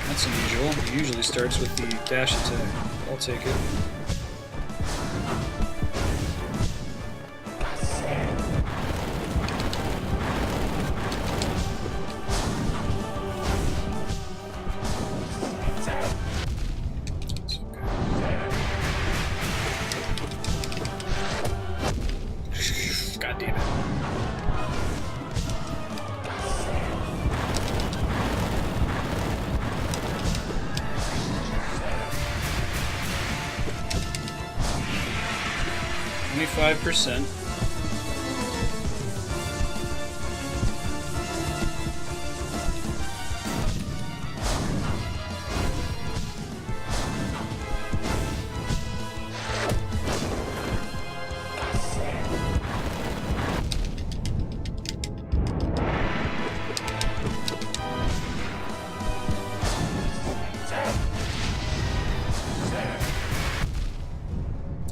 That's unusual. It usually starts with the dash attack. I'll take it. God damn it. Only 5%.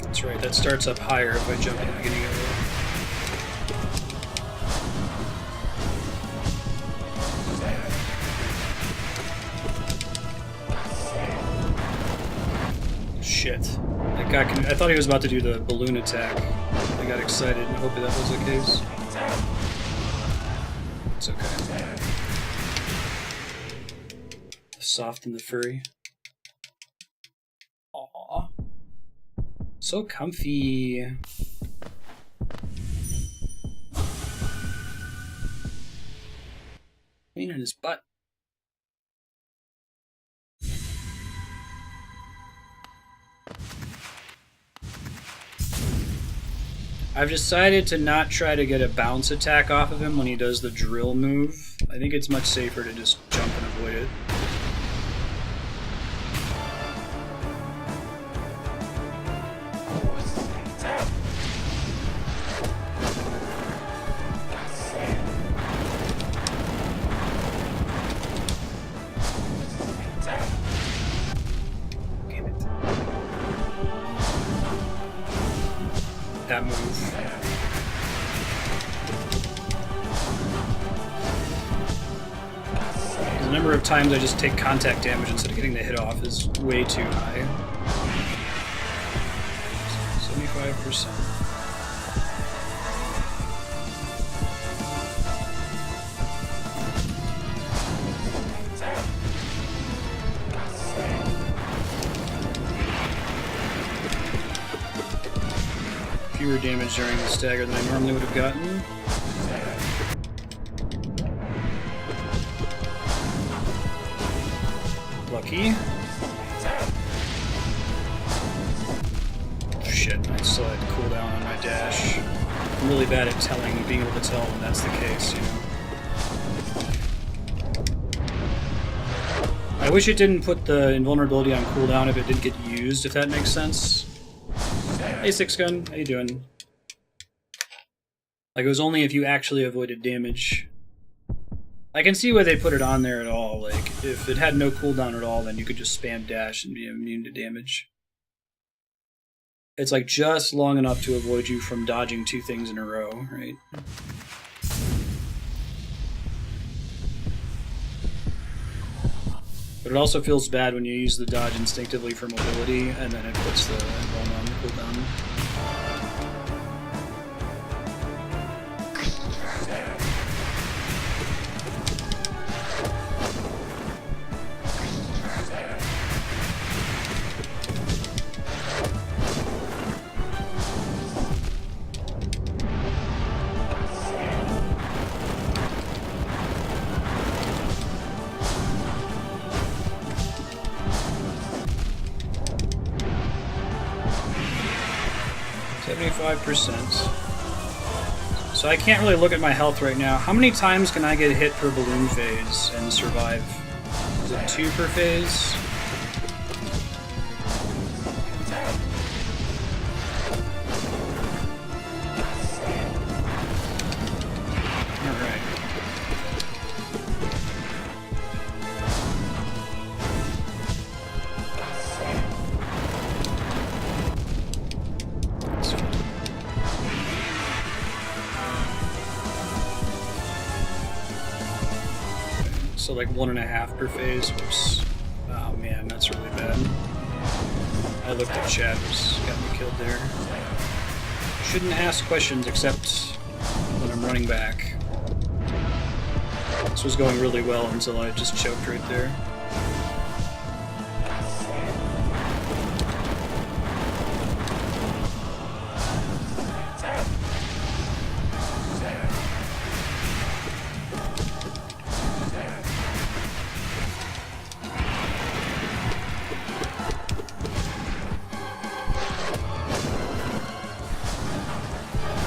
That's right, that starts up higher if I jump in the beginning of it. Shit. That guy I thought he was about to do the balloon attack. I got excited and hoped that was the case. It's okay. The soft and the furry. Aww. So comfy. Clean in his butt. I've decided to not try to get a bounce attack off of him when he does the drill move. I think it's much safer to just jump and avoid it. That move. The number of times I just take contact damage instead of getting the hit off is way too high. 75%. Fewer damage during the stagger than I normally would have gotten. Lucky. Shit, I still had cooldown on my dash. I'm really bad at being able to tell when that's the case, you know. I wish it didn't put the invulnerability on cooldown if it did get used, if that makes sense. Hey, Six Gun, how you doing? Like, it was only if you actually avoided damage. I can see why they put it on there at all. Like, if it had no cooldown at all, then you could just spam dash and be immune to damage. It's like just long enough to avoid you from dodging two things in a row, right? But it also feels bad when you use the dodge instinctively for mobility, and then it puts the invuln on cooldown. 75%. So I can't really look at my health right now. How many times can I get hit per balloon phase and survive? Is it 2 per phase? Alright. So like 1.5 per phase. Oops. Oh man, that's really bad. I looked at chat, got me killed there. Shouldn't ask questions except when I'm running back. This was going really well until I just choked right there.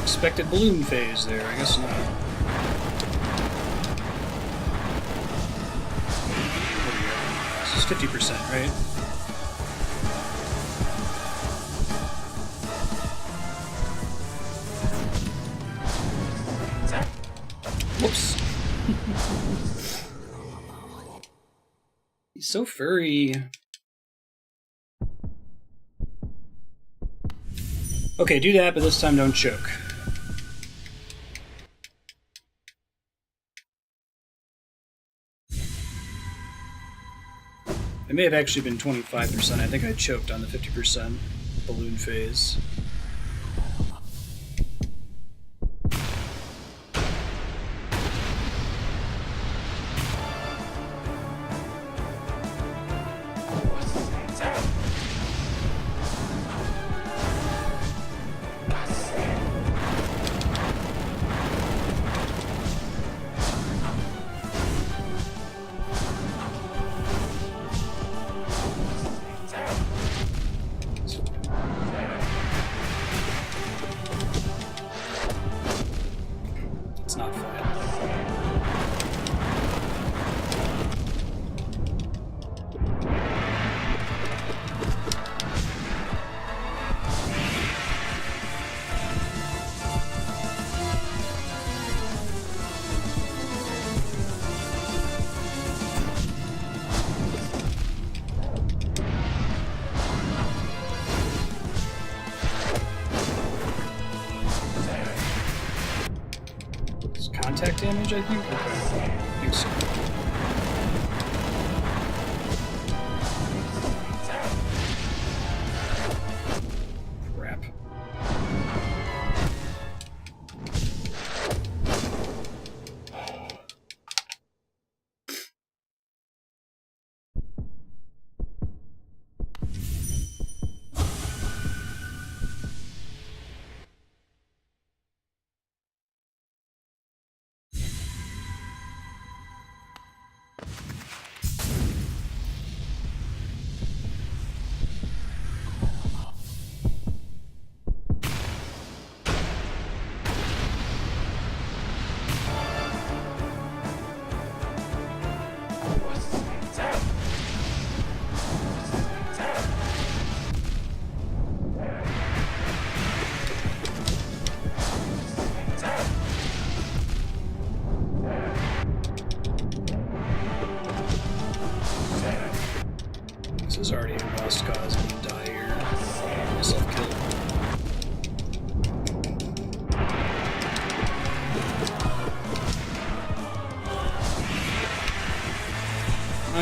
Expected balloon phase there, I guess not. This is 50%, right? Whoops. He's so furry. Okay, do that, but this time don't choke. It may have actually been 25%. I think I choked on the 50% balloon phase. Contact damage, I think? Okay. I think so. Crap.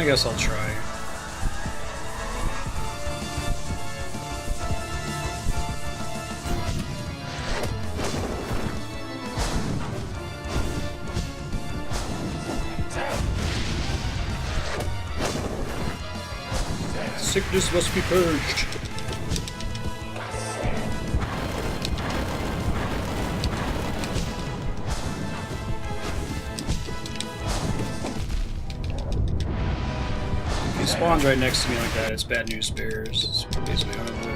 I guess I'll try. Sickness must be purged. If he spawns right next to me like that, it's bad news bears. It's basically unavoidable.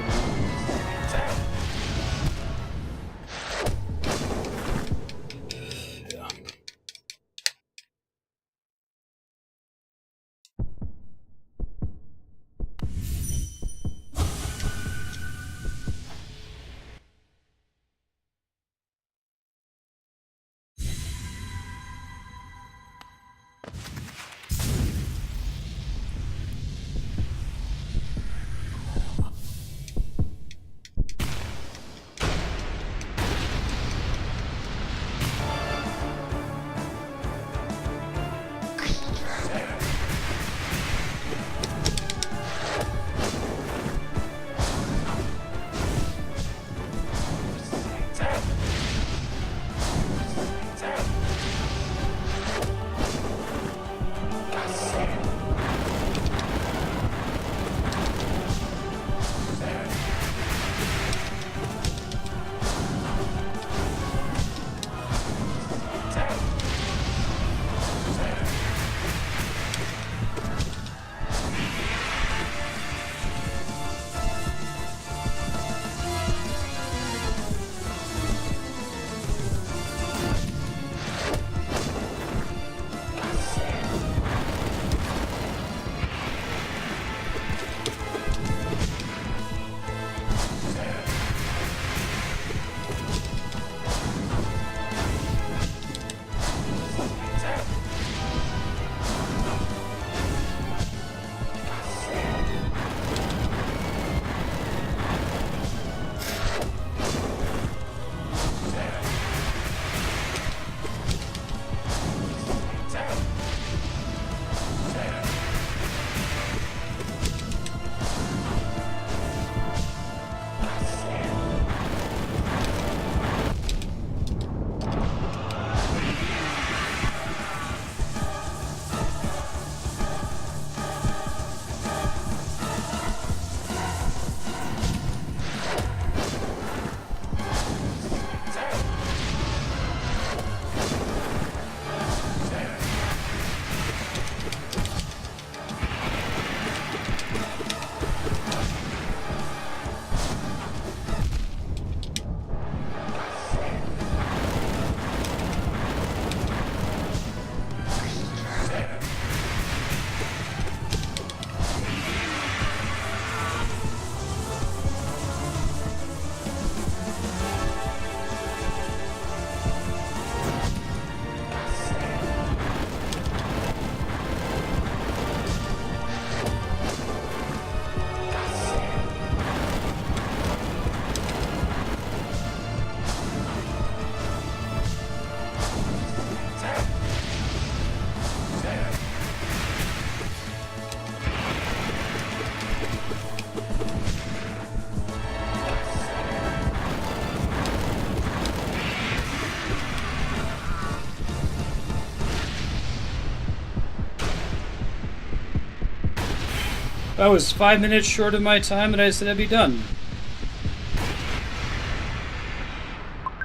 That was 5 minutes short of my time that I said I'd be done.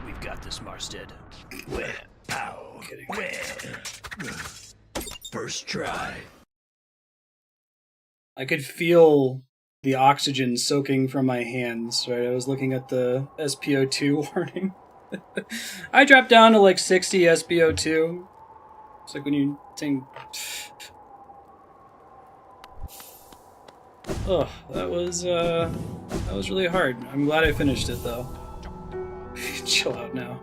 We've got this, Marstead. Where? How? Where? First try. I could feel the oxygen soaking from my hands, right? I was looking at the SPO2 warning. I dropped down to like 60 SPO2. It's like when you think... Oh, that was really hard. I'm glad I finished it though. Chill out now.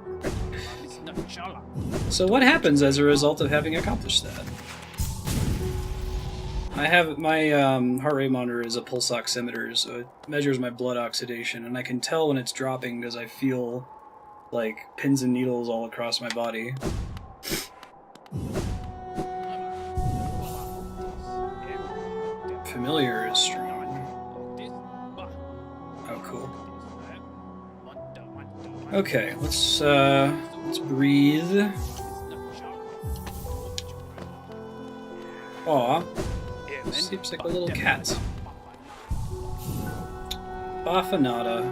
So what happens as a result of having accomplished that? I have my heart rate monitor is a pulse oximeter, so it measures my blood oxidation, and I can tell when it's dropping because I feel like pins and needles all across my body. familiar is strong. Oh, cool. Okay, let's breathe. Aw, sleeps like a little cat. Baffanada.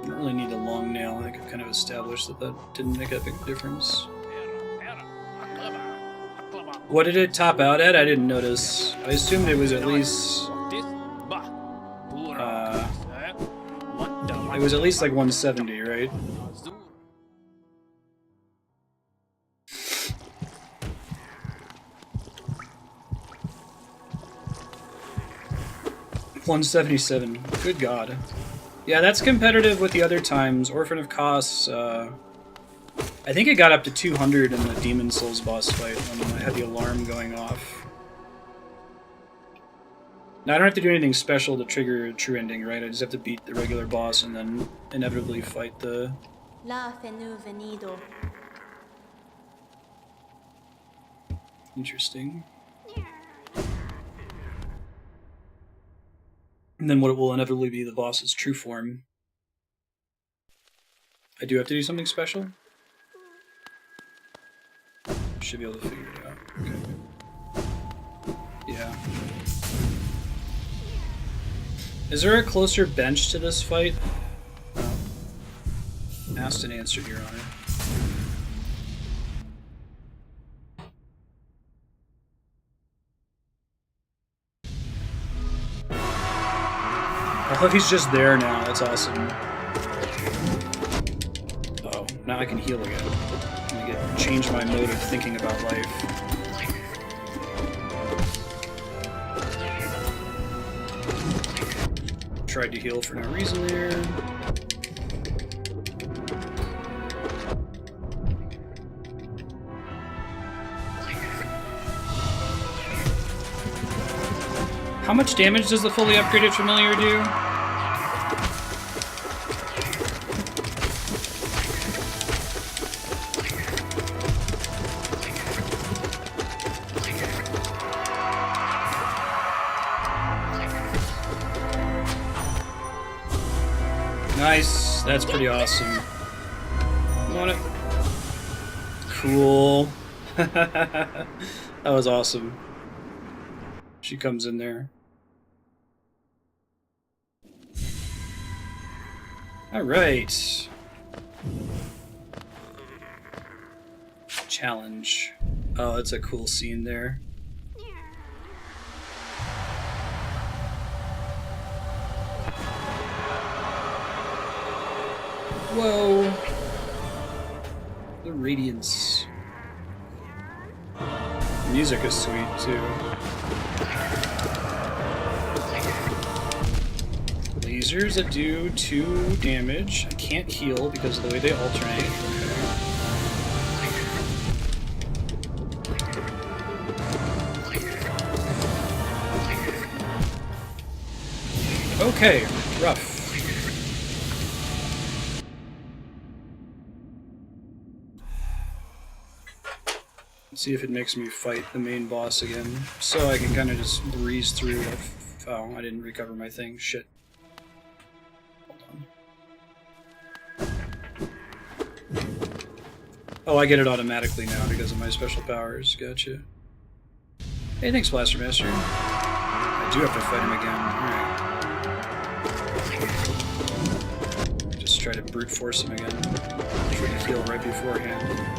I don't really need a long nail. I think I've kind of established that didn't make a big difference. What did it top out at? I didn't notice. I assumed it was at least... it was at least like 170, right? $177. Good God. Yeah, that's competitive with the other times. Orphan of Kos, I think it got up to 200 in the Demon Souls boss fight when I had the alarm going off. Now, I don't have to do anything special to trigger a true ending, right? I just have to beat the regular boss and then inevitably fight the... Interesting. And then what will inevitably be the boss's true form. I do have to do something special? Should be able to figure it out. Okay. Yeah. Is there a closer bench to this fight? No. Asked and answered, Your Honor. I love he's just there now. That's awesome. Oh, now I can heal again. I'm gonna change my mode of thinking about life. Tried to heal for no reason there. How much damage does the fully upgraded familiar do? Nice. That's pretty awesome. Want it? Cool. That was awesome. She comes in there. Alright. Challenge. Oh, that's a cool scene there. Whoa. The Radiance. The music is sweet, too. Lasers that do 2 damage. I can't heal because of the way they alternate. Okay, rough. Let's see if it makes me fight the main boss again, so I can kind of just breeze through. Oh, I didn't recover my thing. Shit. Oh, I get it automatically now because of my special powers. Gotcha. Hey, thanks, Blaster Master. I do have to fight him again. Alright. Just try to brute force him again. Try to heal right beforehand.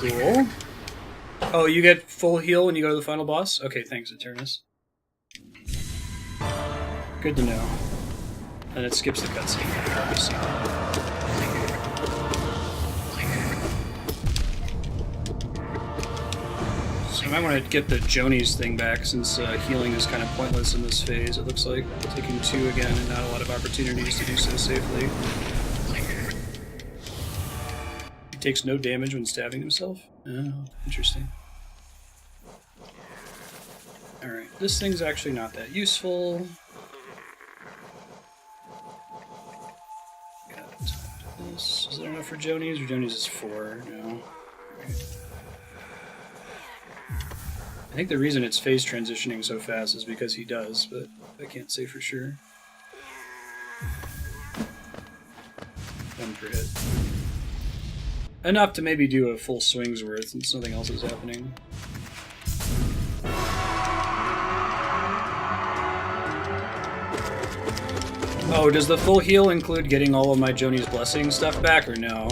Cool. Oh, you get full heal when you go to the final boss? Okay, thanks, Eternus. Good to know. And it skips the cutscene. might want to get the Joni's thing back since healing is kind of pointless in this phase, it looks like. Taking 2 again and not a lot of opportunities to do so safely. He takes no damage when stabbing himself? Oh, interesting. Alright, this thing's actually not that useful. Got this. Is there enough for Joni's? Or Joni's is 4? No. Right. I think the reason it's phase transitioning so fast is because he does, but I can't say for sure. 1 per hit. Enough to maybe do a full swing's worth since nothing else is happening. Oh, does the full heal include getting all of my Joni's Blessing stuff back, or no?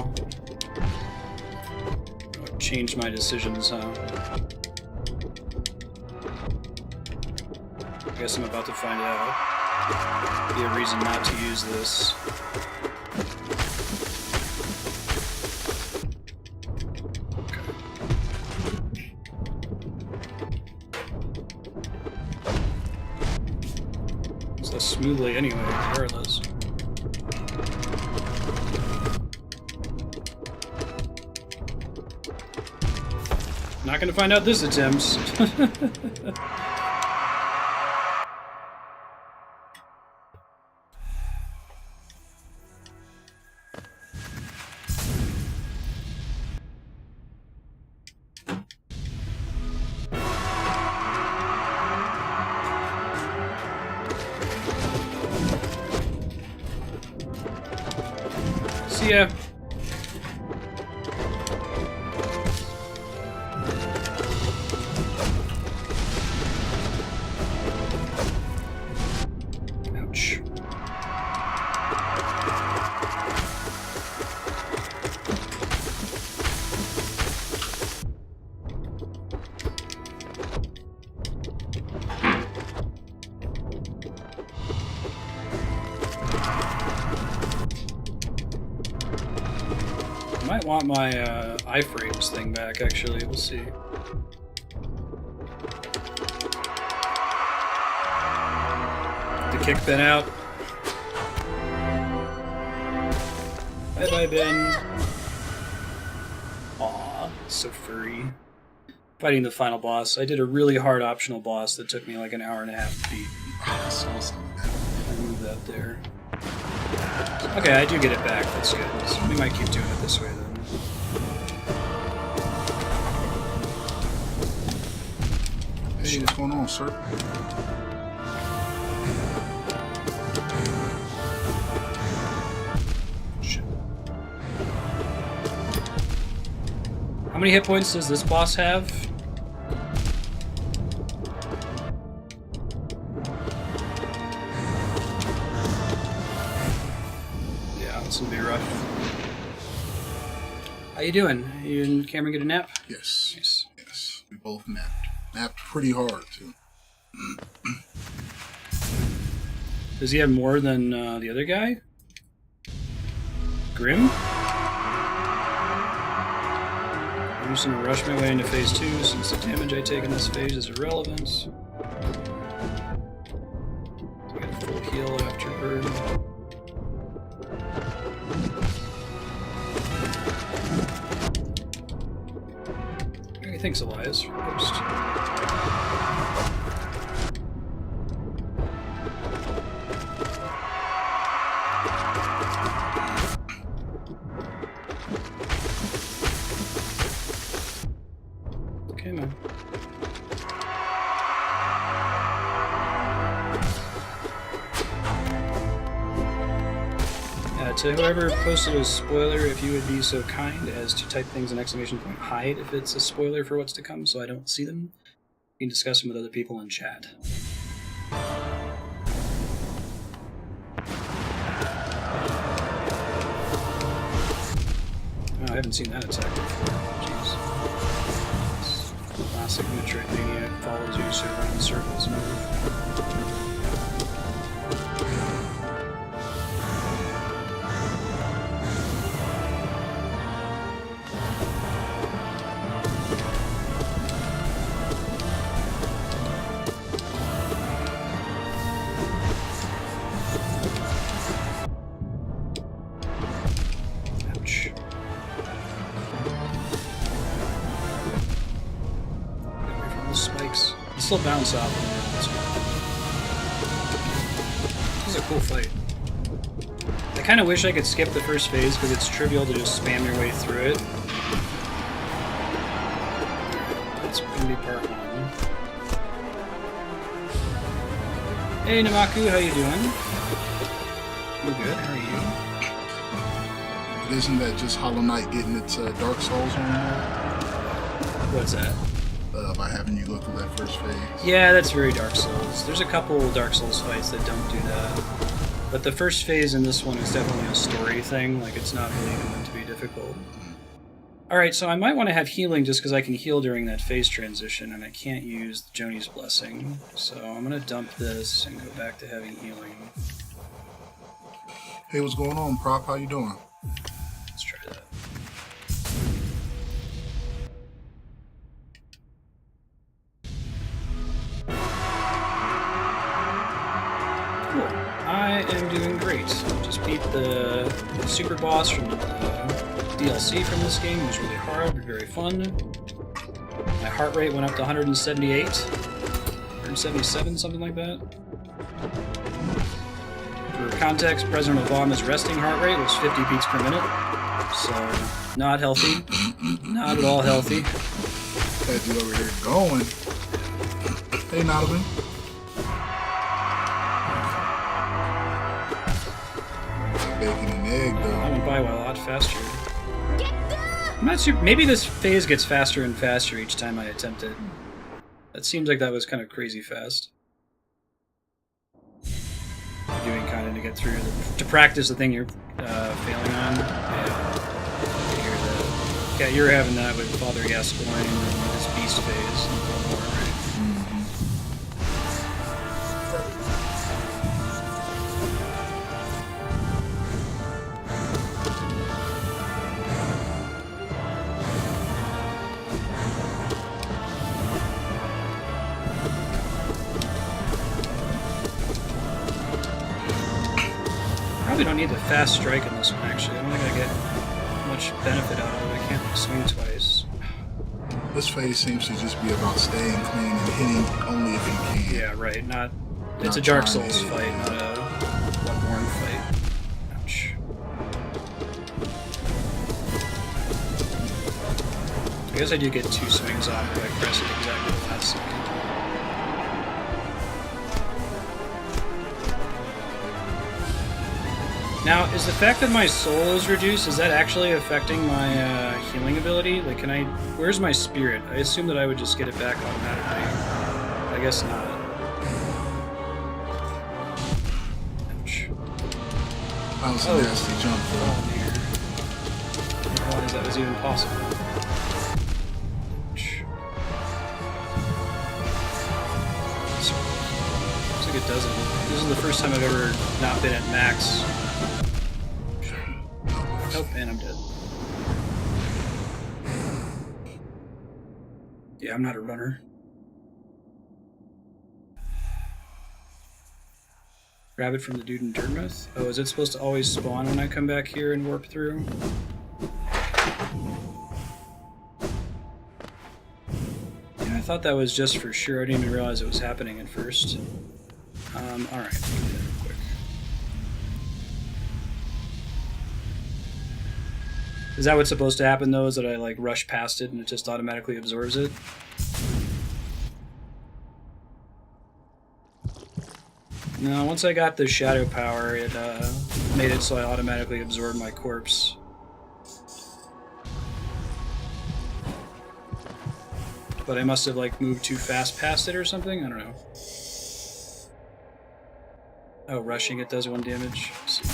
Oh, it changed my decisions, huh? I guess I'm about to find out. Be a reason not to use this. It's less smoothly anyway, regardless. Not gonna find out this attempt. See ya. Ouch. I might want my iframes thing back, actually. We'll see. The kick Ben out. Bye-bye, Ben. Aw, so furry. Fighting the final boss. I did a really hard optional boss that took me like an hour and a half to beat. That's awesome. I moved that there. Okay, I do get it back. That's good. So we might keep doing it this way then. Hey, what's going on, sir? Shit. How many hit points does this boss have? Yeah, this will be rough. How you doing? You and Cameron get a nap? Yes. Nice. Yes. We both napped. Napped pretty hard, too. Does he have more than the other guy? Grimm? I'm just gonna rush my way into phase 2 since the damage I take in this phase is irrelevant. I get a full heal after burn. Hey, thanks, Elias, for the post. Okay, man. To whoever posted a spoiler, if you would be so kind as to type things in exclamation point hide if it's a spoiler for what's to come so I don't see them. You can discuss them with other people in chat. Oh, I haven't seen that attack before. Jeez. Classic Metroid Maniac follows you so around in circles move. still bounce off of it. This is a cool fight. I kind of wish I could skip the first phase because it's trivial to just spam your way through it. That's gonna be part 1. Hey Namaku, how you doing? I'm good, how are you? Isn't that just Hollow Knight getting its Dark Souls on there? What's that? By having you go through that first phase. Yeah, that's very Dark Souls. There's a couple Dark Souls fights that don't do that. But the first phase in this one is definitely a story thing, like it's not really even meant to be difficult. Alright, so I might want to have healing just because I can heal during that phase transition, and I can't use Joni's Blessing. So I'm going to dump this and go back to having healing. Hey, what's going on, Prop? How you doing? Let's try that. Cool. I am doing great. Just beat the super boss from the DLC from this game. It was really hard, but very fun. My heart rate went up to 178, 177, something like that. For context, President Obama's resting heart rate was 50 beats per minute, so not healthy. Not at all healthy. Had you over here going. Hey, Nodovan. Bacon and egg, though. I went by a lot faster. I'm not super. Maybe this phase gets faster and faster each time I attempt it. That seems like that was kind of crazy fast. Doing kind of to get through to practice the thing you're failing on. Yeah, you were having that with Father Gascoigne and this beast phase and more, right? Probably don't need the fast strike in this one, actually. I don't think I get much benefit out of it. I can't swing twice. This phase seems to just be about staying clean and hitting only if you can. Yeah, right. It's a Dark Souls fight, not a Bloodborne fight. Ouch. I guess I do get 2 swings off if I press it exactly the last second. Now, is the fact that my soul is reduced, is that actually affecting my healing ability? Like, can I... Where's my spirit? I assume that I would just get it back automatically. I guess not. Ouch. That was a nasty jump, Oh, though. dear. I didn't realize that was even possible. Ouch. Looks like it doesn't. This is the first time I've ever not been at max. Nope, and I'm dead. Yeah, I'm not a runner. Grab it from the dude in Dirtmouth? Oh, is it supposed to always spawn when I come back here and warp through? Yeah, I thought that was just for sure. I didn't even realize it was happening at first. Alright. Is that what's supposed to happen, though, is that I, like, rush past it and it just automatically absorbs it? No, once I got the shadow power, it made it so I automatically absorbed my corpse. But I must have, like, moved too fast past it or something? I don't know. Oh, rushing it does 1 damage. Let's see.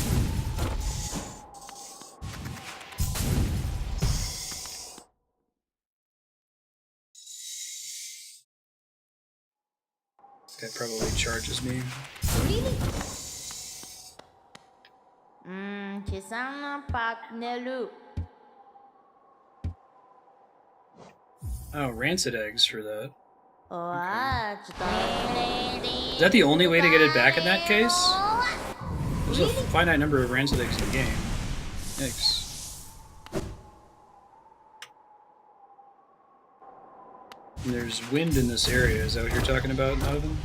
That probably charges me. Oh, rancid eggs for that. Okay. Is that the only way to get it back in that case? There's a finite number of rancid eggs in the game. Yikes. And there's wind in this area. Is that what you're talking about, Novan?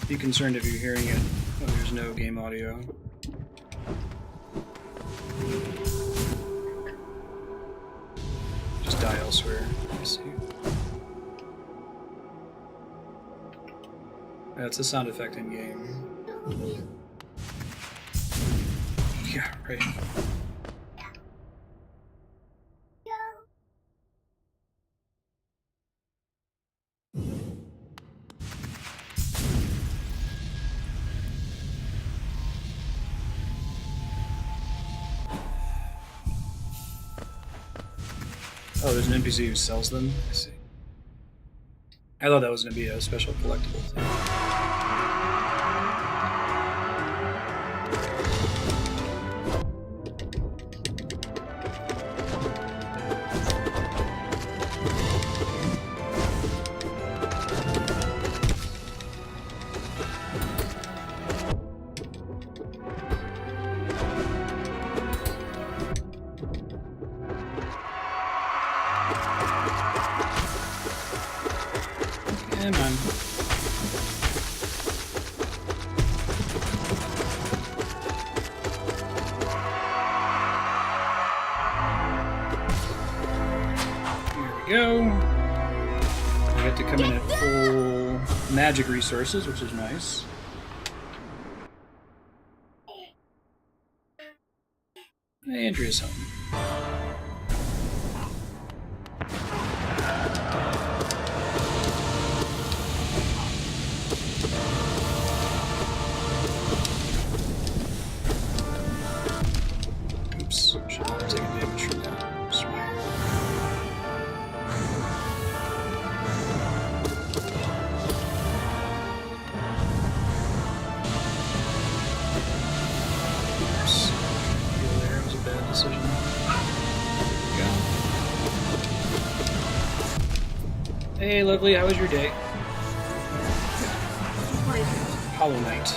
Be concerned if you're hearing it. Oh, there's no game audio. Just die elsewhere. Let's see. That's a sound effect in game. Yeah, right. Oh, there's an NPC who sells them? I see. I thought that was going to be a special collectible thing. Come on. Here we go. I get to come in at full magic resources, which is nice. Hey, Andrea's home. Hey, lovely, how was your day? Hollow Knight.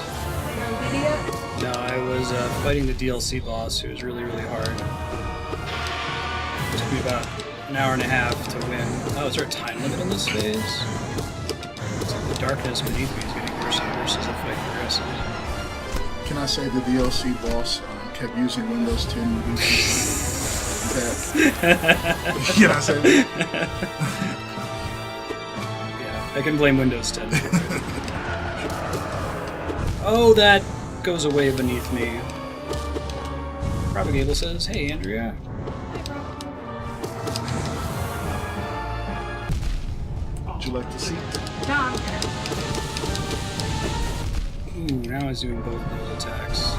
No, I was fighting the DLC boss, who was really, really hard. It took me about an hour and a half to win. Oh, is there a time limit on this phase? It's like the darkness beneath me is getting worse and worse as the fight progresses. Can I say the DLC boss kept using Windows 10 that? Can I say that? I can blame Windows 10 for it. Oh, that goes away beneath me. Propagable says, hey, Andrea. Would you like to see? No, I'm good. Ooh, now I was doing both of those attacks.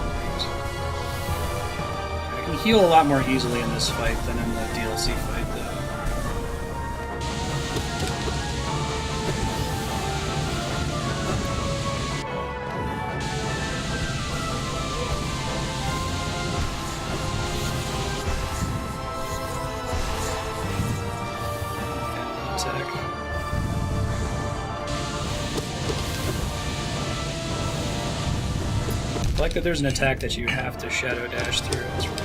I can heal a lot more easily in this fight than in the DLC fight, though. I like that there's an attack that you have to shadow dash through. That's really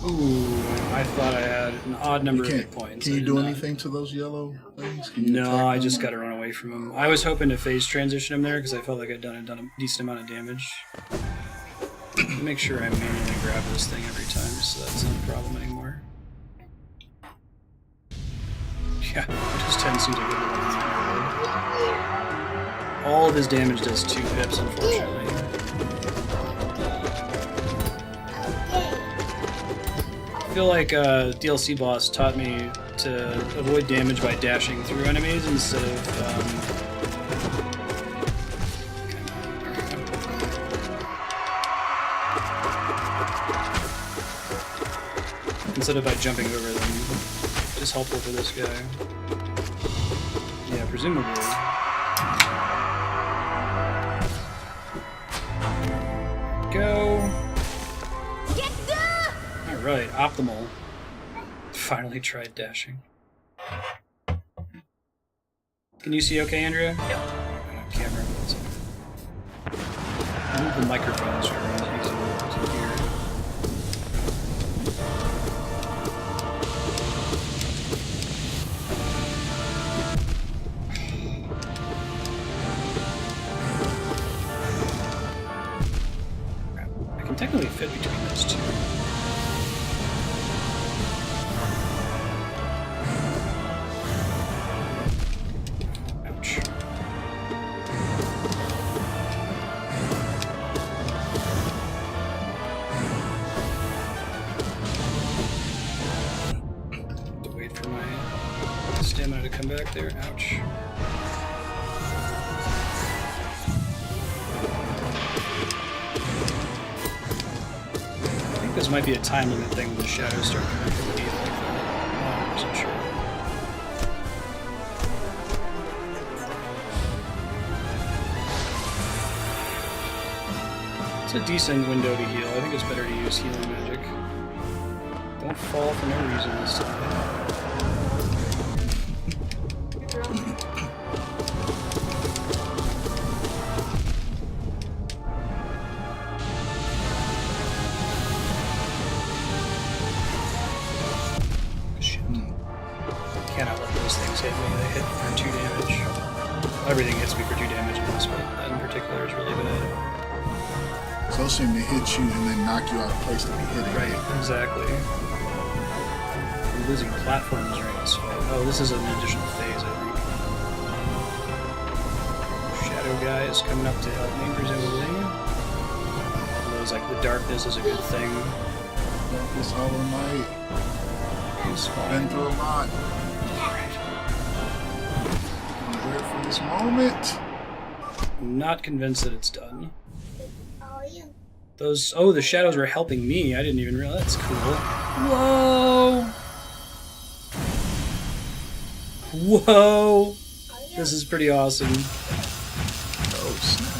cool. Ooh, I thought I had an odd number of hit points. Can you do anything to those yellow things? No, I just got to run away from them. I was hoping to phase transition him there because I felt like I'd done a decent amount of damage. Make sure I manually grab this thing every time so that's not a problem anymore. Yeah, Windows 10 seems like a good one. All of his damage does 2 pips, unfortunately. I feel like DLC boss taught me to avoid damage by dashing through enemies instead of by jumping over them. It's helpful for this guy. Yeah, presumably. Go. Alright, optimal. Finally tried dashing. Can you see okay, Andrea? Yep. Camera. Move the microphones for everyone to hear. Crap. I can technically fit between those two. Ouch. Wait for my stamina to come back there. Ouch. I think this might be a time limit thing when the shadows start coming from the heat like that. I wasn't sure. It's a decent window to heal. I think it's better to use healing magic. Don't fall for no reason this time. Shit. Cannot let those things hit me. They hit for 2 damage. Everything hits me for 2 damage in this, but that in particular is really bad. So those seem to hit you and then knock you out of place to be hitting. Right, exactly. We're losing platforms during this fight. Oh, this is an additional phase, I think. Shadow guy is coming up to help me, presumably. Although, like, the darkness is a good thing. Darkness all night. He's fine. Been through a lot. I'm ready for this moment. I'm not convinced that it's done. Those, oh, the shadows were helping me. I didn't even realize. That's cool. Whoa! Whoa! This is pretty awesome. Oh, snap.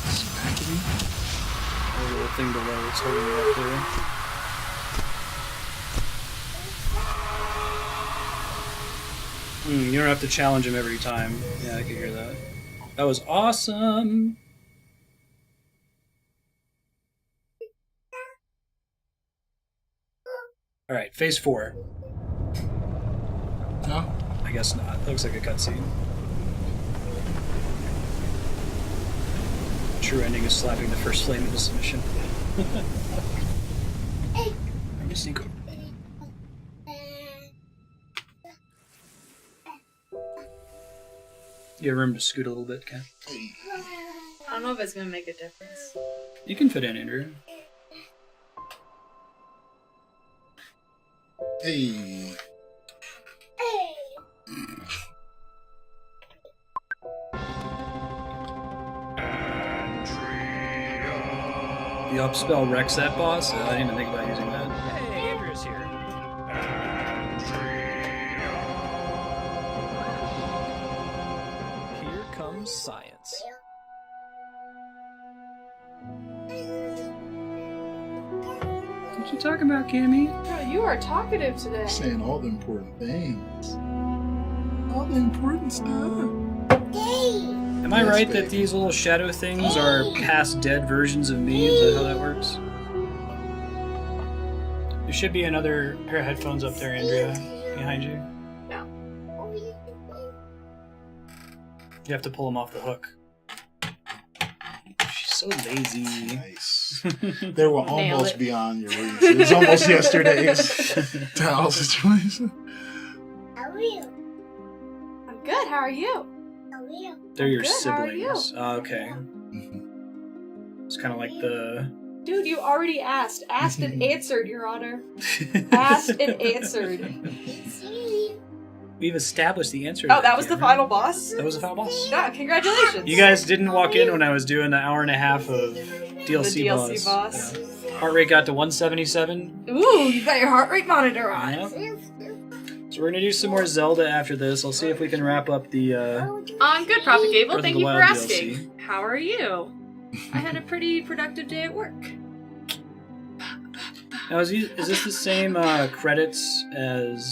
Smackety. A little thing below that's holding me up there. You don't have to challenge him every time. Yeah, I can hear that. That was awesome! Alright, phase 4. No? I guess not. That looks like a cutscene. True ending is slapping the first flame into submission. I'm just sneak over. You have room to scoot a little bit, Ken? I don't know if it's gonna make a difference. You can fit in, Andrew. Hey. The up spell wrecks that boss? I didn't even think about using that. Hey, Andrew's here. Here comes science. What you talking about, Cammy? Bro, you are talkative today. Saying all the important things. All the important stuff. Am I Yes, right baby. that these little shadow things are past dead versions of me? Is that how that works? There should be another pair of headphones up there, Andrea, behind you. No. You have to pull them off the hook. She's so lazy. Nice. They were Nailed almost it. beyond your reach. It was almost yesterday's towel situation. I'm good, how are you? They're your Good, how are siblings. Oh, okay. It's kind of like the... Dude, you already asked. Asked and answered, Your Honor. Asked and answered. We've established the answer. to Oh, that was the Cameron. final boss? That was the final boss. Yeah, congratulations. You guys didn't walk in when I was doing the hour and a half of DLC, The DLC boss. Yeah. Heart rate got to 177. Ooh, you got your heart rate monitor on. Yeah. So we're gonna do some more Zelda after this. I'll see if we can wrap up the. I'm good, Prophet Gable. Breath of Thank the you for Wild asking. DLC. How are you? I had a pretty productive day at work. Now is this the same credits as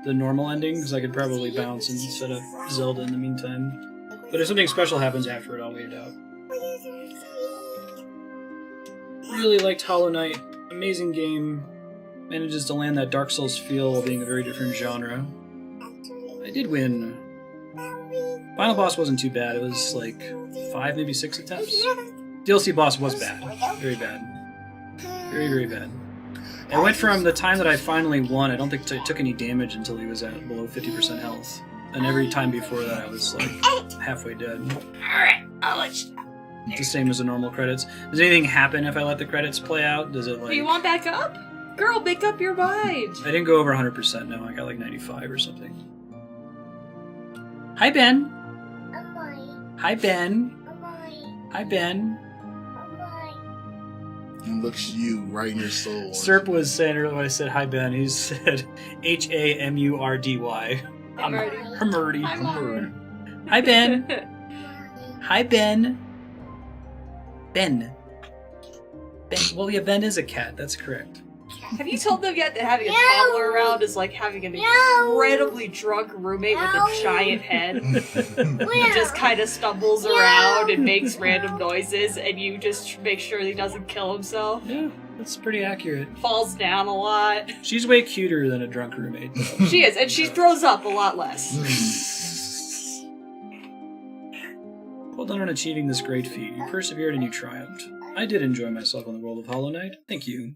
the normal ending? Because I could probably bounce and set up Zelda in the meantime. But if something special happens after it, I'll wait it out. Really liked Hollow Knight. Amazing game. Manages to land that Dark Souls feel while being a very different genre. I did win. Final boss wasn't too bad. It was like 5, maybe 6 attempts. DLC boss was bad. Very bad. Very, very bad. I went from the time that I finally won, I don't think I took any damage until he was at below 50% health. And every time before that I was like halfway dead. Alright, I'll let you know. It's the same as the normal credits. Does anything happen if I let the credits play out? Does it like... Do you want back up? Girl, make up your mind. I didn't go over 100%, no. I got like 95 or something. Hi, Ben. Hi, Ben. Hi, Ben. And looks you right in your soul. Serp was saying earlier when I said hi, Ben, he said Hamurdy. Hamurdy. Hi, Ben. Hi, Ben. Ben. Well, yeah, Ben is a cat. That's correct. Have you told them yet that having a toddler around is like having an incredibly drunk roommate with a giant head? He just kind of stumbles around and makes random noises, and you just make sure he doesn't kill himself. Yeah, that's pretty accurate. Falls down a lot. She's way cuter than a drunk roommate, though. She is, and she throws up a lot less. Well done on achieving this great feat. You persevered and you triumphed. I did enjoy myself on the world of Hollow Knight. Thank you.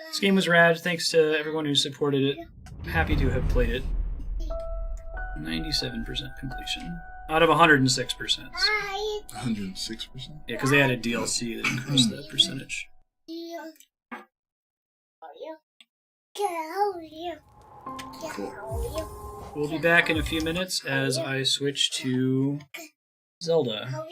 This game was rad. Thanks to everyone who supported it. Happy to have played it. 97% completion. Out of 106%. 106%? Yeah, because they added DLC that increased that percentage. Cool. We'll be back in a few minutes as I switch to Zelda.